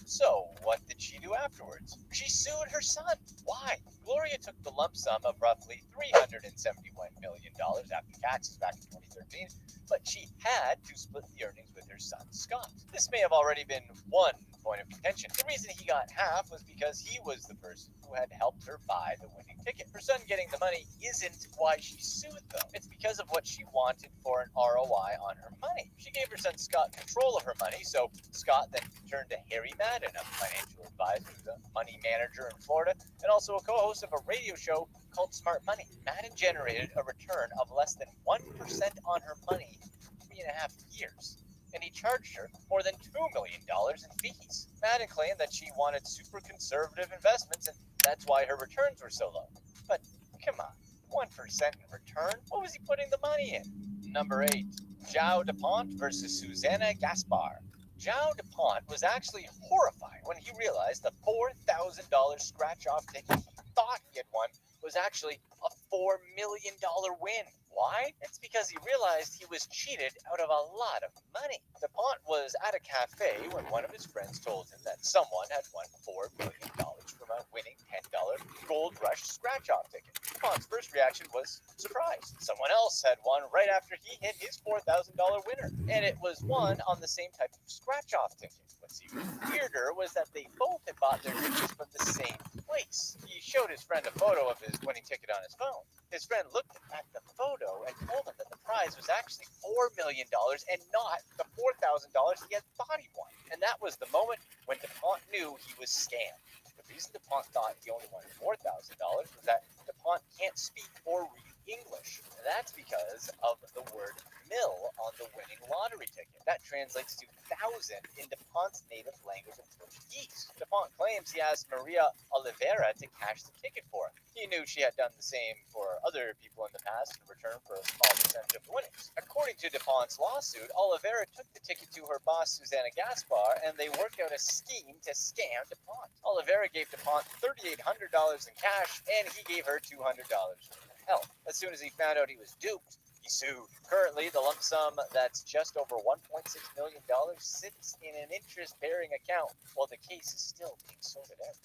So, what did she do afterwards? She sued her son. Why? Gloria took the lump sum of roughly $371 million after taxes back in 2013, but she had to split the earnings with her son, Scott. This may have already been one point of contention. The reason he got half was because he was the person who had helped her buy the winning ticket. Her son getting the money isn't why she sued, though. It's because of what she wanted for an ROI on her money. She gave her son Scott control of her money, so Scott then turned to Harry Madden, a financial advisor who's a money manager in Florida, and also a co-host of a radio show called Smart Money. Madden generated a return of less than 1% on her money in 3.5 years. And he charged her more than $2 million in fees. Madden claimed that she wanted super conservative investments, and that's why her returns were so low. But come on, 1% in return? What was he putting the money in? Number 8. João DuPont versus Susana Gaspar. João DuPont was actually horrified when he realized the $4,000 scratch-off ticket he thought he had won was actually a $4 million win. Why? It's because he realized he was cheated out of a lot of money. DuPont was at a cafe when one of his friends told him that someone had won $4 million damage from a winning $10 Gold Rush scratch-off ticket. DuPont's first reaction was surprise. Someone else had won right after he hit his $4,000 winner, and it was won on the same type of scratch-off ticket. What's even weirder was that they both had bought their tickets from the same place. He showed his friend a photo of his winning ticket on his phone. His friend looked at the photo and told him that the prize was actually $4 million and not the $4,000 he had thought he won. And that was the moment when DuPont knew he was scammed. The reason DuPont thought he only won $4,000 was that DuPont can't speak or read English. And that's because of the word mill on the winning lottery ticket. That translates to 1,000 in DuPont's native language of Portuguese. DuPont claims he asked Maria Oliveira to cash the ticket for him. He knew she had done the same for other people in the past in return for a small percentage of the winnings. According to DuPont's lawsuit, Oliveira took the ticket to her boss, Susanna Gaspar, and they worked out a scheme to scam DuPont. Oliveira gave DuPont $3,800 in cash, and he gave her $200 for help. As soon as he found out he was duped, he sued. Currently, the lump sum that's just over $1.6 million sits in an interest-bearing account while the case is still being sorted out.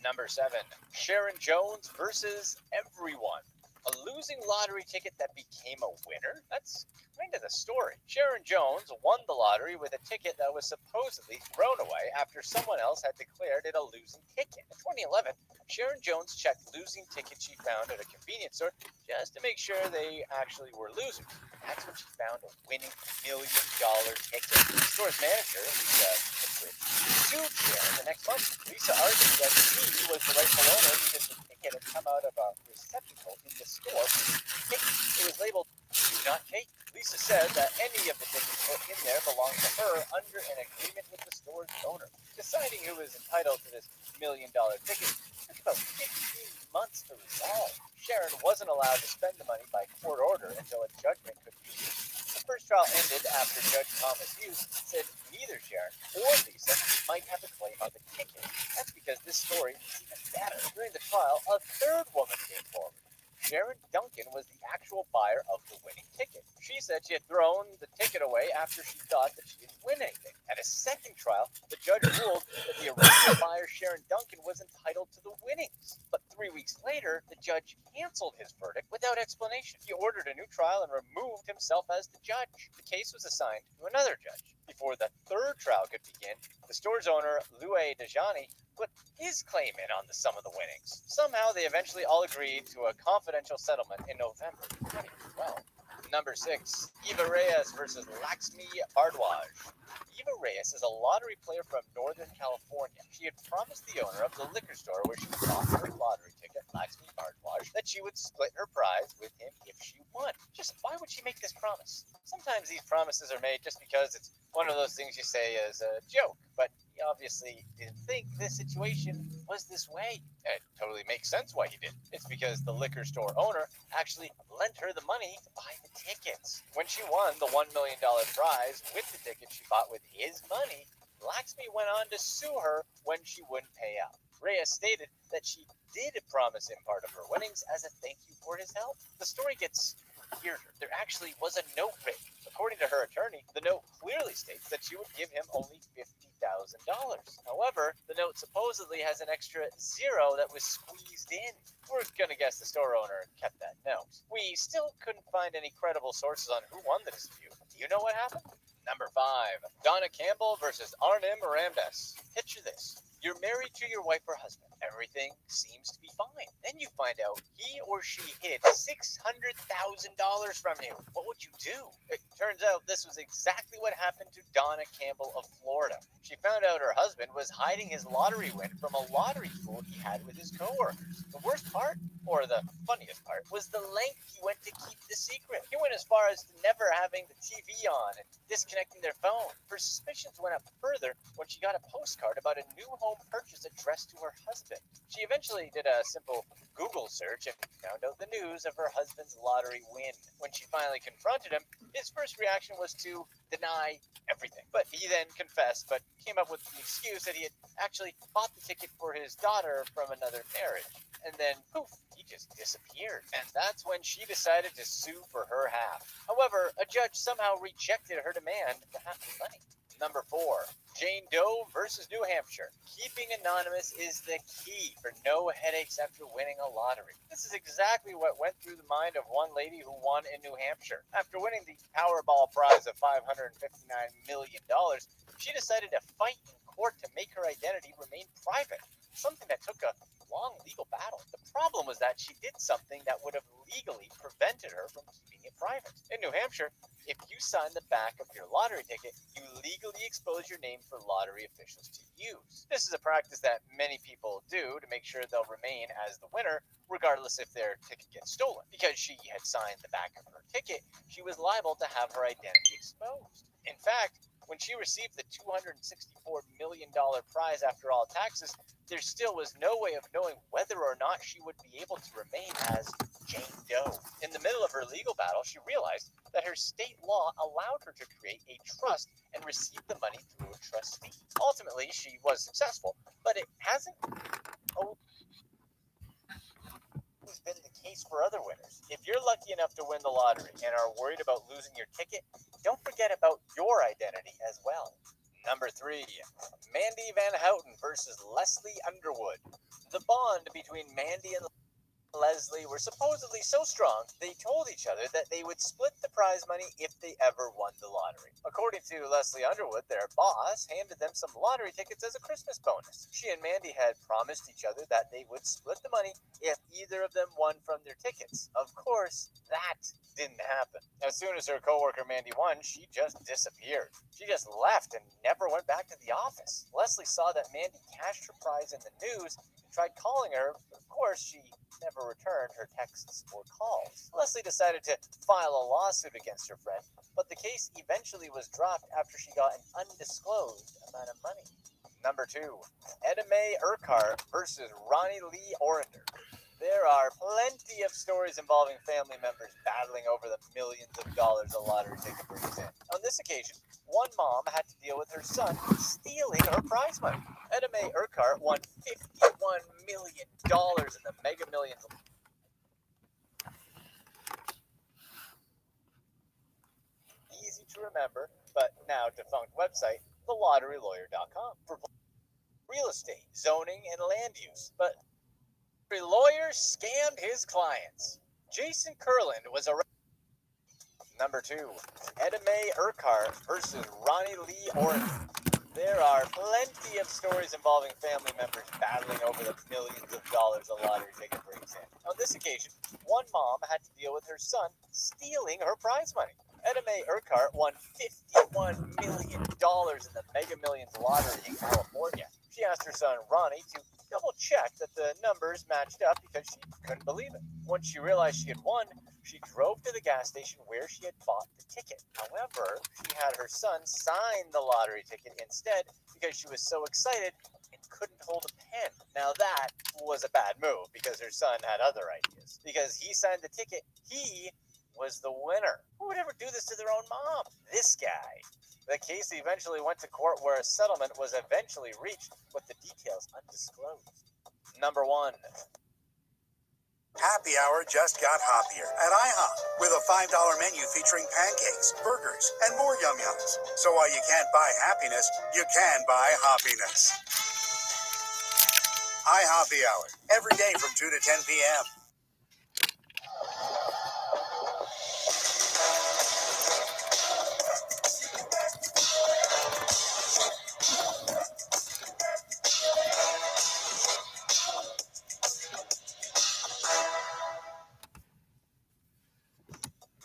Number 7, Sharon Jones versus everyone. A losing lottery ticket that became a winner? That's kind of the story. Sharon Jones won the lottery with a ticket that was supposedly thrown away after someone else had declared it a losing ticket. In 2011, Sharon Jones checked losing tickets she found at a convenience store just to make sure they actually were losers. That's when she found a winning $1 million ticket. The store's manager, Lisa, sued Sharon the next month. Lisa argued that he was the rightful owner because the ticket had come out of a receptacle in the store. It was labeled "Do Not Take." Lisa said that any of the tickets put in there belonged to her under an agreement with the store's owner. Deciding who was entitled to this $1 million ticket took about 15 months to resolve. Sharon wasn't allowed to spend the money by court order until a judgment could be issued. The first trial ended after Judge Thomas Hughes said neither Sharon or Lisa might have a claim on the ticket. That's because this story is even better. During the trial, a third woman came forward. Sharon Duncan was the actual buyer of the winning ticket. She said she had thrown the ticket away after she thought that she didn't win anything. At a second trial, the judge ruled that the original buyer, Sharon Duncan, was entitled to the winnings. But 3 weeks later, the judge canceled his verdict without explanation. He ordered a new trial and removed himself as the judge. The case was assigned to another judge. Before the third trial could begin, the store's owner, Louis Dejani, put his claim in on the sum of the winnings. Somehow, they eventually all agreed to a confidential settlement in November 2012. Number 6, Eva Reyes versus Laxmi Bhardwaj. Eva Reyes is a lottery player from Northern California. She had promised the owner of the liquor store where she bought her lottery ticket, Laxmi Bhardwaj, that she would split her prize with him if she won. Just why would she make this promise? Sometimes these promises are made just because it's one of those things you say as a joke, but he obviously didn't think this situation was this way. It totally makes sense why he did. It's because the liquor store owner actually lent her the money to buy the tickets. When she won the $1 million prize with the ticket she bought with his money, Laxmi went on to sue her when she wouldn't pay out. Reyes stated that she did promise him part of her winnings as a thank you for his help. The story gets weirder. There actually was a note written. According to her attorney, the note clearly states that she would give him only $50,000. However, the note supposedly has an extra zero that was squeezed in. We're gonna guess the store owner kept that note. We still couldn't find any credible sources on who won the dispute. Do you know what happened? Number 5, Donna Campbell versus Arnim Ramdas. Picture this. You're married to your wife or husband. Everything seems to be fine. Then you find out he or she hid $600,000 from you. What would you do? It turns out this was exactly what happened to Donna Campbell of Florida. She found out her husband was hiding his lottery win from a lottery pool he had with his coworkers. The worst part, or the funniest part, was the length he went to keep the secret. He went as far as never having the TV on and disconnecting their phone. Her suspicions went up further when she got a postcard about a new home purchase addressed to her husband. She eventually did a simple Google search and found out the news of her husband's lottery win. When she finally confronted him, his first reaction was to deny everything. But he then confessed, but came up with the excuse that he had actually bought the ticket for his daughter from another marriage. And then, poof, he just disappeared. And that's when she decided to sue for her half. However, a judge somehow rejected her demand for half the money. Number 4, Jane Doe versus New Hampshire. Keeping anonymous is the key for no headaches after winning a lottery. This is exactly what went through the mind of one lady who won in New Hampshire. After winning the Powerball prize of $559 million, she decided to fight in court to make her identity remain private, something that took a long legal battle. The problem was that she did something that would have legally prevented her from keeping it private. In New Hampshire, if you sign the back of your lottery ticket, you legally expose your name for lottery officials to use. This is a practice that many people do to make sure they'll remain as the winner, regardless if their ticket gets stolen. Because she had signed the back of her ticket, she was liable to have her identity exposed. In fact, when she received the $264 million prize after all taxes, there still was no way of knowing whether or not she would be able to remain as Jane Doe. In the middle of her legal battle, she realized that her state law allowed her to create a trust and receive the money through a trustee. Ultimately, she was successful, but it hasn't always been the case for other winners. If you're lucky enough to win the lottery and are worried about losing your ticket, don't forget about your identity as well. Number 3, Mandy Van Houten versus Leslie Underwood. The bond between Mandy and Leslie were supposedly so strong, they told each other that they would split the prize money if they ever won the lottery. According to Leslie Underwood, their boss handed them some lottery tickets as a Christmas bonus. She and Mandy had promised each other that they would split the money if either of them won from their tickets. Of course, that didn't happen. As soon as her coworker Mandy won, she just disappeared. She just left and never went back to the office. Leslie saw that Mandy cashed her prize in the news and tried calling her, but of course she never returned her texts or calls. Leslie decided to file a lawsuit against her friend, but the case eventually was dropped after she got an undisclosed amount of money. Number 2, Edda Mae Urquhart versus Ronnie Lee Orinder. There are plenty of stories involving family members battling over the millions of dollars a lottery ticket brings in. On this occasion, one mom had to deal with her son stealing her prize money. Edda Mae Urquhart won $51 million in the Mega Millions. Easy to remember, but now defunct website, thelotterylawyer.com. For real estate, zoning, and land use, but a lawyer scammed his clients. Jason Kurland was arrested. Number 2, Edda Mae Urquhart versus Ronnie Lee Orinder. There are plenty of stories involving family members battling over the millions of dollars a lottery ticket brings in. On this occasion, one mom had to deal with her son stealing her prize money. Edda Mae Urquhart won $51 million in the Mega Millions lottery in California. She asked her son Ronnie to double-check that the numbers matched up because she couldn't believe it. Once she realized she had won, she drove to the gas station where she had bought the ticket. However, she had her son sign the lottery ticket instead because she was so excited and couldn't hold a pen. Now that was a bad move because her son had other ideas. Because he signed the ticket, he was the winner. Who would ever do this to their own mom? This guy. The case eventually went to court where a settlement was eventually reached, with the details undisclosed. Number 1. Happy Hour just got hoppier at IHOP with a $5 menu featuring pancakes, burgers, and more yum-yums. So while you can't buy happiness, you can buy hoppiness. iHoppy Hour, every day from 2 to 10 p.m.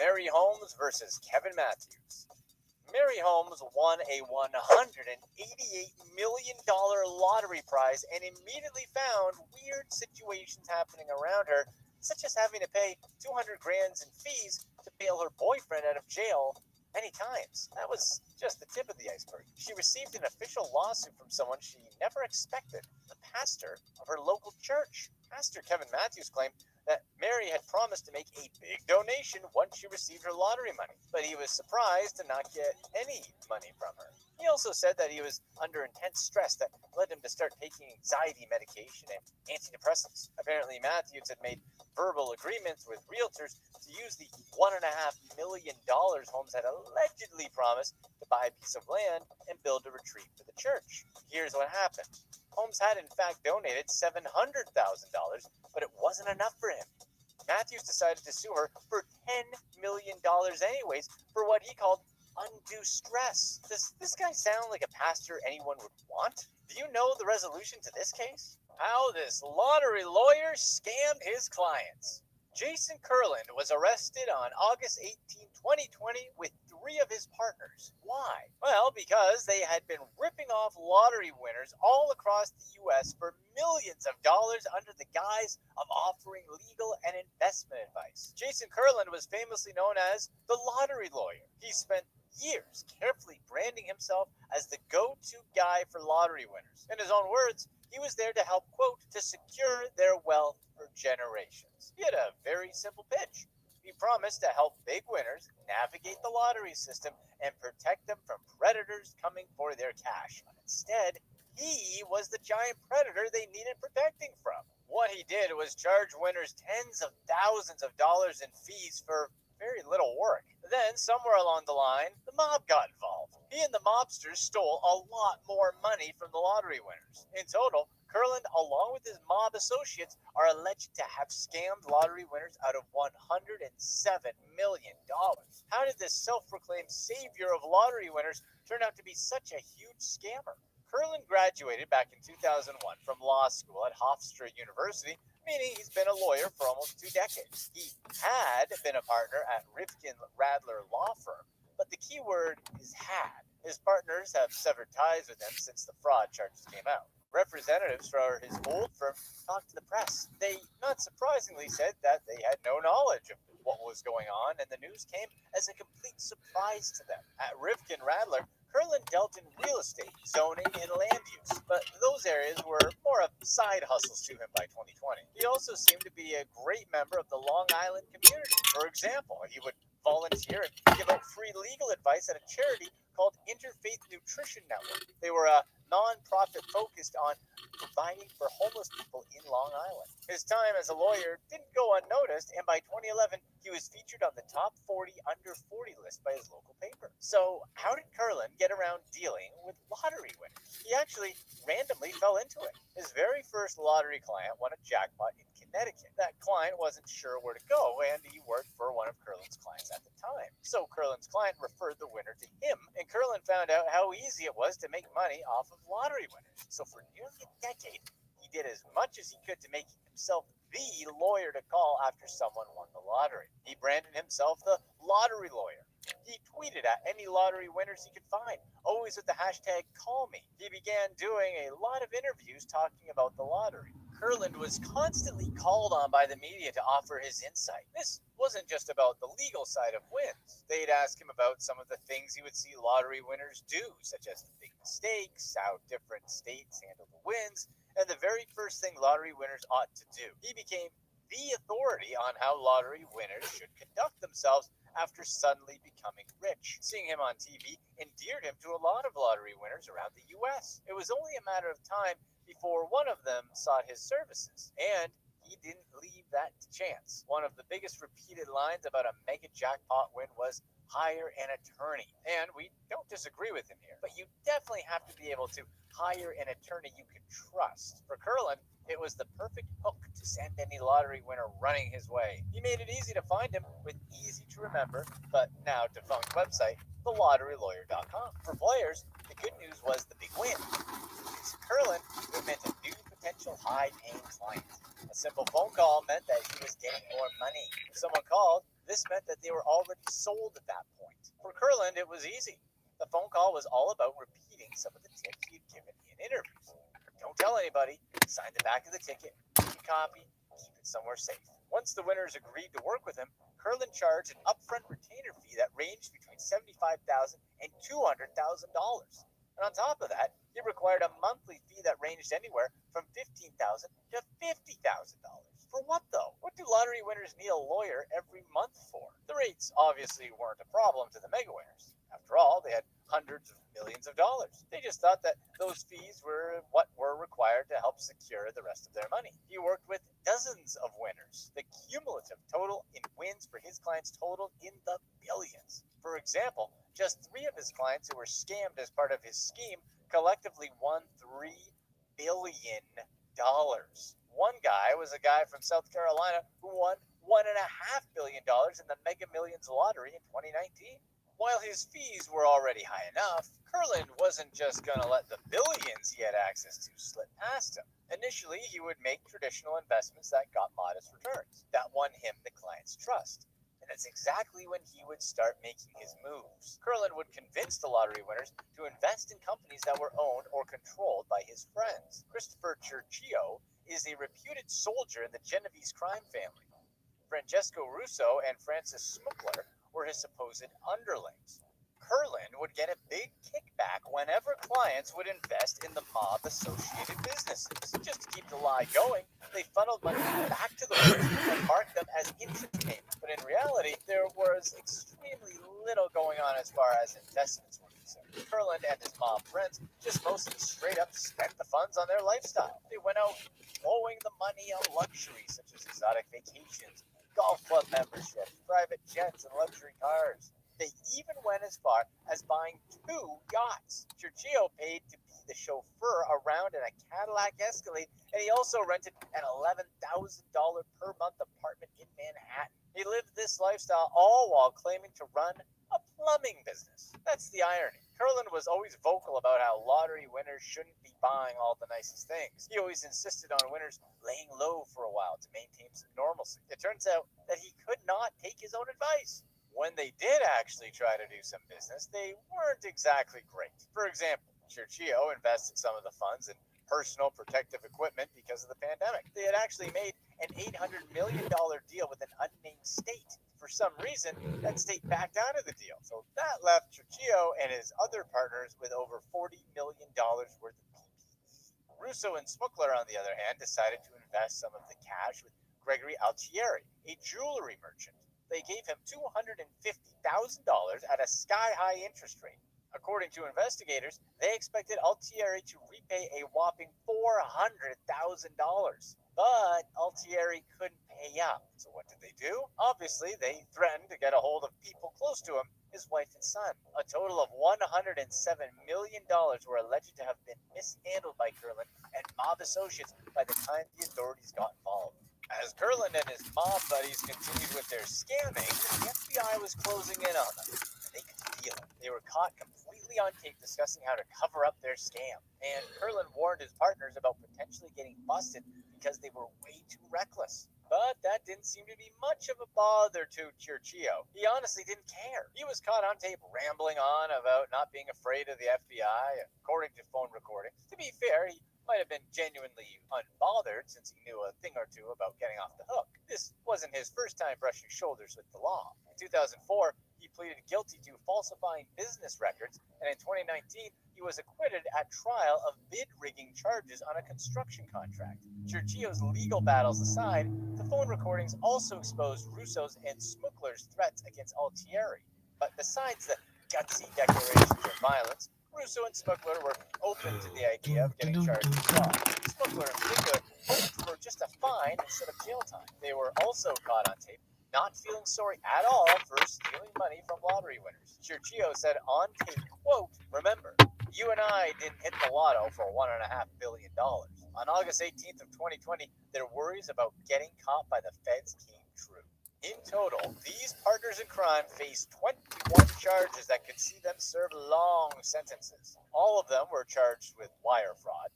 Mary Holmes versus Kevin Matthews. Mary Holmes won a $188 million lottery prize and immediately found weird situations happening around her, such as having to pay $200,000 in fees to bail her boyfriend out of jail many times. That was just the tip of the iceberg. She received an official lawsuit from someone she never expected, the pastor of her local church. Pastor Kevin Matthews claimed that Mary had promised to make a big donation once she received her lottery money, but he was surprised to not get any money from her. He also said that he was under intense stress that led him to start taking anxiety medication and antidepressants. Apparently, Matthews had made verbal agreements with realtors to use the $1.5 million Holmes had allegedly promised to buy a piece of land and build a retreat for the church. Here's what happened. Holmes had in fact donated $700,000, but it wasn't enough for him. Matthews decided to sue her for $10 million anyways for what he called undue stress. Does this guy sound like a pastor anyone would want? Do you know the resolution to this case? How this lottery lawyer scammed his clients. Jason Kurland was arrested on August 18, 2020 with 3 of his partners. Why? Well, because they had been ripping off lottery winners all across the U.S. for millions of dollars under the guise of offering legal and investment advice. Jason Kurland was famously known as the lottery lawyer. He spent years carefully branding himself as the go-to guy for lottery winners. In his own words, he was there to help, quote, to secure their wealth for generations. He had a very simple pitch. He promised to help big winners navigate the lottery system and protect them from predators coming for their cash. Instead, he was the giant predator they needed protecting from. What he did was charge winners tens of thousands of dollars in fees for very little work. Then, somewhere along the line, the mob got involved. He and the mobsters stole a lot more money from the lottery winners. In total, Kurland, along with his mob associates, are alleged to have scammed lottery winners out of $107 million. How did this self-proclaimed savior of lottery winners turn out to be such a huge scammer? Kurland graduated back in 2001 from law school at Hofstra University, meaning he's been a lawyer for almost 2 decades. He had been a partner at Rifkin Radler Law Firm, but the key word is had. His partners have severed ties with him since the fraud charges came out. Representatives for his old firm talked to the press. They, not surprisingly, said that they had no knowledge of what was going on, and the news came as a complete surprise to them. At Rifkin Radler, Kurland dealt in real estate, zoning, and land use, but those areas were more of side hustles to him by 2020. He also seemed to be a great member of the Long Island community. For example, he would volunteer and give out free legal advice at a charity called Interfaith Nutrition Network. They were a non-profit focused on providing for homeless people in Long Island. His time as a lawyer didn't go unnoticed, and by 2011, he was featured on the top 40 under 40 list by his local paper. So how did Kurland get around dealing with lottery winners? He actually randomly fell into it. His very first lottery client won a jackpot in Connecticut. That client wasn't sure where to go, and he worked for one of Kurland's clients at the time. So Kurland's client referred the winner to him, and Kurland found out how easy it was to make money off of lottery winners. So for nearly a decade, he did as much as he could to make himself the lawyer to call after someone won the lottery. He branded himself the lottery lawyer. He tweeted at any lottery winners he could find, always with the hashtag #CallMe. He began doing a lot of interviews talking about the lottery. Kurland was constantly called on by the media to offer his insight. This wasn't just about the legal side of wins. They'd ask him about some of the things he would see lottery winners do, such as the big mistakes, how different states handle the wins, and the very first thing lottery winners ought to do. He became the authority on how lottery winners should conduct themselves after suddenly becoming rich. Seeing him on TV endeared him to a lot of lottery winners around the U.S. It was only a matter of time before one of them sought his services, and he didn't leave that to chance. One of the biggest repeated lines about a mega jackpot win was, "Hire an attorney." And we don't disagree with him here, but you definitely have to be able to hire an attorney you can trust. For Kurland, it was the perfect hook to send any lottery winner running his way. He made it easy to find him with easy to remember, but now defunct website, thelotterylawyer.com. For players, the good news was the big win. To Kurland, it meant a new potential high-paying client. A simple phone call meant that he was getting more money. If someone called, this meant that they were already sold at that point. For Kurland, it was easy. The phone call was all about repeating some of the tips he'd given in interviews. Don't tell anybody, sign the back of the ticket, keep a copy, keep it somewhere safe. Once the winners agreed to work with him, Kurland charged an upfront retainer fee that ranged between $75,000 and $200,000. And on top of that, he required a monthly fee that ranged anywhere from $15,000 to $50,000. For what though? What do lottery winners need a lawyer every month for? The rates obviously weren't a problem to the mega winners. After all, they had hundreds of millions of dollars. They just thought that those fees were what were required to help secure the rest of their money. He worked with dozens of winners. The cumulative total in wins for his clients totaled in the billions. For example, just 3 of his clients who were scammed as part of his scheme collectively won $3 billion. One guy was a guy from South Carolina who won $1.5 billion in the Mega Millions lottery in 2019. While his fees were already high enough, Kurland wasn't just going to let the billions he had access to slip past him. Initially, he would make traditional investments that got modest returns, that won him the client's trust. And that's exactly when he would start making his moves. Kurland would convince the lottery winners to invest in companies that were owned or controlled by his friends. Christopher Churchio is a reputed soldier in the Genovese crime family. Francesco Russo and Francis Smukler were his supposed underlings. Kurland would get a big kickback whenever clients would invest in the mob-associated businesses. Just to keep the lie going, they funneled money back to the winners and marked them as interest payments. But in reality, there was extremely little going on as far as investments were concerned. Kurland and his mob friends just mostly straight up spent the funds on their lifestyle. They went out blowing the money on luxuries such as exotic vacations, golf club memberships, private jets, and luxury cars. They even went as far as buying 2 yachts. Churchio paid to be the chauffeur around in a Cadillac Escalade, and he also rented an $11,000 per month apartment in Manhattan. He lived this lifestyle all while claiming to run a plumbing business. That's the irony. Kurland was always vocal about how lottery winners shouldn't be buying all the nicest things. He always insisted on winners laying low for a while to maintain some normalcy. It turns out that he could not take his own advice. When they did actually try to do some business, they weren't exactly great. For example, Churchio invested some of the funds in personal protective equipment because of the pandemic. They had actually made an $800 million deal with an unnamed state. For some reason, that state backed out of the deal. So that left Churchio and his other partners with over $40 million worth of PPE. Russo and Smukler, on the other hand, decided to invest some of the cash with Gregory Altieri, a jewelry merchant. They gave him $250,000 at a sky-high interest rate. According to investigators, they expected Altieri to repay a whopping $400,000. But Altieri couldn't pay up. So what did they do? Obviously, they threatened to get a hold of people close to him, his wife and son. A total of $107 million were alleged to have been mishandled by Kurland and mob associates by the time the authorities got involved. As Kurland and his mob buddies continued with their scamming, the FBI was closing in on them. And they could feel it. They were caught completely on tape discussing how to cover up their scam. And Kurland warned his partners about potentially getting busted because they were way too reckless. But that didn't seem to be much of a bother to Churchio. He honestly didn't care. He was caught on tape rambling on about not being afraid of the FBI, according to phone recordings. To be fair, he might have been genuinely unbothered since he knew a thing or two about getting off the hook. This wasn't his first time brushing shoulders with the law. In 2004, he pleaded guilty to falsifying business records, and in 2019, he was acquitted at trial of bid rigging charges on a construction contract. Churchio's legal battles aside, the phone recordings also exposed Russo's and Smukler's threats against Altieri. But besides the gutsy declarations of violence, Russo and Smukler were open to the idea of getting charged with fraud. Smukler in particular hoped for just a fine instead of jail time. They were also caught on tape not feeling sorry at all for stealing money from lottery winners. Churchio said on tape, quote, "Remember, you and I didn't hit the lotto for $1.5 billion. On August 18th of 2020, their worries about getting caught by the feds came true." In total, these partners in crime faced 21 charges that could see them serve long sentences. All of them were charged with wire fraud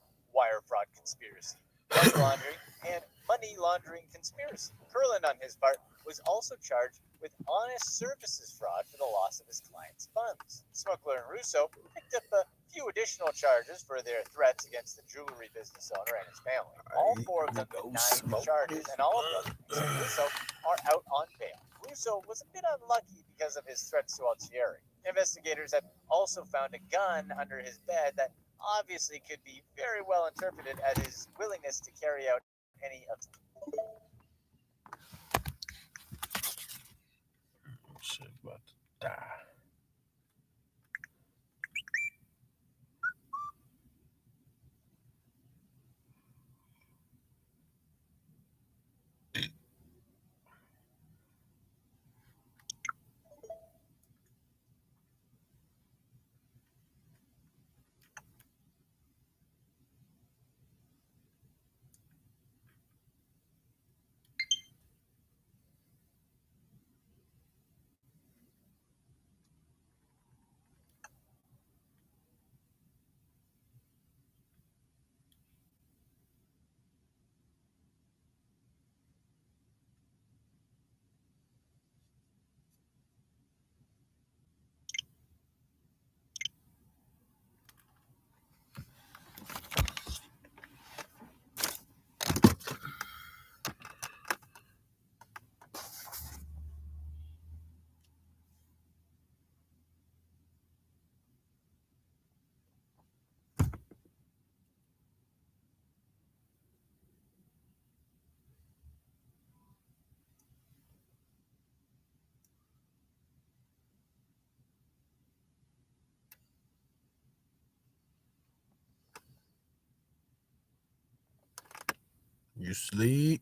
conspiracy, money laundering, and money laundering conspiracy. Kurland, on his part, was also charged with honest services fraud for the loss of his clients' funds. Smukler and Russo picked up a few additional charges for their threats against the jewelry business owner and his family. All 4 of them denied the charges, and all of them, except Russo, are out on bail. Russo was a bit unlucky because of his threats to Altieri. Investigators have also found a gun under his bed that obviously could be very well interpreted as his willingness to carry out any of Shit about to die. You sleep?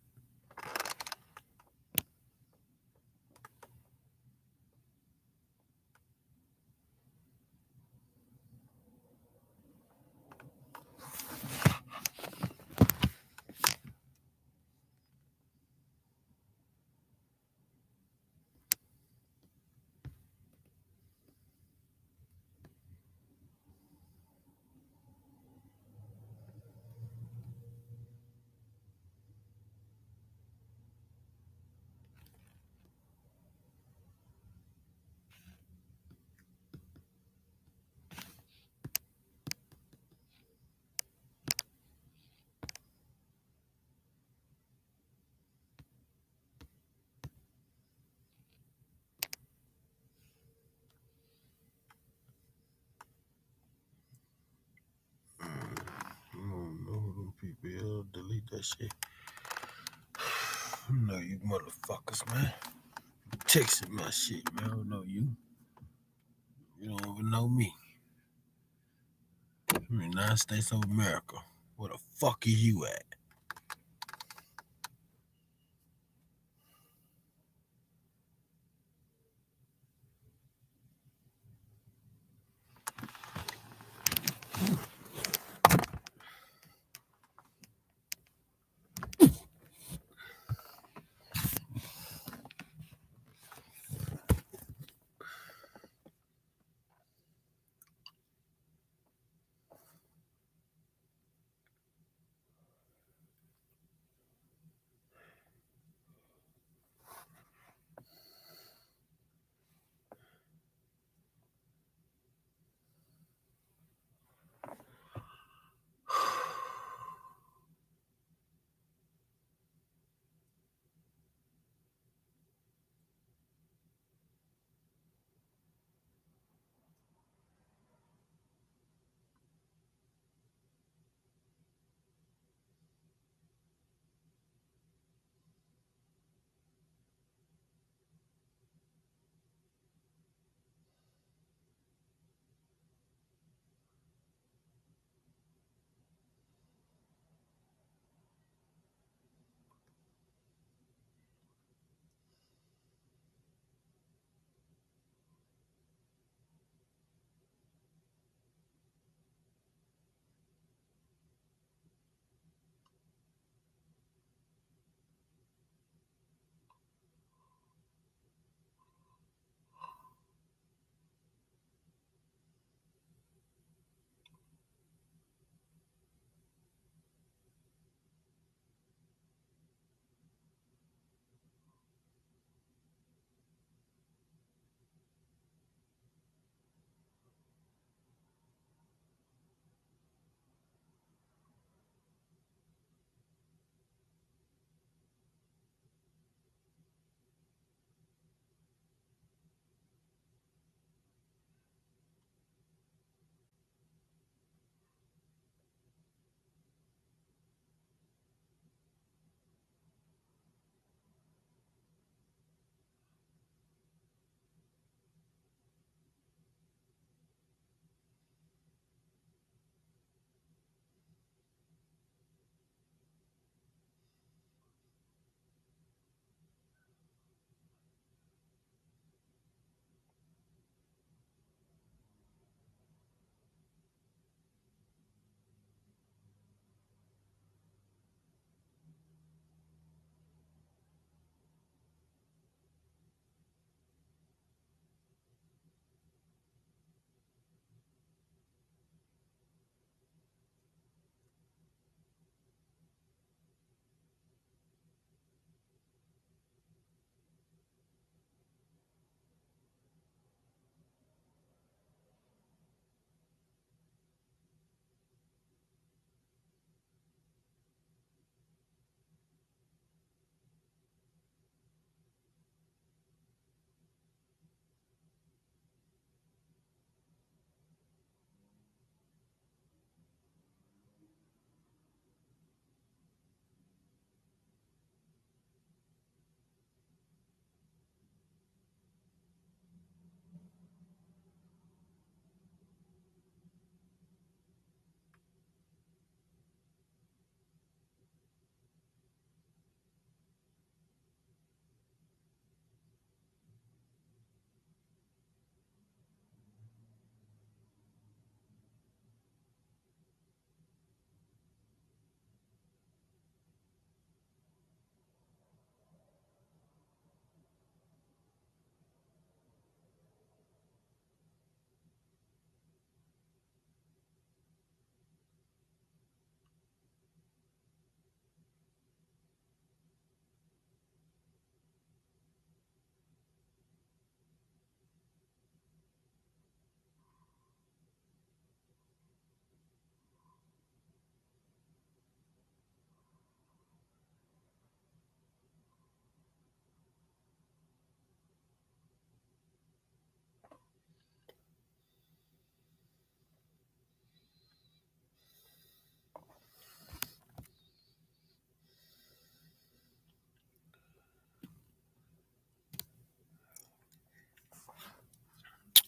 I don't know who them people is. Delete that shit. I know you motherfuckers, man. Texting my shit, man. I don't know you. You don't even know me. I'm in the United States of America. Where the fuck is you at?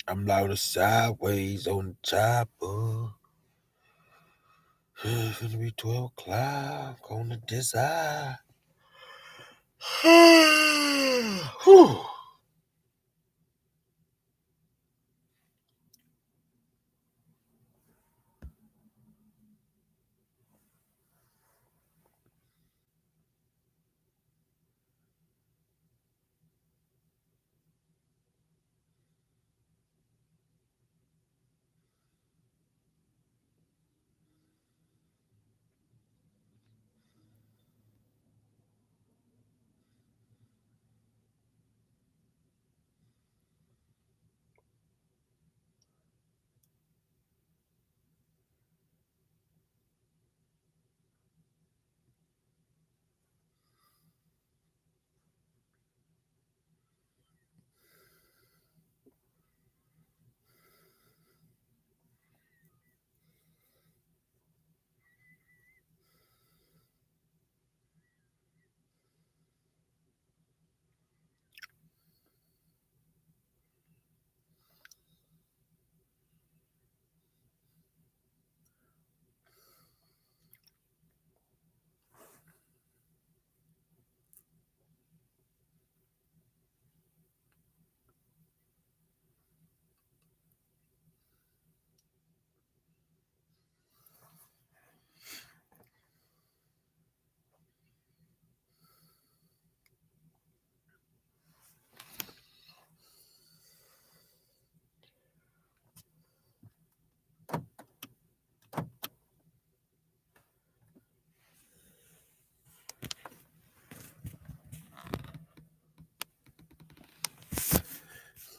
I'm louding sideways on the chopper. It's gonna be 12 o'clock on the desire. Whew.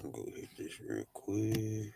I'm gonna go hit this real quick.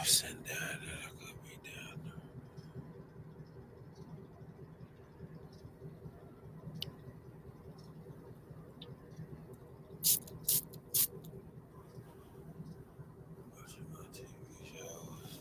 Sitting down there, I could be down there. Watching my TV shows.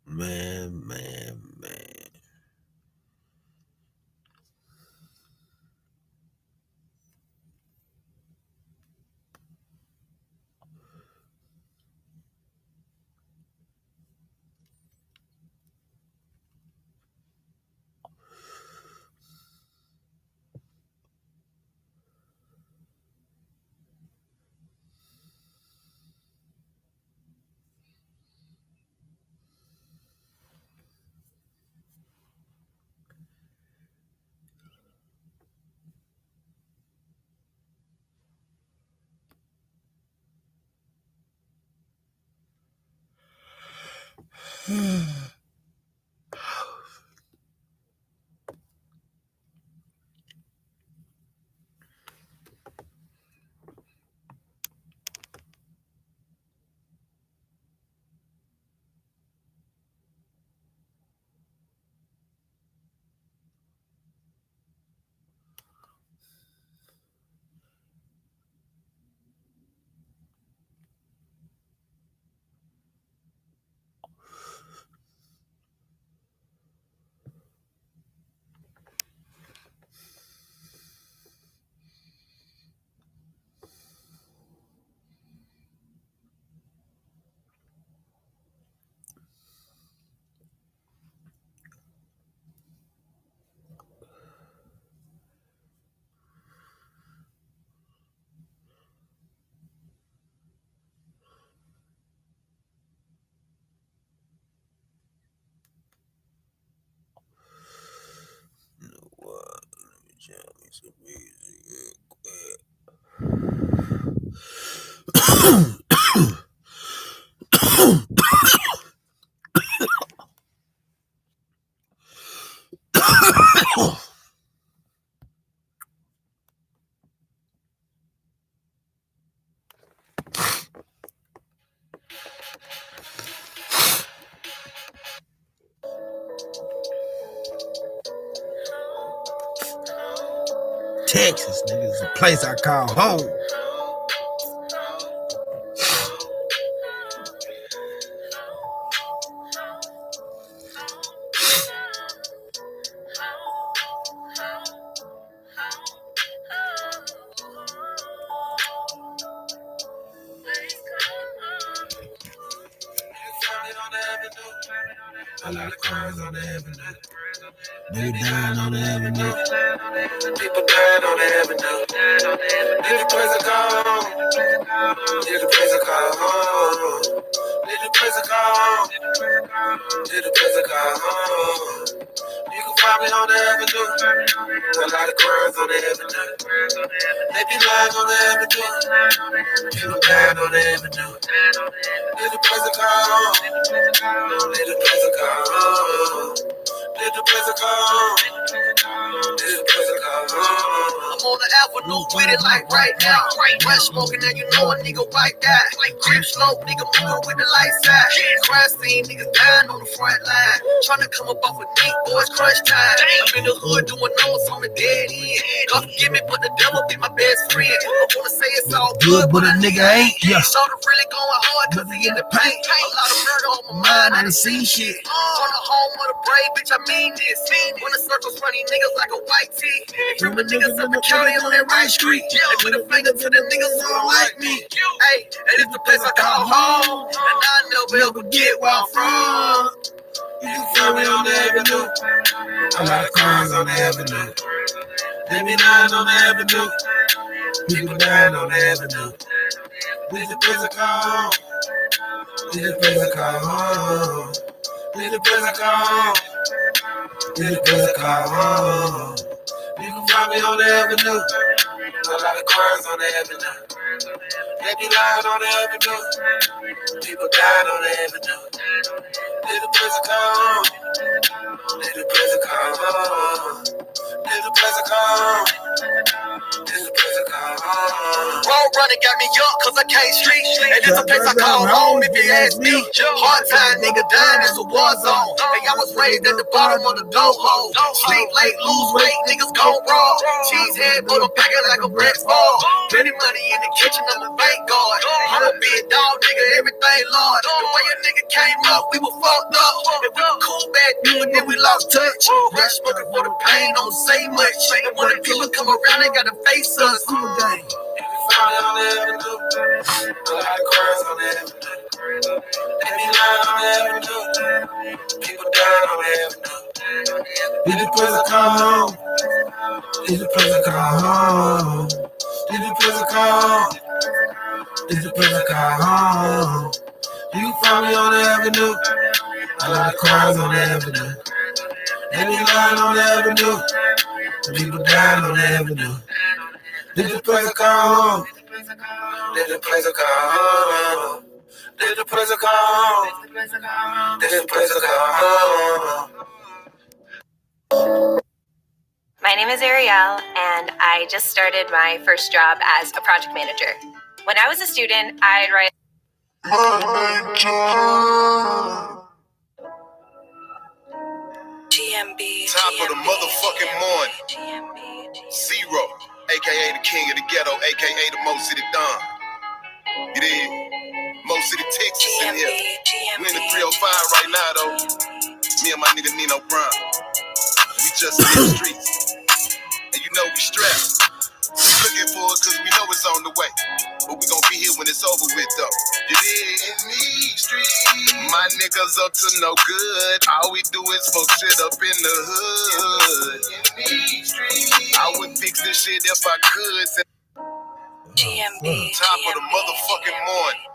Man, man, man. Jam me some music real quick. Texas, nigga, is a place I call home. A lot of cars on the avenue. Nigga dying on the avenue. People dying on the avenue. Need a place to call home. Need a place to call home. Need a place to call home. Need a place to call home. You can find me on the avenue. A lot of cars on the avenue. They be lying on the avenue. People dying on the avenue. Need a place to call home. Need a place to call home. Need a place to call home. Need a place to call home. I'm on the avenue with it like right now. Fresh smoking and you know a nigga white that. Crib slow, nigga moving with the lights out. Crime scene, niggas dying on the front line. Tryna come up off a deep boys crunch time. I'm in the hood doing numbers on the dead end. God forgive me, but the devil be my best friend. I wanna say it's all good, but a nigga ain't. Yeah. So I'm really going hard cause he in the paint. A lot of murder on my mind, I done seen shit. On the home of the brave, bitch, I mean this. When the circle's running niggas like a white tee. They from the niggas up the county on that right street. They put a finger to the niggas who don't like me. Hey, and it's the place I call home. And I never ever get where I'm from. You can find me on the avenue. A lot of cars on the avenue. They be dying on the avenue. People dying on the avenue. Need a place to call home. Need a place to call home. Need a place to call home. Need a place to call home. You can find me on the avenue. A lot of cars on the avenue. They be lying on the avenue. People dying on the avenue. Need a place to call home. Need a place to call home. Need a place to call home. Need a place to call home. Road running got me young cause I can't street. And it's a place I call home if you ask me. Hard time nigga dying is a war zone. And I was raised at the bottom of the dough hole. Sleep late, lose weight, niggas go raw. Cheese head, but I'm packing like a bread ball. Plenty money in the kitchen, I'm a bank guard. I'ma be a dog nigga, everything Lord. The way a nigga came up, we were fucked up. And we were cool back then, but then we lost touch. Rush smoking for the pain, don't say much. And when the people come around, they gotta face us. You can find me on the avenue. A lot of cars on the avenue. They be lying on the avenue. People dying on the avenue. Need a place to call home. Need a place to call home. Need a place to call home. Need a place to call home. You can find me on the avenue. A lot of cars on the avenue. They be lying on the avenue. People dying on the avenue. Need a place to call home. Need a place to call home. Need a place to call home. Need a place to call home. My name is Ariel, and I just started my first job as a project manager. When I was a student, I'd write. GMB. Top of the motherfucking morning. Zero, aka the king of the ghetto, aka the Mo City Don. You did? Mo City, Texas in here. We in the 305 right now, though. Me and my nigga Nino Brown. We just in the streets. And you know we strapped. Looking for it cause we know it's on the way. But we gon' be here when it's over with though. You did? In these streets. My niggas up to no good. All we do is fuck shit up in the hood. In these streets. I would fix this shit if I could. GMB. Top of the motherfucking morning.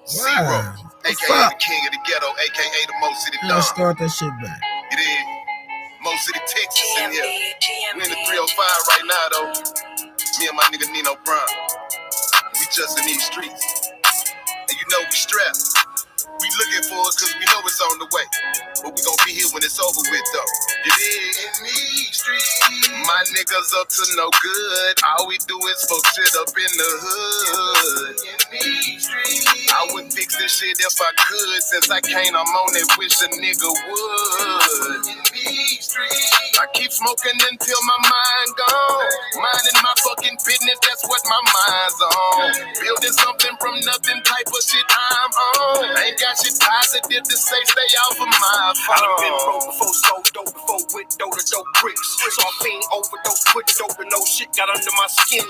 Zero. AKA the king of the ghetto, AKA the Mo City Don. Let's start that shit back. You did? Mo City, Texas in here. We in the 305 right now, though. Me and my nigga Nino Brown. We just in these streets. And you know we strapped. We looking for it cause we know it's on the way. But we gon' be here when it's over with though. You dig? In these streets, my niggas up to no good. All we do is fuck shit up in the hood. In these streets, I would fix this shit if I could. Since I can't, I'm on it, wish a nigga would. In these streets, I keep smoking until my mind gone. Minding my fucking business, that's what my mind's on. Building something from nothing type of shit I'm on. Ain't got shit positive to say, stay off of my phone. I done been broke before, sold dope before, with dope to dope bricks. So I fiend overdose, put dope and no shit got under my skin.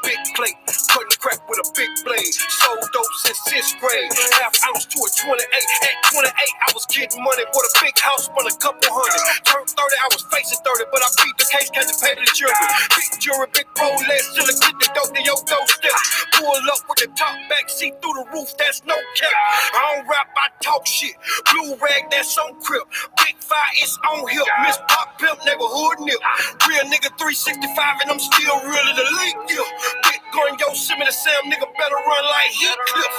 Big plate, cutting crack with a big blade. Sold dope since 6th grade. Half ounce to a 28. At 28, I was getting money. Bought a big house, spent a couple hundred. Turned 30, I was facing 30, but I beat the case, can't pay the jury. Big jury, big Rolex, till I get the dope to your doorstep. Pull up with the top back, see through the roof, that's no cap. I don't rap, I talk shit. Blue rag, that's on crib. Big fire, it's on hip. Miss Pop Pimp, neighborhood nip. Real nigga 365 and I'm still real in the league. Yeah. Big gun, Yosemite Sam, nigga better run like Heat Cliff.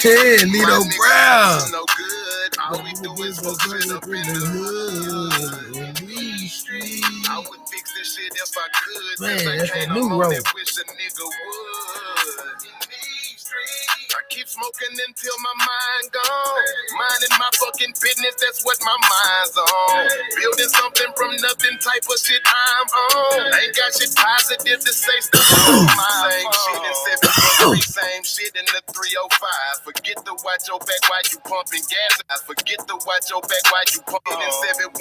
Hey, Nino Brown. No good. All we do is fuck shit up in the hood. In these streets, I would fix this shit if I could. Man, that's a new road. Wish a nigga would. In these streets, I keep smoking until my mind gone. Minding my fucking business, that's what my mind's on. Building something from nothing type of shit I'm on. Ain't got shit positive to say, still on my same shit in 713, same shit in the 305. Forget to watch your back while you pumping gas. I forget to watch your back while you pumping in 713.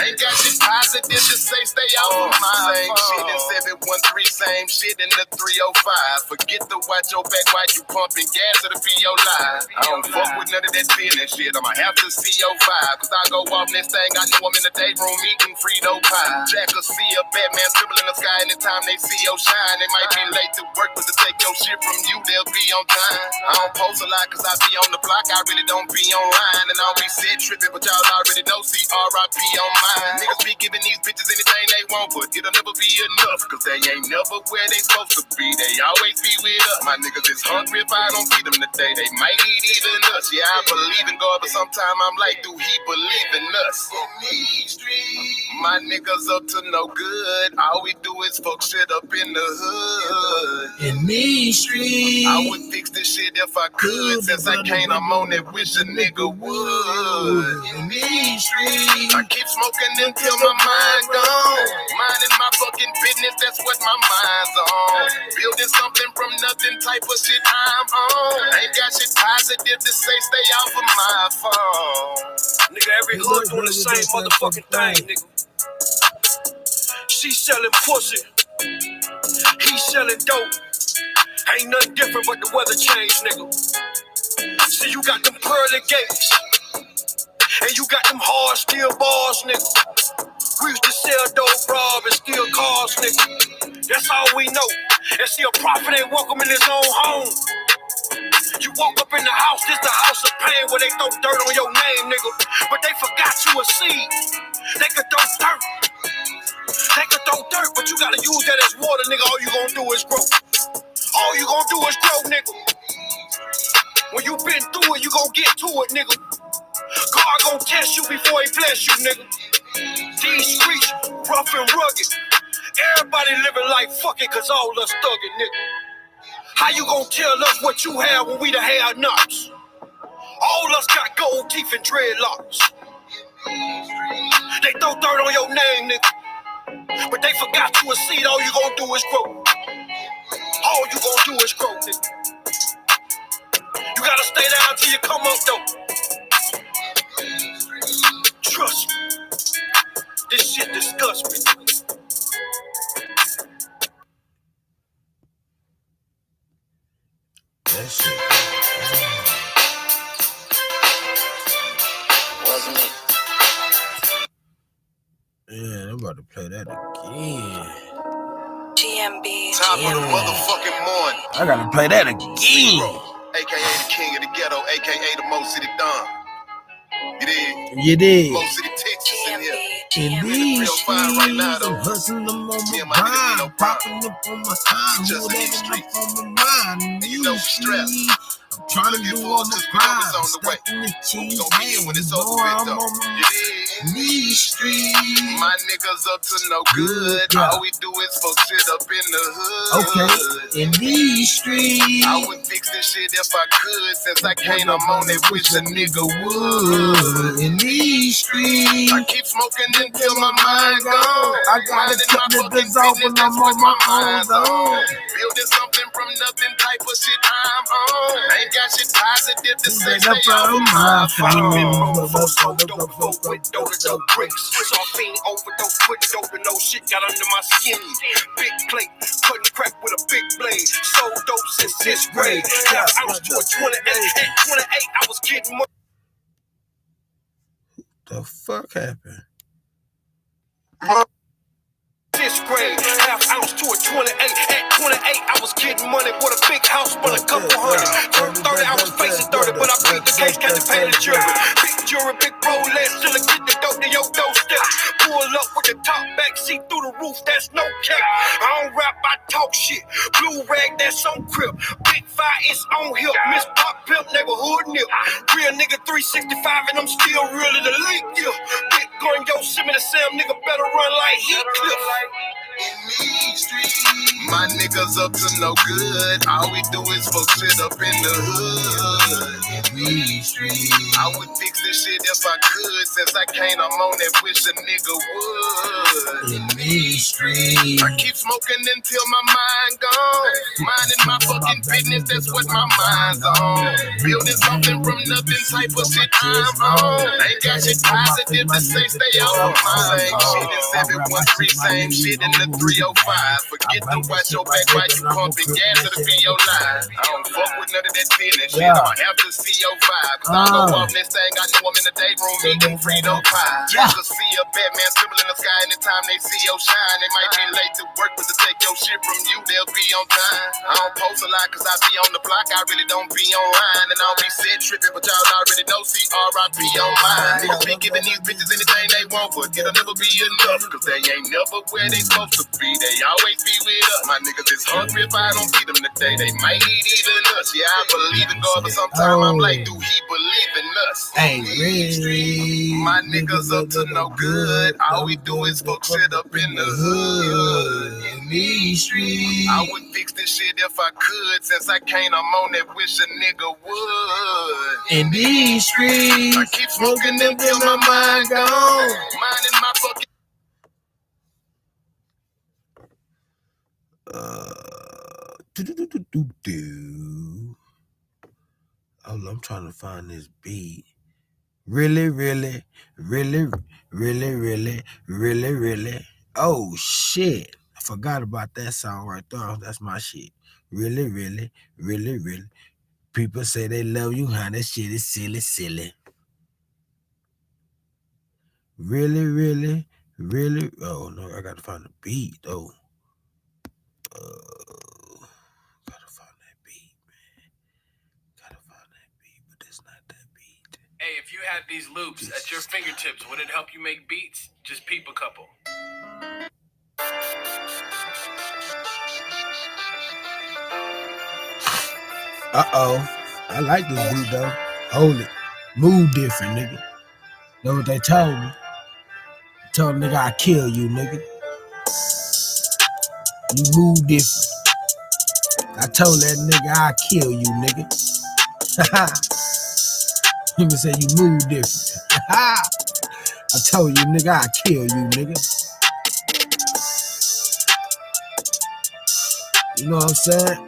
Ain't got shit positive to say, stay off of my same shit in 713, same shit in the 305. Forget to watch your back while you pumping gas, it'll be your lie. I don't fuck with none of that feeling shit. I'ma have to see your vibe. Cause I go off next thing, I know I'm in the day room eating Frito pie. Jack will see a Batman scribble in the sky anytime they see your shine. They might be late to work, but to take your shit from you, they'll be on time. I don't post a lot cause I be on the block, I really don't be online. And I'll be sit tripping, but y'all already know C-R-I-P on mine. Niggas be giving these bitches anything they want, but it'll never be enough. Cause they ain't never where they supposed to be. They always be with us. My niggas is hungry if I don't feed them today. They might eat even us. Yeah, I believe in God, but sometimes I'm like, do he believe in us? In these streets, my niggas up to no good. All we do is fuck shit up in the hood. In these streets, I would fix this shit if I could. Since I can't, I'm on it, wish a nigga would. In these streets, I keep smoking until my mind gone. Minding my fucking business, that's what my mind's on. Building something from nothing type of shit I'm on. Ain't got shit positive to say, stay off of my phone. Nigga, every hood doing the same motherfucking thing, nigga. She selling pussy. He selling dope. Ain't nothing different but the weather change, nigga. See, you got them pearly gates. And you got them hard steel bars, nigga. We used to sell dope, rob, and steal cars, nigga. That's all we know. And see, a prophet ain't welcome in his own home. You walk up in the house, this the house of pain where they throw dirt on your name, nigga. But they forgot you a seed. They could throw dirt. They could throw dirt, but you gotta use that as water, nigga. All you gonna do is grow. All you gonna do is grow, nigga. When you been through it, you gon' get to it, nigga. God gon' test you before he bless you, nigga. These streets, rough and rugged. Everybody living like fuck it, cause all us thuggin', nigga. How you gon' tell us what you have when we the have-nots? All us got gold teeth and dreadlocks. They throw dirt on your name, nigga. But they forgot you a seed, all you gon' do is grow. All you gon' do is grow, nigga. You gotta stay down till you come up, though. Trust me. This shit disgusts me. that shit. Wasn't it? Yeah, I'm about to play that again. GMB. Top of the motherfucking morning. I gotta play that again. AKA the king of the ghetto, AKA the Mo City Don. You did? You did. Mo City, Texas In these streets, I'm hustling them on my grind, popping up on my time, whatever up on my mind. In these streets, I'm trying to do all the grind, stacking the cheese, boy, I'm on these streets. My niggas up to no good. All we do is fuck shit up in the hood. Okay, in these streets, I would fix this shit if I could. Since I can't, I'm on it, wish a nigga would. In these streets, I keep smoking until my mind gone. I gotta cut niggas off when I'm on my own zone. Building something from nothing type of shit I'm on. Ain't got shit positive to say. Stay on my phone. Dope bricks, so I fiend overdose, put dope and no shit got under my skin. Big plate, cutting crack with a big blade. So dope since 6th grade. Half ounce to a 28. At 28, I was getting more. The fuck happened? 6th grade, half ounce to a 28. At 28, I was getting money with a big house, but a couple hundred. Turned 30, I was facing 30, but I beat the case, got to pay the jury. Big jury, big Rolex, till I get the dope to your doorstep. Pull up with the top back, see through the roof, that's no cap. I don't rap, I talk shit. Blue rag, that's on crib. Big fire, it's on hip. Miss Pop Pimp, neighborhood nip. Real nigga 365, and I'm still real in the late, yeah. Big gun, Yosemite Sam, nigga better run like Heathcliff. In these streets, my niggas up to no good. All we do is fuck shit up in the hood. In these streets, I would fix this shit if I could. Since I can't, I'm on it, wish a nigga would. In these streets, I keep smoking until my mind gone. Minding my fucking business, that's what my mind's on. Building something from nothing type of shit I'm on. Ain't got shit positive to say, stay off my mind. Shit in 713, same shit in the 305. Forget to watch your back while you pumping gas, it'll be your line. I don't fuck with none of that tennis shit. I'ma have to see your vibe. Cause I go off this thing, I know I'm in the day room eating Frito pie. Just to see a Batman scribble in the sky anytime they see your shine. They might be late to work, but to take your shit from you, they'll be on time. I don't post a lot cause I be on the block, I really don't be online. And I don't be set tripping, but y'all already know C-R-I-P on mine. Niggas be giving these bitches anything they want, but it'll never be enough. Cause they ain't never where they supposed to be. They always be with us. My niggas is hungry if I don't feed them today. They might eat even us. Yeah, I believe in God, but sometimes I'm like, do he believe in us? Ain't really. My niggas up to no good. All we do is fuck shit up in the hood. In these streets, I would fix this shit if I could. Since I can't, I'm on that, wish a nigga would. In these streets, I keep smoking until my mind gone. Minding my fucking. I'm trying to find this beat. Really. Oh shit. I forgot about that song right there. That's my shit. Really. People say they love you, how that shit is silly. Really. Oh no, I gotta find the beat though. Gotta find that beat, man. But it's not that beat. Hey, if you had these loops at your fingertips, would it help you make beats? Just peep a couple. I like this beat though. Hold it. Move different, nigga. Know what they told me? They told nigga I kill you, nigga. You move different. I told that nigga I kill you, nigga. Nigga said you move different. I told you, nigga, I kill you, nigga. You know what I'm saying?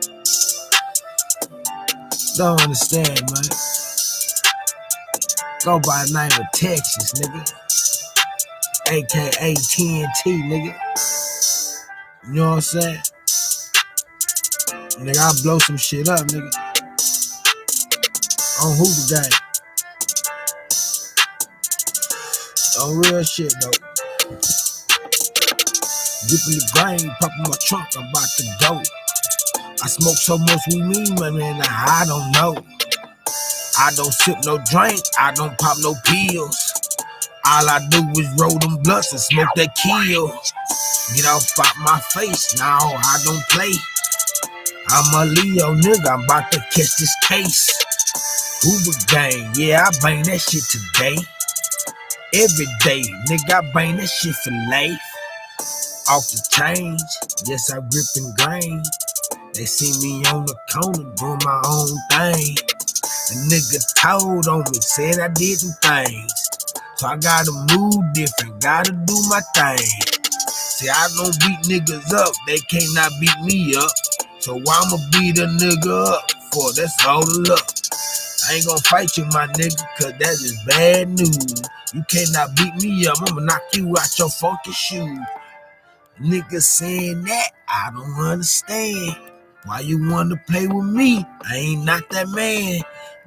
Don't understand, man. Go by the name of Texas, nigga. AKA TNT, nigga. You know what I'm saying? Nigga, I blow some shit up, nigga. On Hoover Gang. On real shit, though. Dipping the grain, popping my trunk, I'm about to go. I smoke so much weed, man, I don't know. I don't sip no drink, I don't pop no pills. All I do is roll them blunts and smoke that kill. Get off out my face, now I don't play. I'm a Leo nigga, I'm about to catch this case. Hoover gang, yeah, I bang that shit today. Every day, nigga, I bang that shit for life. Off the change, yes, I grip and grain. They see me on the corner doing my own thing. The nigga told on me, said I did some things. So I gotta move different, gotta do my thing. See, I don't beat niggas up, they cannot beat me up. So I'ma beat a nigga up for that's all the luck. I ain't gonna fight you, my nigga, cause that is bad news. You cannot beat me up, I'ma knock you out your funky shoes. Niggas saying that, I don't understand. Why you wanna play with me? I ain't not that man.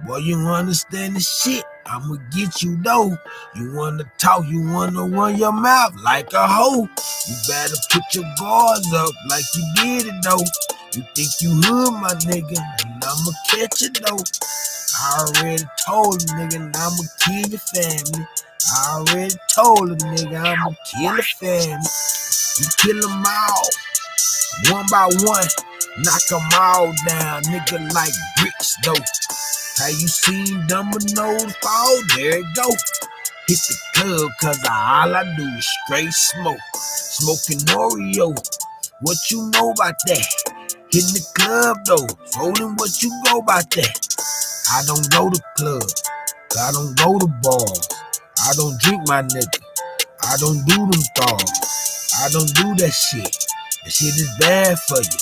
Boy, you understand the shit, I'ma get you though. You wanna talk, you wanna run your mouth like a hoe. You better put your guards up like you did it though. You think you hood, my nigga, and I'ma catch it though. I already told you, nigga, and I'ma kill your family. I already told a nigga, I'ma kill the family. You kill them all, one by one, knock them all down, nigga, like bricks though. How you seen dominoes fall? There it go. Hit the club, cause all I do is straight smoke. Smoking Oreo, what you know about that? Hitting the club though, rolling what you go about that? I don't go to clubs, I don't go to bars. I don't drink, my nigga, I don't do them thoughts. I don't do that shit, that shit is bad for you.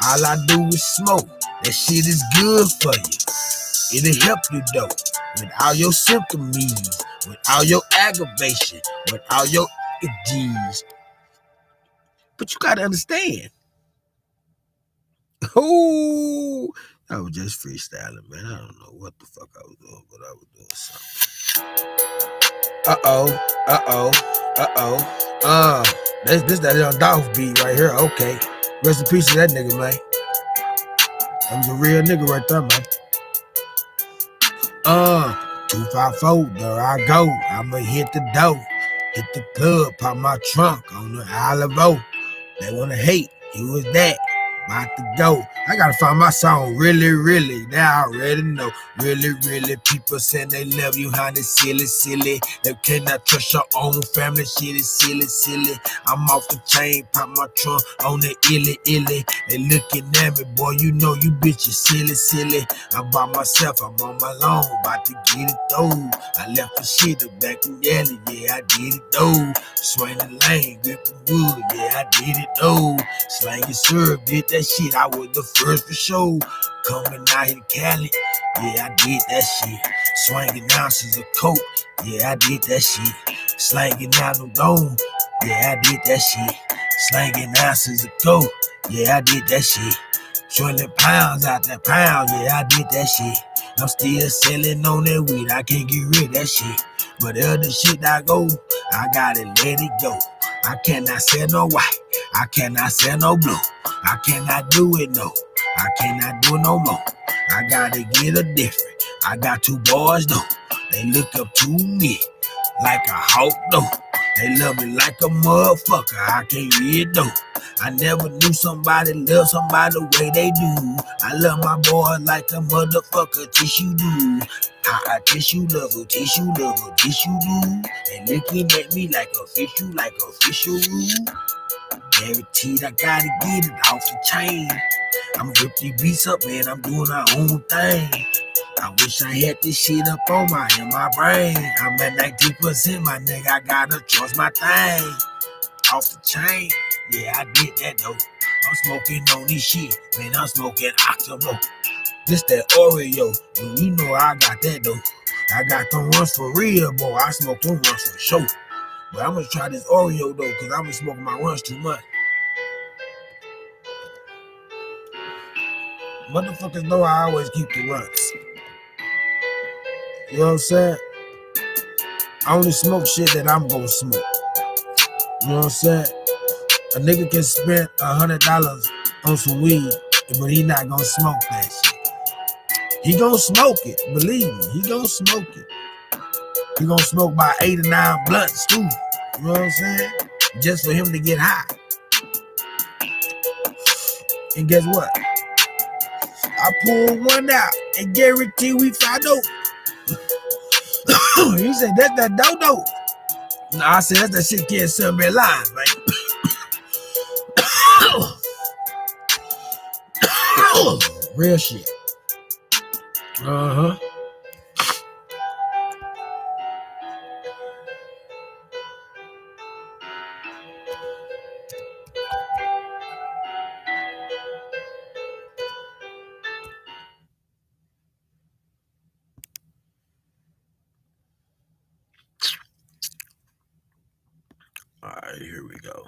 All I do is smoke, that shit is good for you. It'll help you though, with all your symptoms, with all your aggravation, with all your G's. But you gotta understand. Oh, I was just freestyling, man. I don't know what the fuck I was doing, but I was doing something. This that little Dolph beat right here. Okay. Rest in peace to that nigga, man. That was a real nigga right there, man. 254, there I go. I'ma hit the door. Hit the club, pop my trunk on the Olive. They wanna hate, who was that? About to go. I gotta find my song, really, really. They already know. Really, really. People saying they love you, honey. Silly, silly. They cannot trust your own family. Shit is silly, silly. I'm off the chain, pop my trunk on the illy, illy. They looking at me, boy. You know you bitches silly, silly. I'm by myself, I'm on my own, about to get it though. I left the shit up back in the alley, yeah, I did it though. Swing the lane, gripping wood, yeah, I did it though. Slanging syrup, did that shit, I was the first for sure. Coming out here to Cali, yeah, I did that shit. Swinging ounces of coke, yeah, I did that shit. Slanging out no dome, yeah, I did that shit. Slanging ounces of coke, yeah, I did that shit. 20 pounds out that pound, yeah, I did that shit. I'm still selling on that weed, I can't get rid of that shit. But the other shit I go, I gotta let it go. I cannot sell no white, I cannot sell no blue. I cannot do it, no, I cannot do it no more. I gotta get a different, I got two boys though. They look up to me like a hawk though. They love me like a motherfucker, I can't read though. I never knew somebody love somebody the way they do. I love my boy like a motherfucker, tissue do. I tissue lover, tissue lover, tissue do. They looking at me like official rule. Guaranteed I gotta get it off the chain. I'm rip these beats up, man, I'm doing our own thing. I wish I had this shit up on in my brain. I'm at 90%, my nigga, I gotta trust my thing. Off the chain, yeah, I did that though. I'm smoking on this shit, man, I'm smoking Octomo. This that Oreo, and you know I got that though. I got them ones for real, boy, I smoke them ones for sure. But I'm gonna try this Oreo though, cause I've been smoking my ones too much. Motherfuckers know I always keep the runs. You know what I'm saying? I only smoke shit that I'm gonna smoke. You know what I'm saying? A nigga can spend $100 on some weed, but he not gonna smoke that shit. He gonna smoke it, believe me, he gonna smoke it. He gonna smoke about 8 or 9 blunts too. You know what I'm saying? Just for him to get high. And guess what? I pulled one out and guarantee we found out. He said, that's that dodo. No, I said, that's that shit can't sell me alive, man. Real shit. Uh-huh. All right, here we go.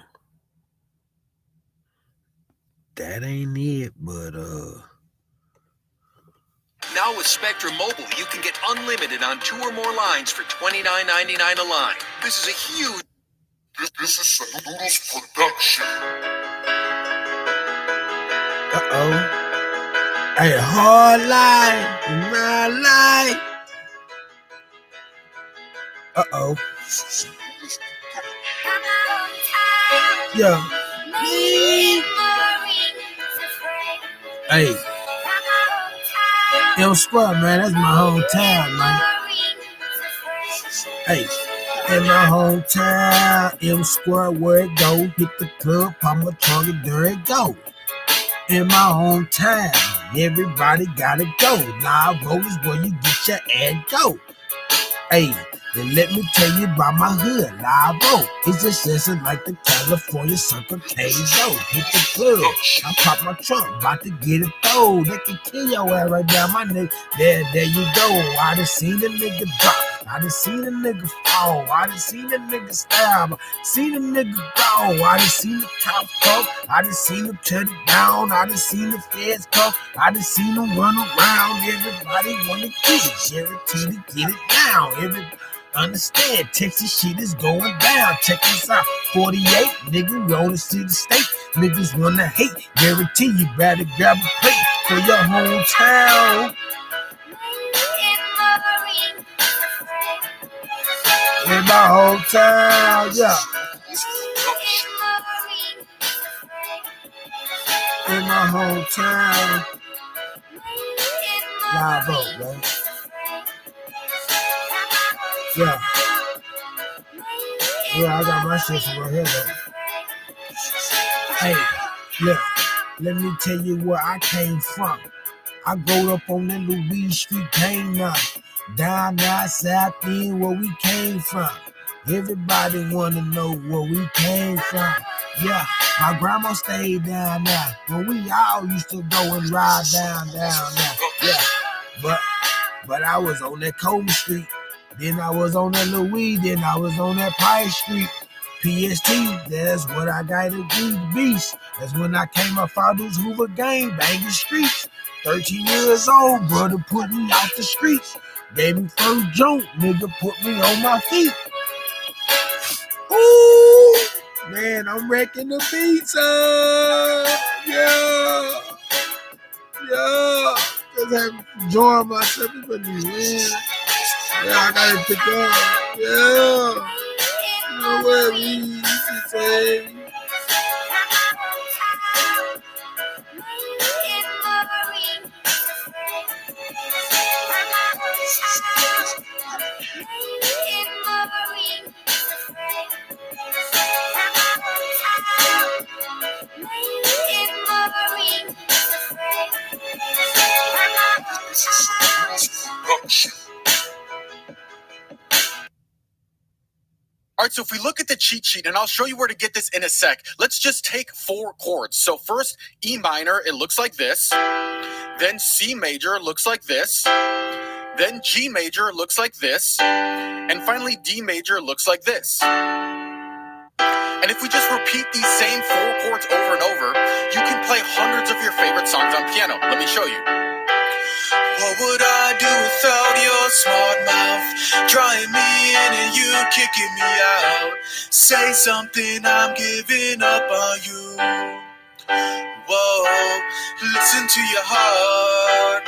That ain't it, but Now with Spectrum Mobile, you can get unlimited on 2 or more lines for $29.99 a line. This is a huge... This is Saludos production. uh-oh. A hard life in my life. Uh-oh. Yeah. Hey. M Square, man, that's my hometown, man. Hey, in my hometown, M Square, where it go, hit the club, pop my trunk, and there it go. In my hometown, everybody gotta go. Live Vote is where you get your ad go. Hey, then let me tell you about my hood, Live Vote. It's just dancing like the California Circle K though. Hit the club, I pop my trunk, about to get it though. They can kill your ass right now, my nigga. There you go. I done seen the nigga drop. I done seen the nigga fall. I done seen the nigga stab. Seen the nigga go. I done seen the cop come. I done seen them turn it down. I done seen the feds come. I done seen them run around. Everybody wanna get it. Charity to get it down. Understand, Texas shit is going down. Check this out. 48, nigga, roll to see the state. Niggas wanna hate. Guarantee you better grab a plate for your hometown. In my hometown, yeah. In my hometown. Live Vote, man. Yeah. Yeah, I got my shit from right here, though. Hey, look, let me tell you where I came from. I grew up on that Louise Street, came up. Down south end where we came from. Everybody wanna know where we came from. Yeah, my grandma stayed down there. When we all used to go and ride down there. Yeah, but I was on that Coleman Street. Then I was on that Louis. Then I was on that Pike Street. PST, that's what I got to do, the beast. That's when I came up out those Hoover gang, banging streets. 13 years old, brother put me out the streets. Gave me first jump, nigga put me on my feet. Ooh, man, I'm wrecking the beats up. Yeah. Just having to enjoy myself, man. Yeah, I gotta pick up. Yeah. You know what we say. All right, so if we look at the cheat sheet, and I'll show you where to get this in a sec, let's just take 4 chords. So first, E minor, it looks like this. Then C major looks like this. Then G major looks like this. And finally, D major looks like this. And if we just repeat these same 4 chords over and over, you can play hundreds of your favorite songs on piano. Let me show you. What would I do without your smart mouth? Drawing me in and you kicking me out. Say something, I'm giving up on you. Whoa, listen to your heart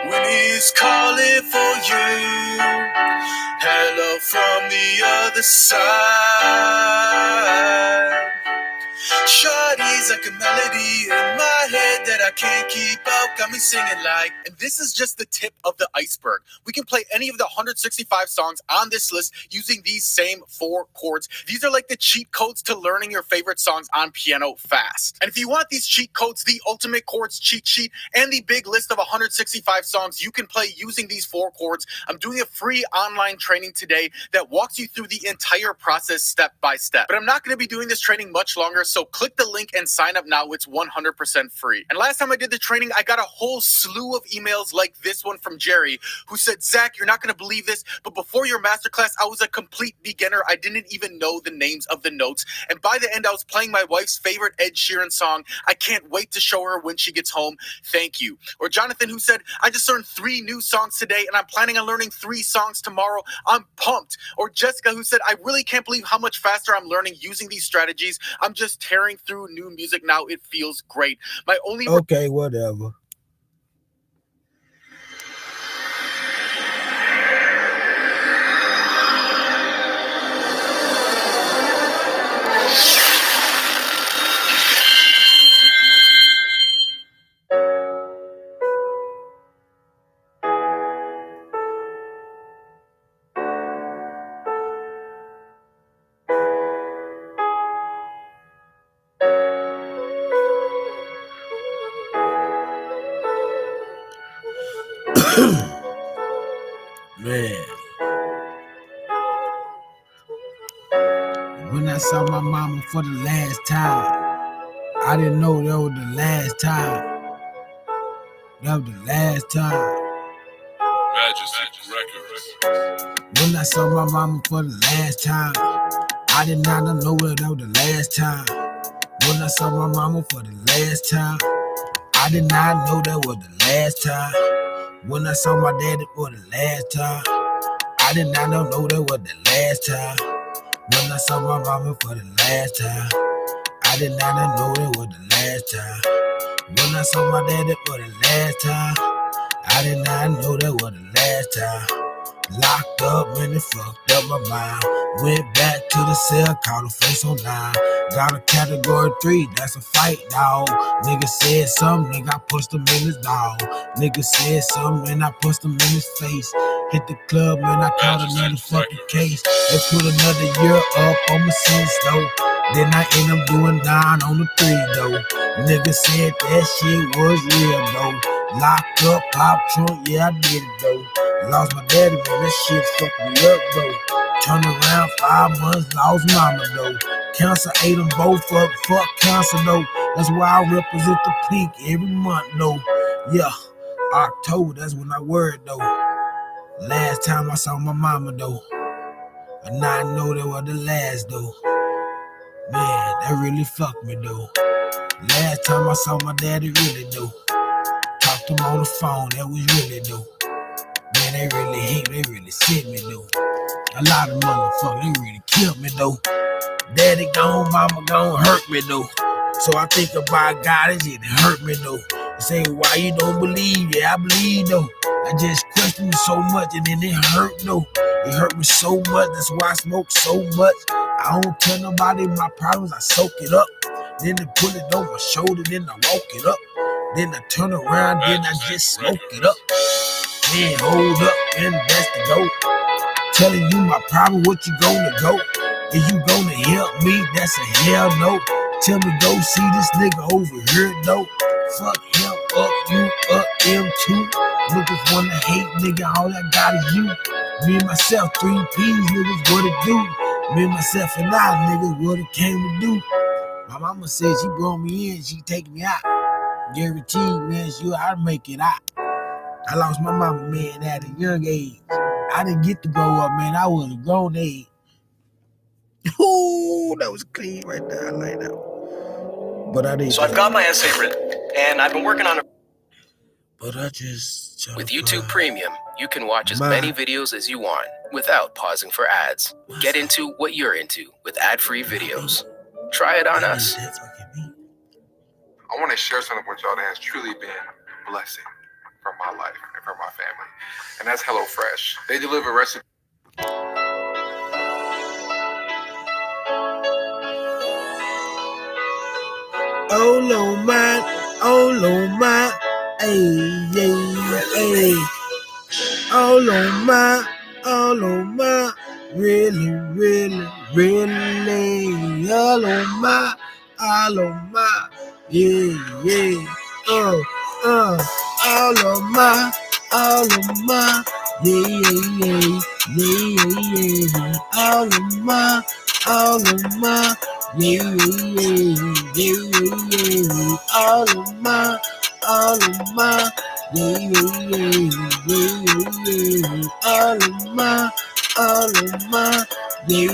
when he's calling for you. other side. Shawty's like a melody in my head that I can't keep up, got me singing like. And this is just the tip of the iceberg. We can play any of the 165 songs on this list using these same 4 chords. These are like the cheat codes to learning your favorite songs on piano fast. And if you want these cheat codes, the ultimate chords cheat sheet, and the big list of 165 songs you can play using these 4 chords, I'm doing a free online training today that walks you through the entire process step by step. But I'm not going to be doing this training much longer, so click the link and sign up now. It's 100% free. And last time I did the training, I got a whole slew of emails like this one from Jerry, who said, Zach, you're not going to believe this, but before your masterclass, I was a complete beginner. I didn't even know the names of the notes. And by the end, I was playing my wife's favorite Ed Sheeran song. I can't wait to show her when she gets home. Thank you. Or Jonathan, who said, I just learned 3 new songs today, and I'm planning on learning 3 songs tomorrow. I'm pumped. Or Jessica, who said, I really can't believe how much faster I'm learning using these strategies. I'm just tearing through new music now. It feels great. My only okay, whatever. Man, when I saw my mama for the last time, I didn't know that was the last time. That was the last time. Majesty Records. When I saw my mama for the last time, I did not know that was the last time. When I saw my mama for the last time, I did not know that was the last time. When I saw my daddy for the last time, I did not know that was the last time. When I saw my mama for the last time, I did not know that was the last time. When I saw my daddy for the last time, I did not know that was the last time. Locked up and it fucked up my mind. Went back to the cell, called a face online. Got a category 3, that's a fight, dawg. Nigga said something, nigga, I pushed him in his dog. Nigga said something and I pushed him in his face. Hit the club and I caught another fucking case. They put another year up on my sentence though. Then I end up doing 9 on the 3 though. Nigga said that shit was real though. Locked up, pop trunk, yeah I did it though. Lost my daddy, man, that shit fucked me up though. Turned around 5 months, lost mama though. Cancer ate them both up, fuck cancer though. That's why I represent the peak every month though. Yeah, October, that's when I word though. Last time I saw my mama though. And now I know that was the last though. Man, that really fucked me though. Last time I saw my daddy really though. Talked to him on the phone, that was really though. Man, they really hate me, they really sick me though. A lot of motherfuckers, they really killed me though. Daddy gone, mama gone, hurt me though. So I think about God, it just hurt me though. They say, why you don't believe? Yeah, I believe though. I just questioned so much and then it hurt though. It hurt me so much, that's why I smoke so much. I don't tell nobody my problems, I soak it up. Then I put it on my shoulder, then I walk it up. Then I turn around, then I just smoke it up. Man, hold up, and that's the dope. Telling you my problem, what you gonna go? Is you gonna help me? That's a hell no. Tell me go see this nigga over here though. Fuck him up, you up, him too. Niggas wanna hate, nigga, all I got is you. Me and myself, 3 P's, niggas, what it do? Me and myself and I, niggas, what it came to do. My mama said she brought me in, she take me out. Guaranteed, man, I'd make it out. I lost my mama, man, at a young age. I didn't get to grow up, man. I was a grown age. Ooh, that was clean right there. I like that one. But I didn't. So I've got my essay written, and I've been working on it. But I just... With YouTube Premium, you can watch as many videos as you want without pausing for ads. Get into what you're into with ad-free videos. Try it on us. I want to share something with y'all that has truly been a blessing for my life and for my family. And that's HelloFresh. They deliver recipes. all on my, hey, hey. All on my, really, all on my, yeah, all on my, yeah, all on my, all on my, yeah, all on my, all on my, yeah, all of my, yeah.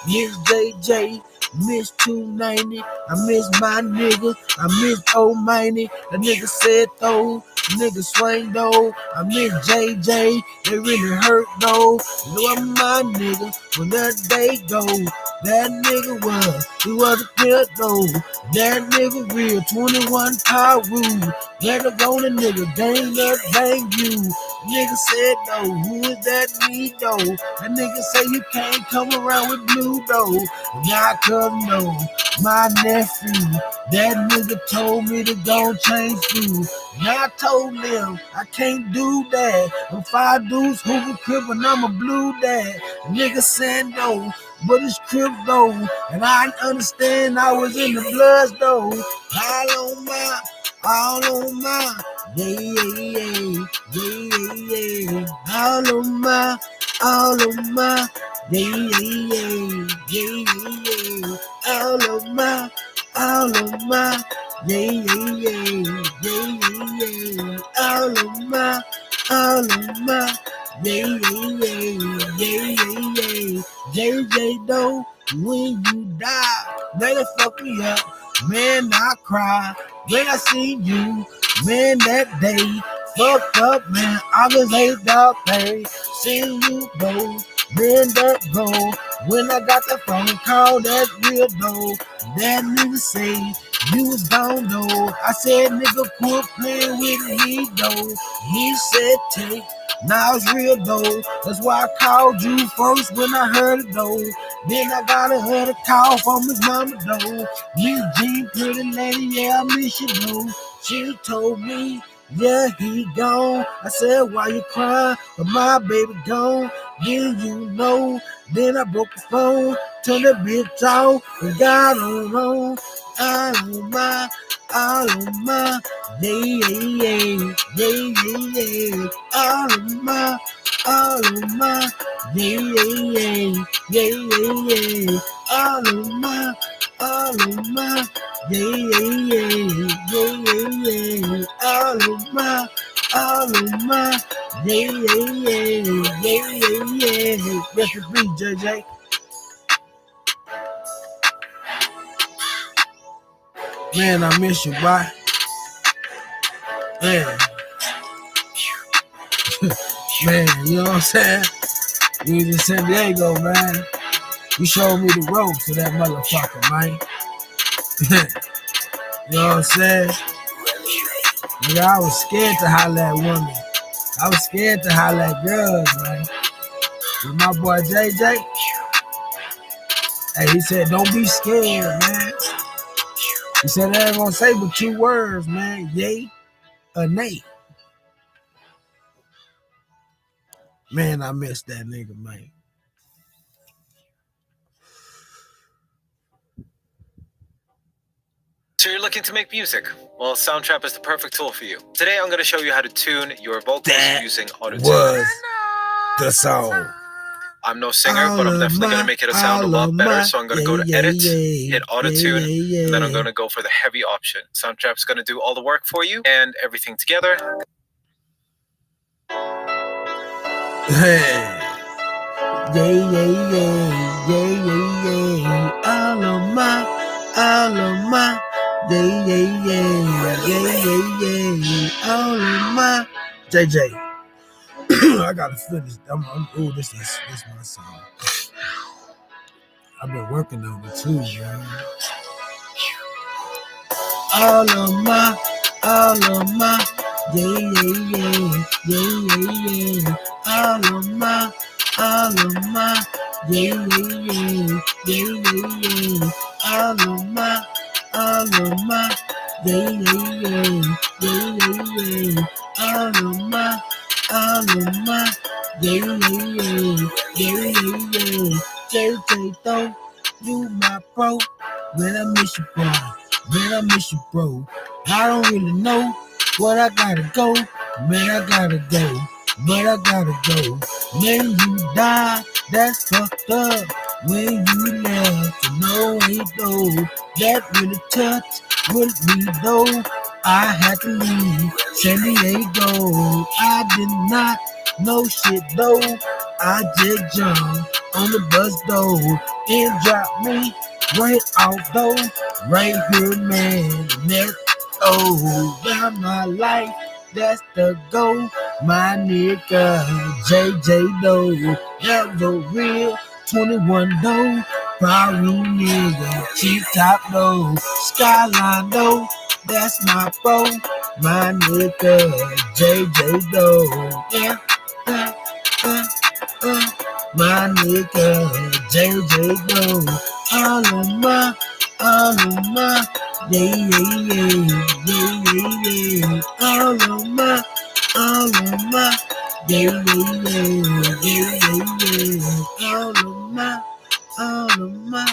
Miss JJ, miss 290, I miss my nigga, I miss old Miney, the nigga said though, nigga swing though, I miss JJ, they really hurt though, you know I'm my nigga, when that day go, that nigga he was a kid though, that nigga real, 21 power rule, better go the nigga, gang up, bang you. Nigga said though, who is that me though? That nigga say you can't come around with blue though. Now I come know, my nephew, that nigga told me to go change food. Now I told them I can't do that. I'm 5 dudes who crib and I'm a blue dad. Nigga said no, but it's crib though. And I understand I was in the bloods though. All on my, yeah. All on my, yeah. All on my, all on my, yeah. All on my, yeah. JJ though, when you die, let it fuck me up. Man, I cry when I see you. Man, that day, fucked up, man. I was $8 pay. Seeing you go, man, that go. When I got the phone call, that real though. That nigga say, you was gone though. I said, nigga, quit playing with me though. He said, take. Now it's real though. That's why I called you first when I heard it though. Then I got a call from his mama though. Miss Jean, pretty lady, yeah, I miss you though. She told me, yeah, he gone. I said, why you crying? But my baby gone. Then you know. Then I broke the phone, turned the bitch off, and got on. All on my, yeah. All on my, yeah. All on my, yeah. All on my, yeah. Rest in peace, JJ. Man, I miss you, boy. Man. Man, you know what I'm saying? You was in San Diego, man. You showed me the ropes to that motherfucker, man. You know what I'm saying? Nigga, I was scared to holler at women. I was scared to holler at girls, man. With my boy JJ, hey, he said, don't be scared, man. He said, I ain't gonna say but 2 words, man. Yay or nay. Man, I miss that nigga, man. So you're looking to make music? Well, Soundtrap is the perfect tool for you. Today, I'm going to show you how to tune your vocals using Auto-Tune. Was the song. I'm no singer, but I'm definitely going to make it sound a lot better. So I'm going to go to Edit, hit Auto-Tune, and then I'm going to go for the heavy option. Soundtrap's going to do all the work for you and everything together. Hey. Yeah. All of my, yeah. All of my. JJ, I gotta finish. Ooh, this is my song. I've been working on it too, man. All of my, yeah. All of my, yeah. All all of my, yeah, JJ though, you my bro, man I miss you bro, man I miss you bro, I don't really know what I gotta go, man I gotta go, but I gotta go, when you die, that's fucked up, when you left, no ain't though, that really touched with me though, I had to leave San Diego. I did not know shit though. I just jumped on the bus though and dropped me right out though. Right here, man. Never down my life. That's the goal. My nigga JJ though. That was a real 21 though. Probably nigga. Cheap top though. Skyline though. That's my bro, my nigga, JJ though. Yeah, my nigga, JJ though. All of my, yeah. All of my, yeah. All of my,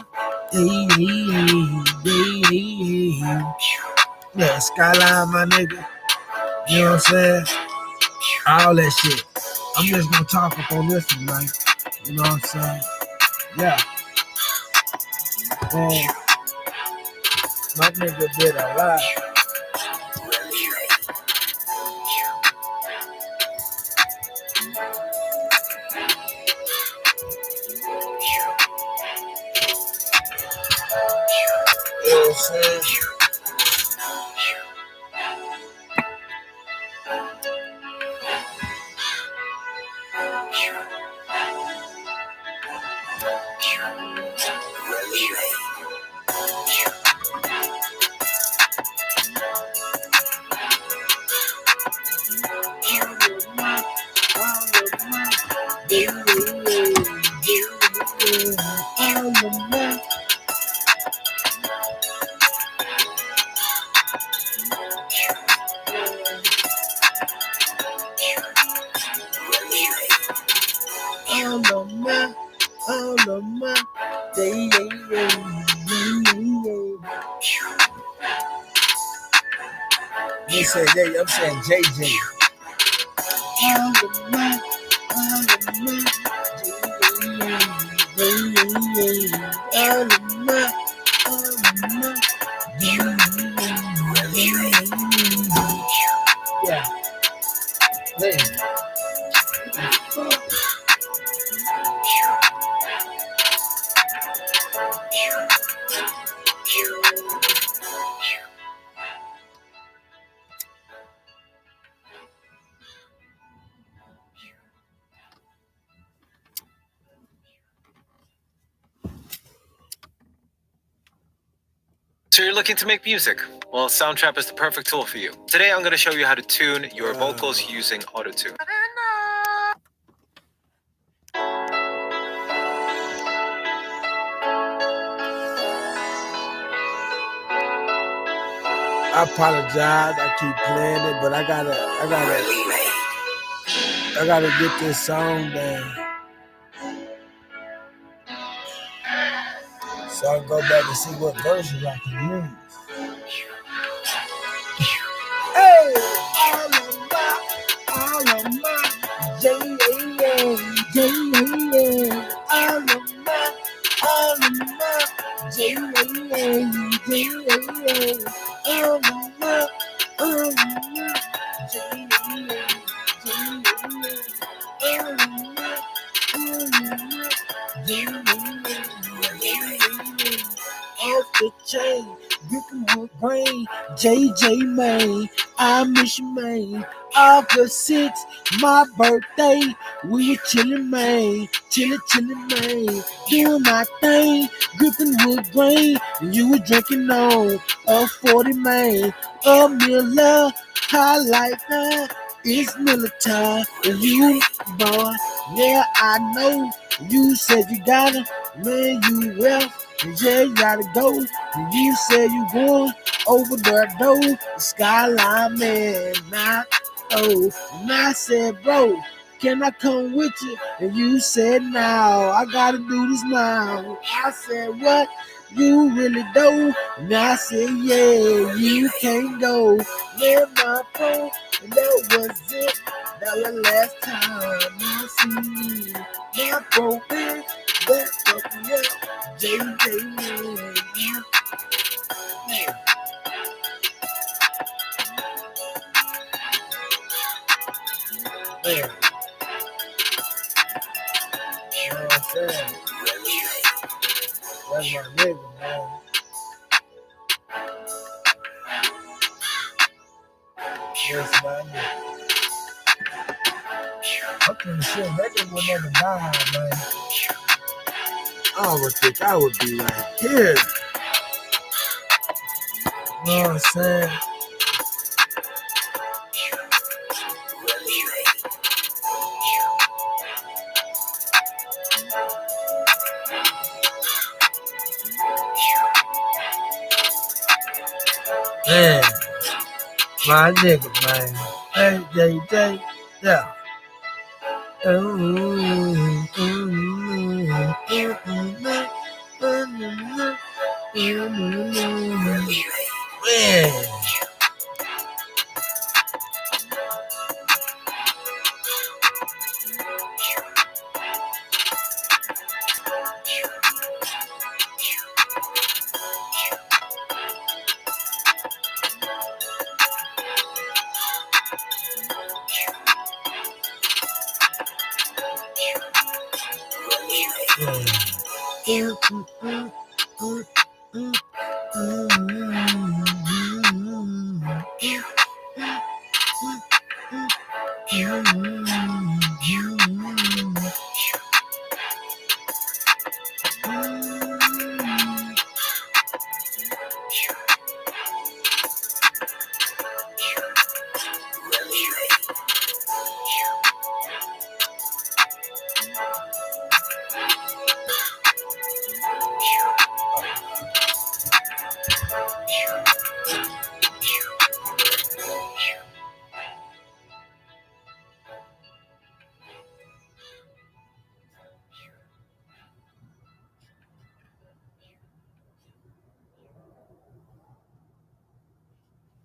yeah. Yeah, Skyline, my nigga. You know what I'm saying? All that shit. I'm just gonna talk up on this one, man. You know what I'm saying? Yeah. My nigga did a lot. You know what I'm saying? I'm saying JJ. Yeah. So you're looking to make music? Well, Soundtrap is the perfect tool for you. Today I'm going to show you how to tune your vocals using Auto-Tune. I apologize, I keep playing it, but I gotta get this song down. So I can go back and see what versions I can use. Hey, all of my, J-A-N, all of my, J-A-N, all of my, off the chain, Brickwood Grain, JJ Main, I miss you, man. August 6th, my birthday, we were chillin', man, chillin', man, doing my thing, Griffinwood Grain, you were drinking on a 40, man, a Miller, high like that, it's Miller time, and you, boy, yeah, I know, you said you gotta, man, you well, yeah, you gotta go, you said you going over the door, Skyline, man, nah. Oh, and I said, bro, can I come with you? And you said, no, I gotta do this now. I said, what? You really don't? And I said, yeah, you can't go. Let my phone, and that was it. That was the last time you see me. My broken, that fucking up, JJ, man. Man. You know what I'm saying? That's my nigga, man. That's my nigga. I couldn't shit, that nigga would never die, man. I would think I would be right here. You know what I'm saying? Man, my nigga, man. Hey, JJ, yeah. Man.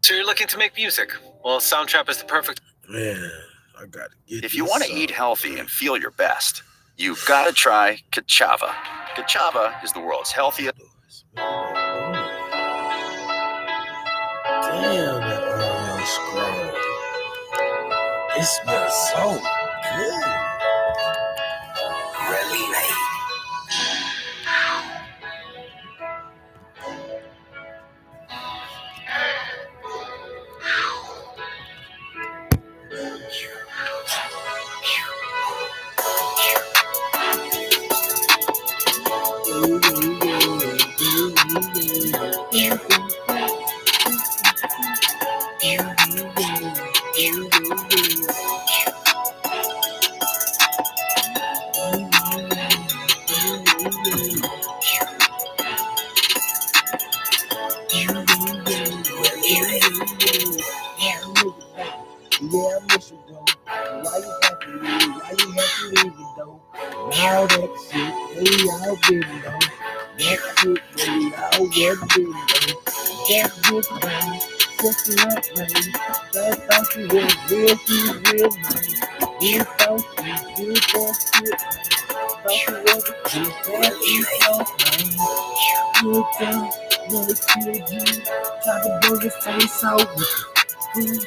So you're looking to make music? Well, Soundtrap is the perfect. Man, I gotta get. If you want to eat healthy and feel your best, you've got to try Kachava. Kachava is the world's healthiest. Damn, that oil scroll. It smells so good. Really late. Yeah, I miss you, though. Why you have to leave? Why you have to leave it, though? Now that shit, they all been, though. That shit, they all was been, though. That good man, set you up, man. That thought she was real, she was real nice. You thought she did that shit, thought she was a kid, that you thought, man. You thought, wanna kill you, try to blow your face out with you.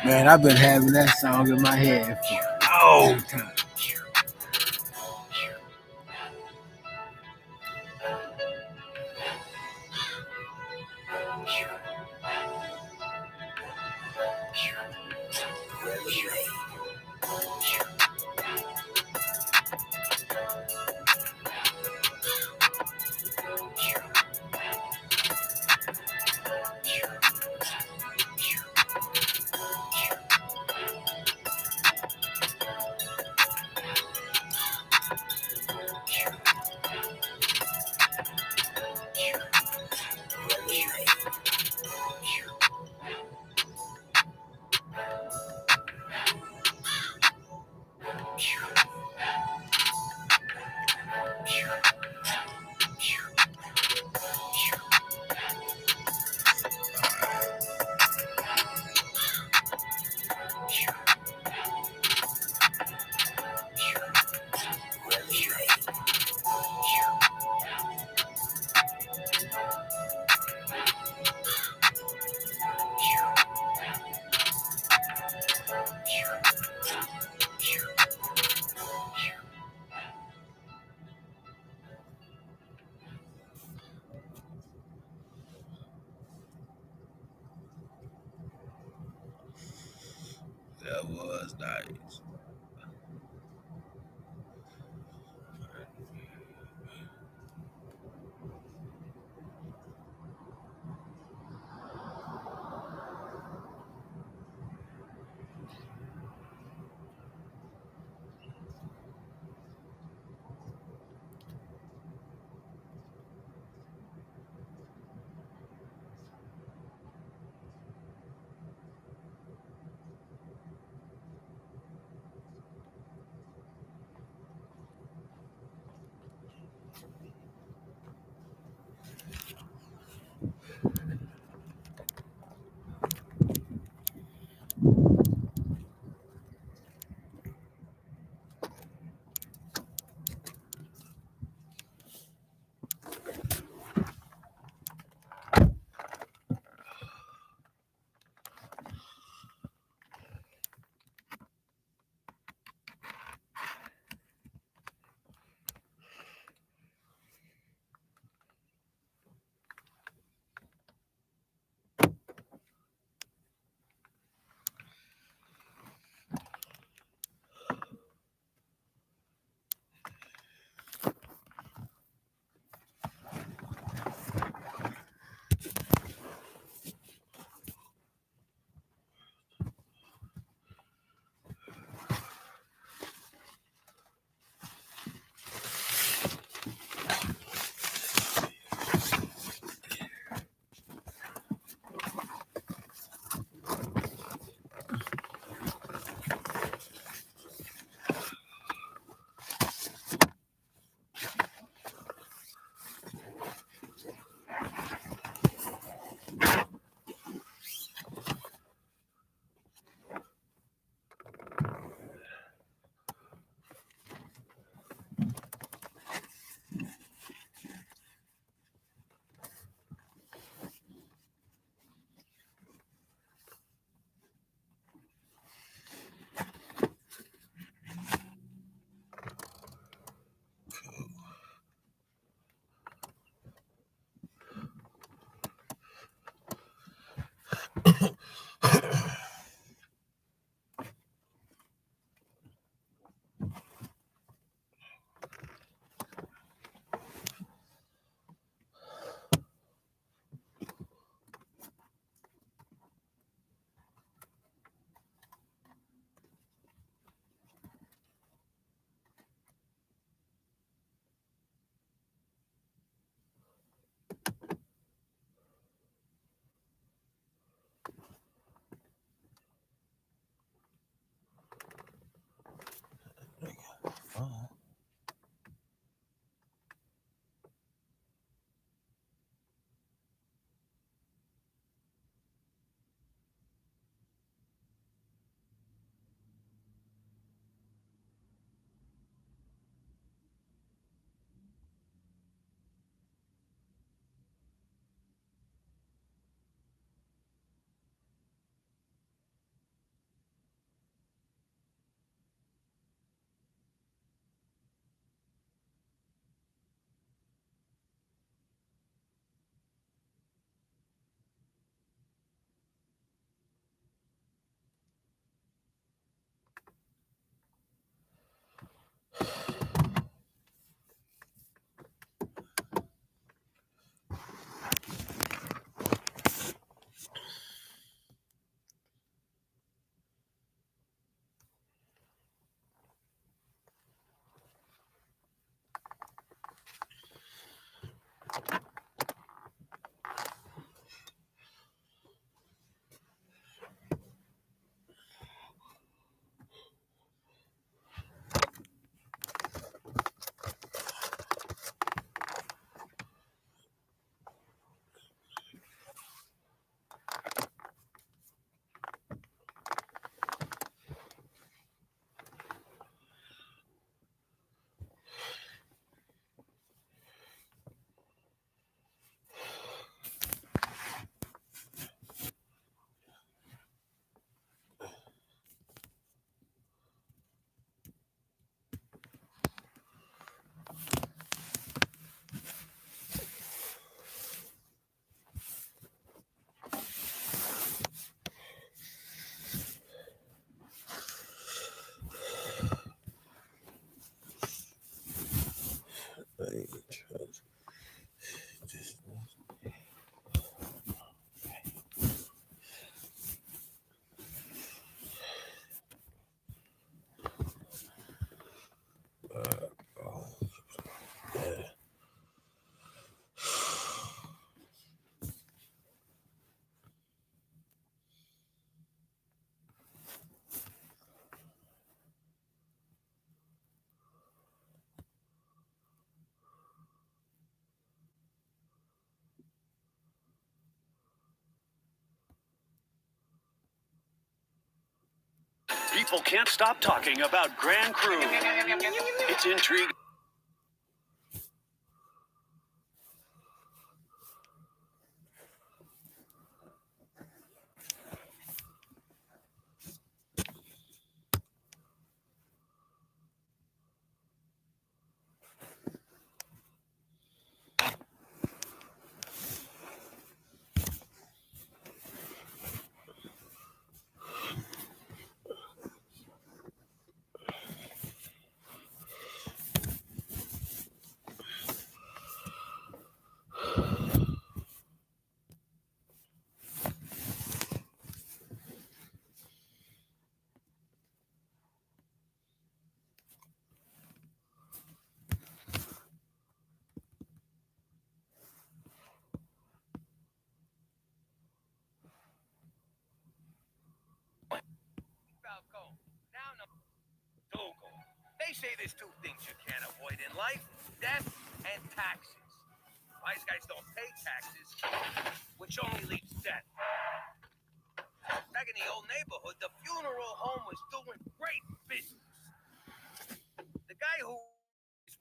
Man, I've been having that song in my head for a long time. That was nice. faithful can't stop talking about Grand Crew. It's intrigue. They say there's two things you can't avoid in life: death and taxes. Wise guys don't pay taxes, which only leads to death. Back in the old neighborhood, the funeral home was doing great business. The guy who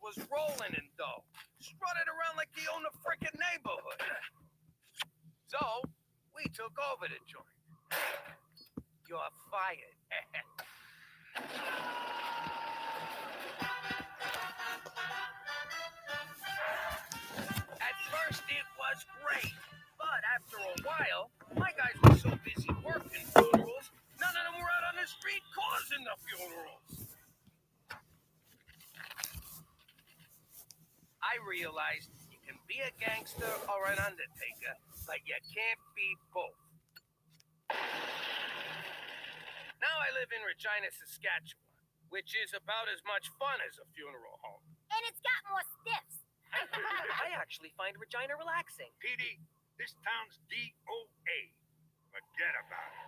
was rolling in dough, strutted around like he owned the frickin' neighborhood. So, we took over the joint. You're fired. At first it was great, but after a while, my guys were so busy working funerals, none of them were out on the street causing the funerals. I realized you can be a gangster or an undertaker, but you can't be both. Now I live in Regina, Saskatchewan, which is about as much fun as a funeral home. And it's got more stiffs. I actually find Regina relaxing. PD, this town's DOA. Forget about it.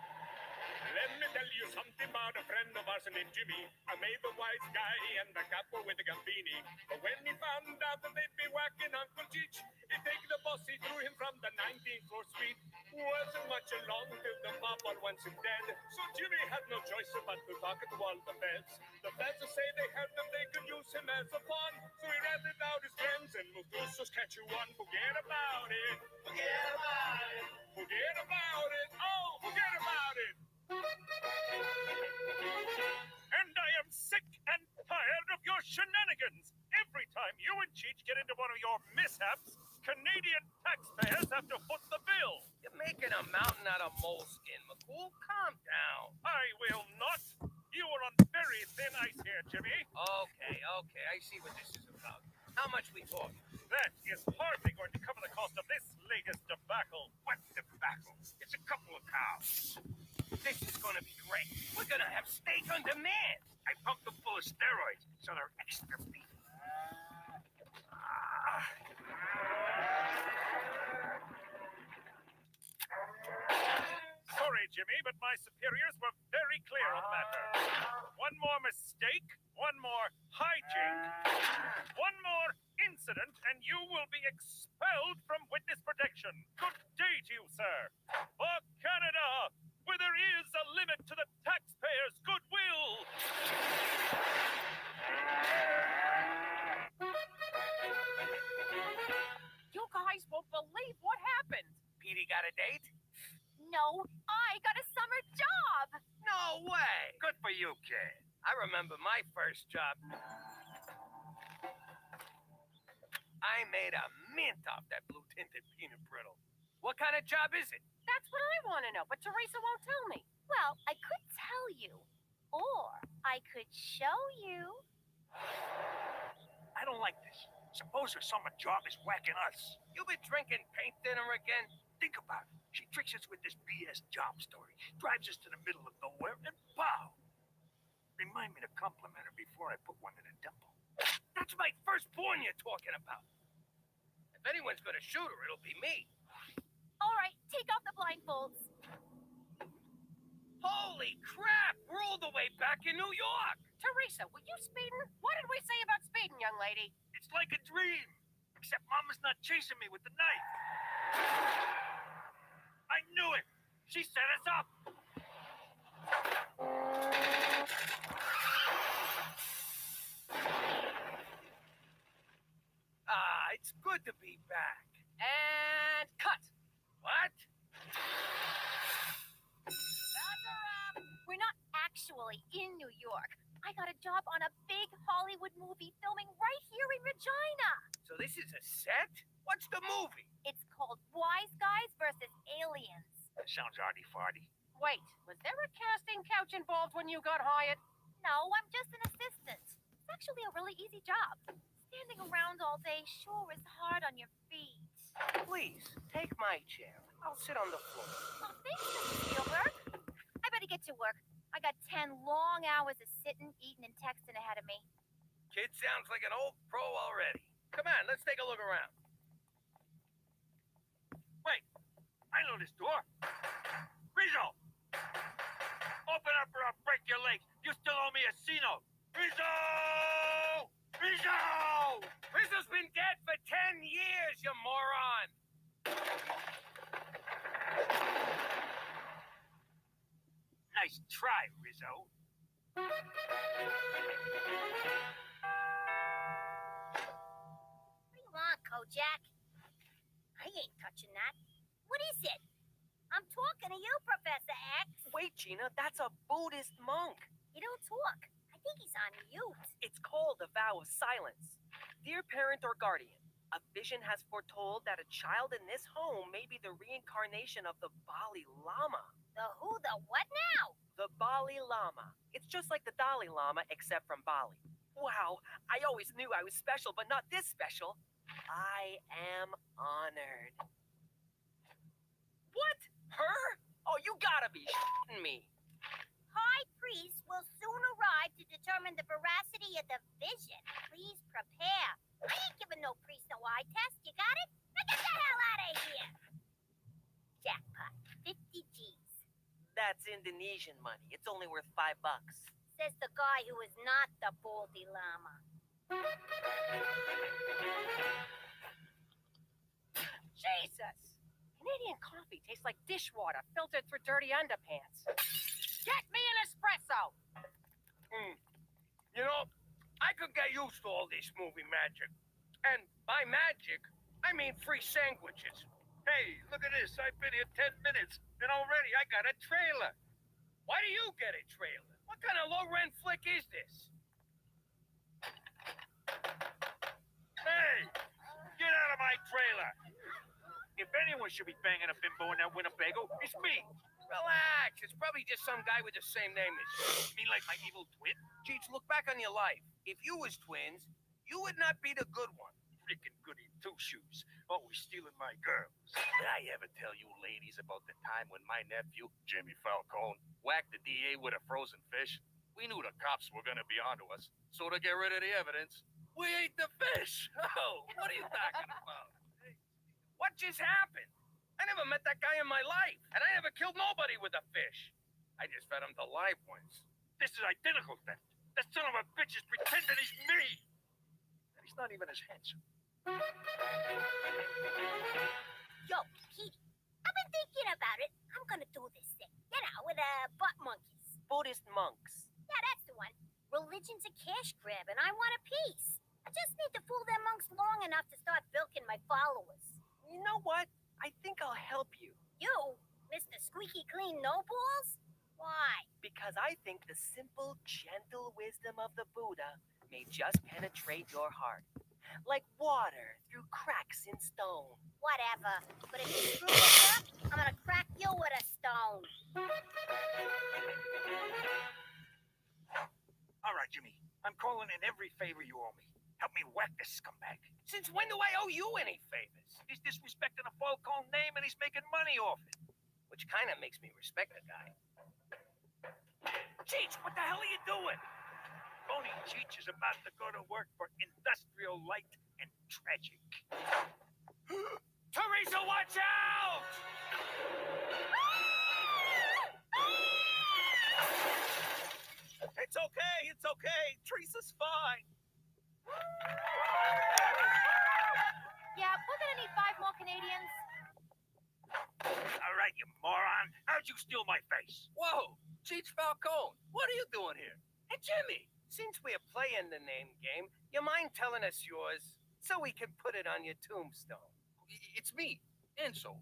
Let me tell you something about a friend of ours named Jimmy. I made the wise guy and the capo with the Gambini. But when he found out that they'd be whacking Uncle Cheech, he take the bus, he threw him from the 19th floor suite. Wasn't much along till the mob all wants him dead. So Jimmy had no choice but to talk to all the feds. The feds say they heard that they could use him as a pawn. So he ratted out his friends and moved to Saskatchewan. Forget about it. Forget about it. Forget about it. Oh, forget about it. And I am sick and tired of your shenanigans. Every time you and Cheech get into one of your mishaps, Canadian taxpayers have to foot the bill. You're making a mountain out of moleskin, McCool. Calm down. I will not. You are on very thin ice here, Jimmy. Okay, I see what this is about. How much we talking? That is hardly going to cover the cost of this latest debacle. What debacle? It's a couple of cows. This is gonna be great. We're gonna have steak on demand. I pumped them full of steroids, so they're extra beefy. Sorry, Jimmy, but my superiors were very clear on the matter. One more mistake, one more hijink, one more incident, and you will be expelled from witness protection. Good day to you, sir. For Canada, where there is a limit to the taxpayers' goodwill. You guys won't believe what happened. Petey got a date? No, I got a summer job. No way. Good for you, kid. I remember my first job. I made a mint off that blue-tinted peanut brittle. What kind of job is it? That's what I want to know, but Teresa won't tell me. Well, I could tell you, or I could show you. I don't like this. Suppose her summer job is whacking us. You been drinking paint thinner again? Think about it. She tricks us with this BS job story, drives us to the middle of nowhere, and pow! Remind me to compliment her before I put one in a dimple. That's my firstborn you're talking about. If anyone's gonna shoot her, it'll be me. All right, take off the blindfolds. Holy crap! We're all the way back in New York! Teresa, were you speeding? What did we say about speeding, young lady? It's like a dream, except Mama's not chasing me with the knife. I knew it! She set us up! it's good to be back. And cut. What? We're not actually in New York. I got a job on a big Hollywood movie filming right here in Regina. So this is a set? What's the movie? It's called Wise Guys versus Aliens. Sounds arty-farty. Wait, was there a casting couch involved when you got hired? No, I'm just an assistant. It's actually a really easy job. Standing around all day sure is hard on your feet. Please, take my chair. I'll sit on the floor. Oh, thanks, Mr. Spielberg. I better get to work. I got 10 long hours of sitting, eating, and texting ahead of me. Kid sounds like an old pro already. Come on, let's take a look around. Wait, I know this door. Rizzo! Open up or I'll break your legs. You still owe me a C-note. Rizzo! Rizzo! Rizzo's been dead for 10 years, you moron! Nice try, Rizzo. What do you want, Kojak? I ain't touching that. What is it? I'm talking to you, Professor X. Wait, Gina, that's a Buddhist monk. He don't talk. I think he's on mute. It's called a vow of silence. Dear parent or guardian, a vision has foretold that a child in this home may be the reincarnation of the Bali Lama. The who, the what now? The Bali Lama. It's just like the Dalai Lama, except from Bali. Wow, I always knew I was special, but not this special. I am honored. What? Her? Oh, you gotta be shitting me. High priest will soon arrive to determine the veracity of the vision. Please prepare. I ain't giving no priest no eye test. You got it? Now get the hell out of here. Jackpot. 50 G's. That's Indonesian money. It's only worth $5. Says the guy who is not the Baldy Lama. Jesus! Canadian coffee tastes like dishwater filtered through dirty underpants. Get me an espresso! You know, I could get used to all this movie magic. And by magic, I mean free sandwiches. Hey, look at this. I've been here 10 minutes, and already I got a trailer. Why do you get a trailer? What kind of low-rent flick is this? Hey, get out of my trailer. If anyone should be banging a bimbo in that Winnebago, it's me. Relax. It's probably just some guy with the same name as you. You mean like my evil twin? Cheech, look back on your life. If you was twins, you would not be the good one. Freaking goody two-shoes. Always stealing my girls. Did I ever tell you ladies about the time when my nephew, Jimmy Falcone, whacked the DA with a frozen fish? We knew the cops were going to be onto us. So to get rid of the evidence, we ate the fish. Oh, what are you talking about? What just happened? I never met that guy in my life, and I never killed nobody with a fish. I just fed him to live ones. This is identical theft. That son of a bitch is pretending he's me. And he's not even as handsome. Yo, Petey, I've been thinking about it. I'm gonna do this thing. You know, with butt monkeys. Buddhist monks. Yeah, that's the one. Religion's a cash grab, and I want a piece. I just need to fool them monks long enough to start bilking my followers. You know what? I think I'll help you. You, Mr. Squeaky Clean No Balls? Why? Because I think the simple, gentle wisdom of the Buddha may just penetrate your heart. Like water through cracks in stone. Whatever. But if you screw this up, I'm gonna crack you with a stone. All right, Jimmy. I'm calling in every favor you owe me. Help me whack this scumbag. Since when do I owe you any favors? He's disrespecting the Falcone name and he's making money off it. Which kind of makes me respect the guy. Cheech, what the hell are you doing? Tony Cheech is about to go to work for Industrial Light and Tragic. Teresa, watch out! It's okay, it's okay. Teresa's fine. Yeah, we're gonna need 5 more Canadians. All right, you moron. How'd you steal my face? Whoa, Cheech Falcone, what are you doing here? Hey, Jimmy, since we're playing the name game, you mind telling us yours? so we can put it on your tombstone. It's me, Enzo,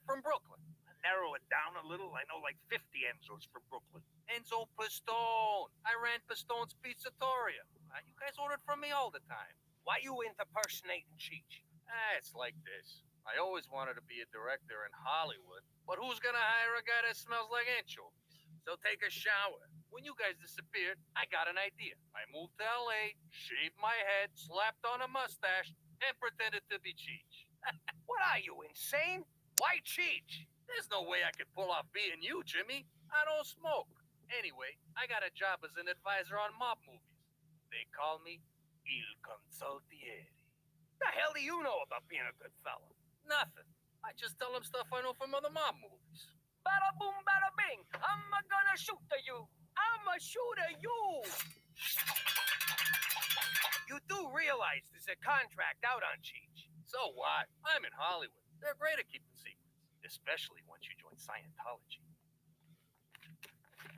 from Brooklyn. Narrow it down a little. I know like 50 Enzos from Brooklyn. Enzo Pistone. I ran Pistone's Pizzatoria. You guys ordered from me all the time. Why you impersonating Cheech? It's like this. I always wanted to be a director in Hollywood, but who's gonna hire a guy that smells like anchovies? So take a shower. When you guys disappeared, I got an idea. I moved to LA, shaved my head, slapped on a mustache, and pretended to be Cheech. What are you, insane? Why Cheech? There's no way I could pull off being you, Jimmy. I don't smoke. Anyway, I got a job as an advisor on mob movies. They call me Il Consultiere. The hell do you know about being a good fella? Nothing. I just tell them stuff I know from other mob movies. Bada boom, bada bing. I'm gonna shoot at you. I'm a shoot at you. You do realize there's a contract out on Cheech. So what? I'm in Hollywood. They're great at keeping secrets, especially once you join Scientology.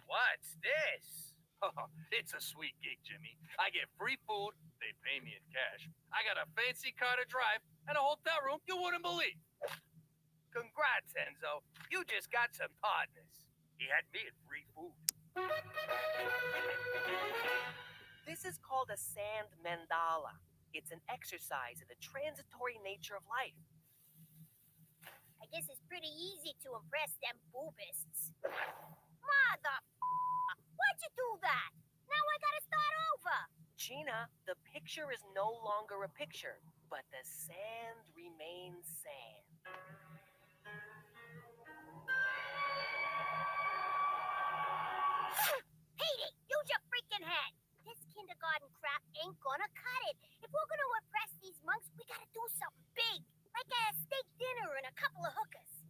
What's this? It's a sweet gig, Jimmy. I get free food, they pay me in cash. I got a fancy car to drive, and a hotel room you wouldn't believe. Congrats, Enzo. You just got some partners. He had me at free food. This is called a sand mandala. It's an exercise in the transitory nature of life. I guess it's pretty easy to impress them boobists. Mother, why'd you do that? Now I gotta start over. Gina, the picture is no longer a picture, but the sand remains sand. Hate it! Use your freaking head! This kindergarten crap ain't gonna cut it. If we're gonna impress these monks, we gotta do something big. Like a steak dinner and a couple of hookers.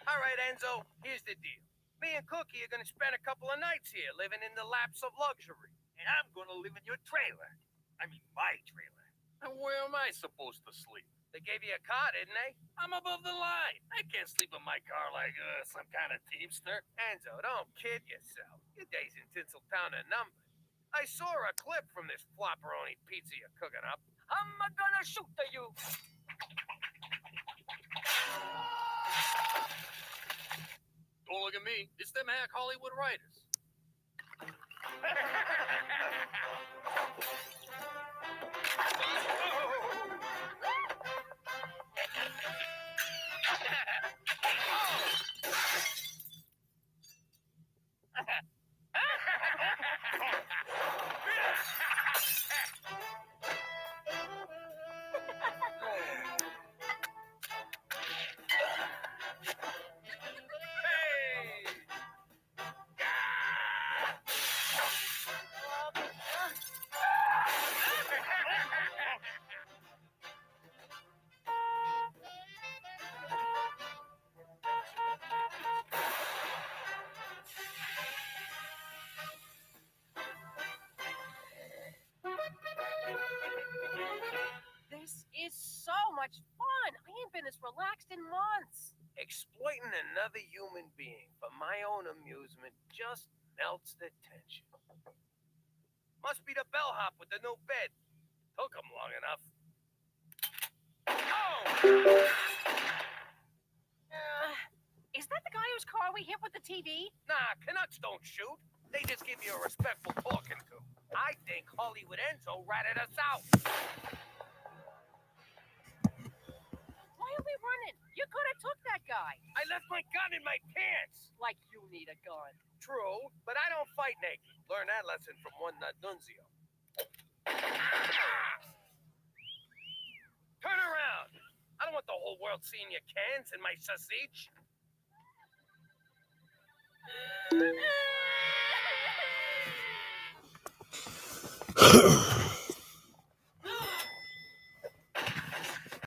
All right, Enzo, here's the deal. Me and Cookie are gonna spend a couple of nights here living in the laps of luxury. And I'm gonna live in your trailer. I mean, my trailer. And where am I supposed to sleep? They gave you a car, didn't they? I'm above the line. I can't sleep in my car like some kind of teamster. Enzo, don't kid yourself. Your days in Tinseltown are numbered. I saw a clip from this flopperoni pizza you're cooking up. I'm gonna shoot at you. Don't look at me. It's them hack Hollywood writers. This is so much fun. I ain't been as relaxed in months. Exploiting another human being for my own amusement just melts the tension. Must be the bellhop with the new bed. Took him long enough. Oh! Is that the guy whose car we hit with the TV? Nah, Canucks don't shoot. They just give you a respectful talking to. I think Hollywood Enzo ratted us out. Why are we running? You could have took that guy. I left my gun in my pants. Like you need a gun. True, but I don't fight naked. Learn that lesson from one Nunzio. Turn around. I don't want the whole world seeing your cans and my sausage.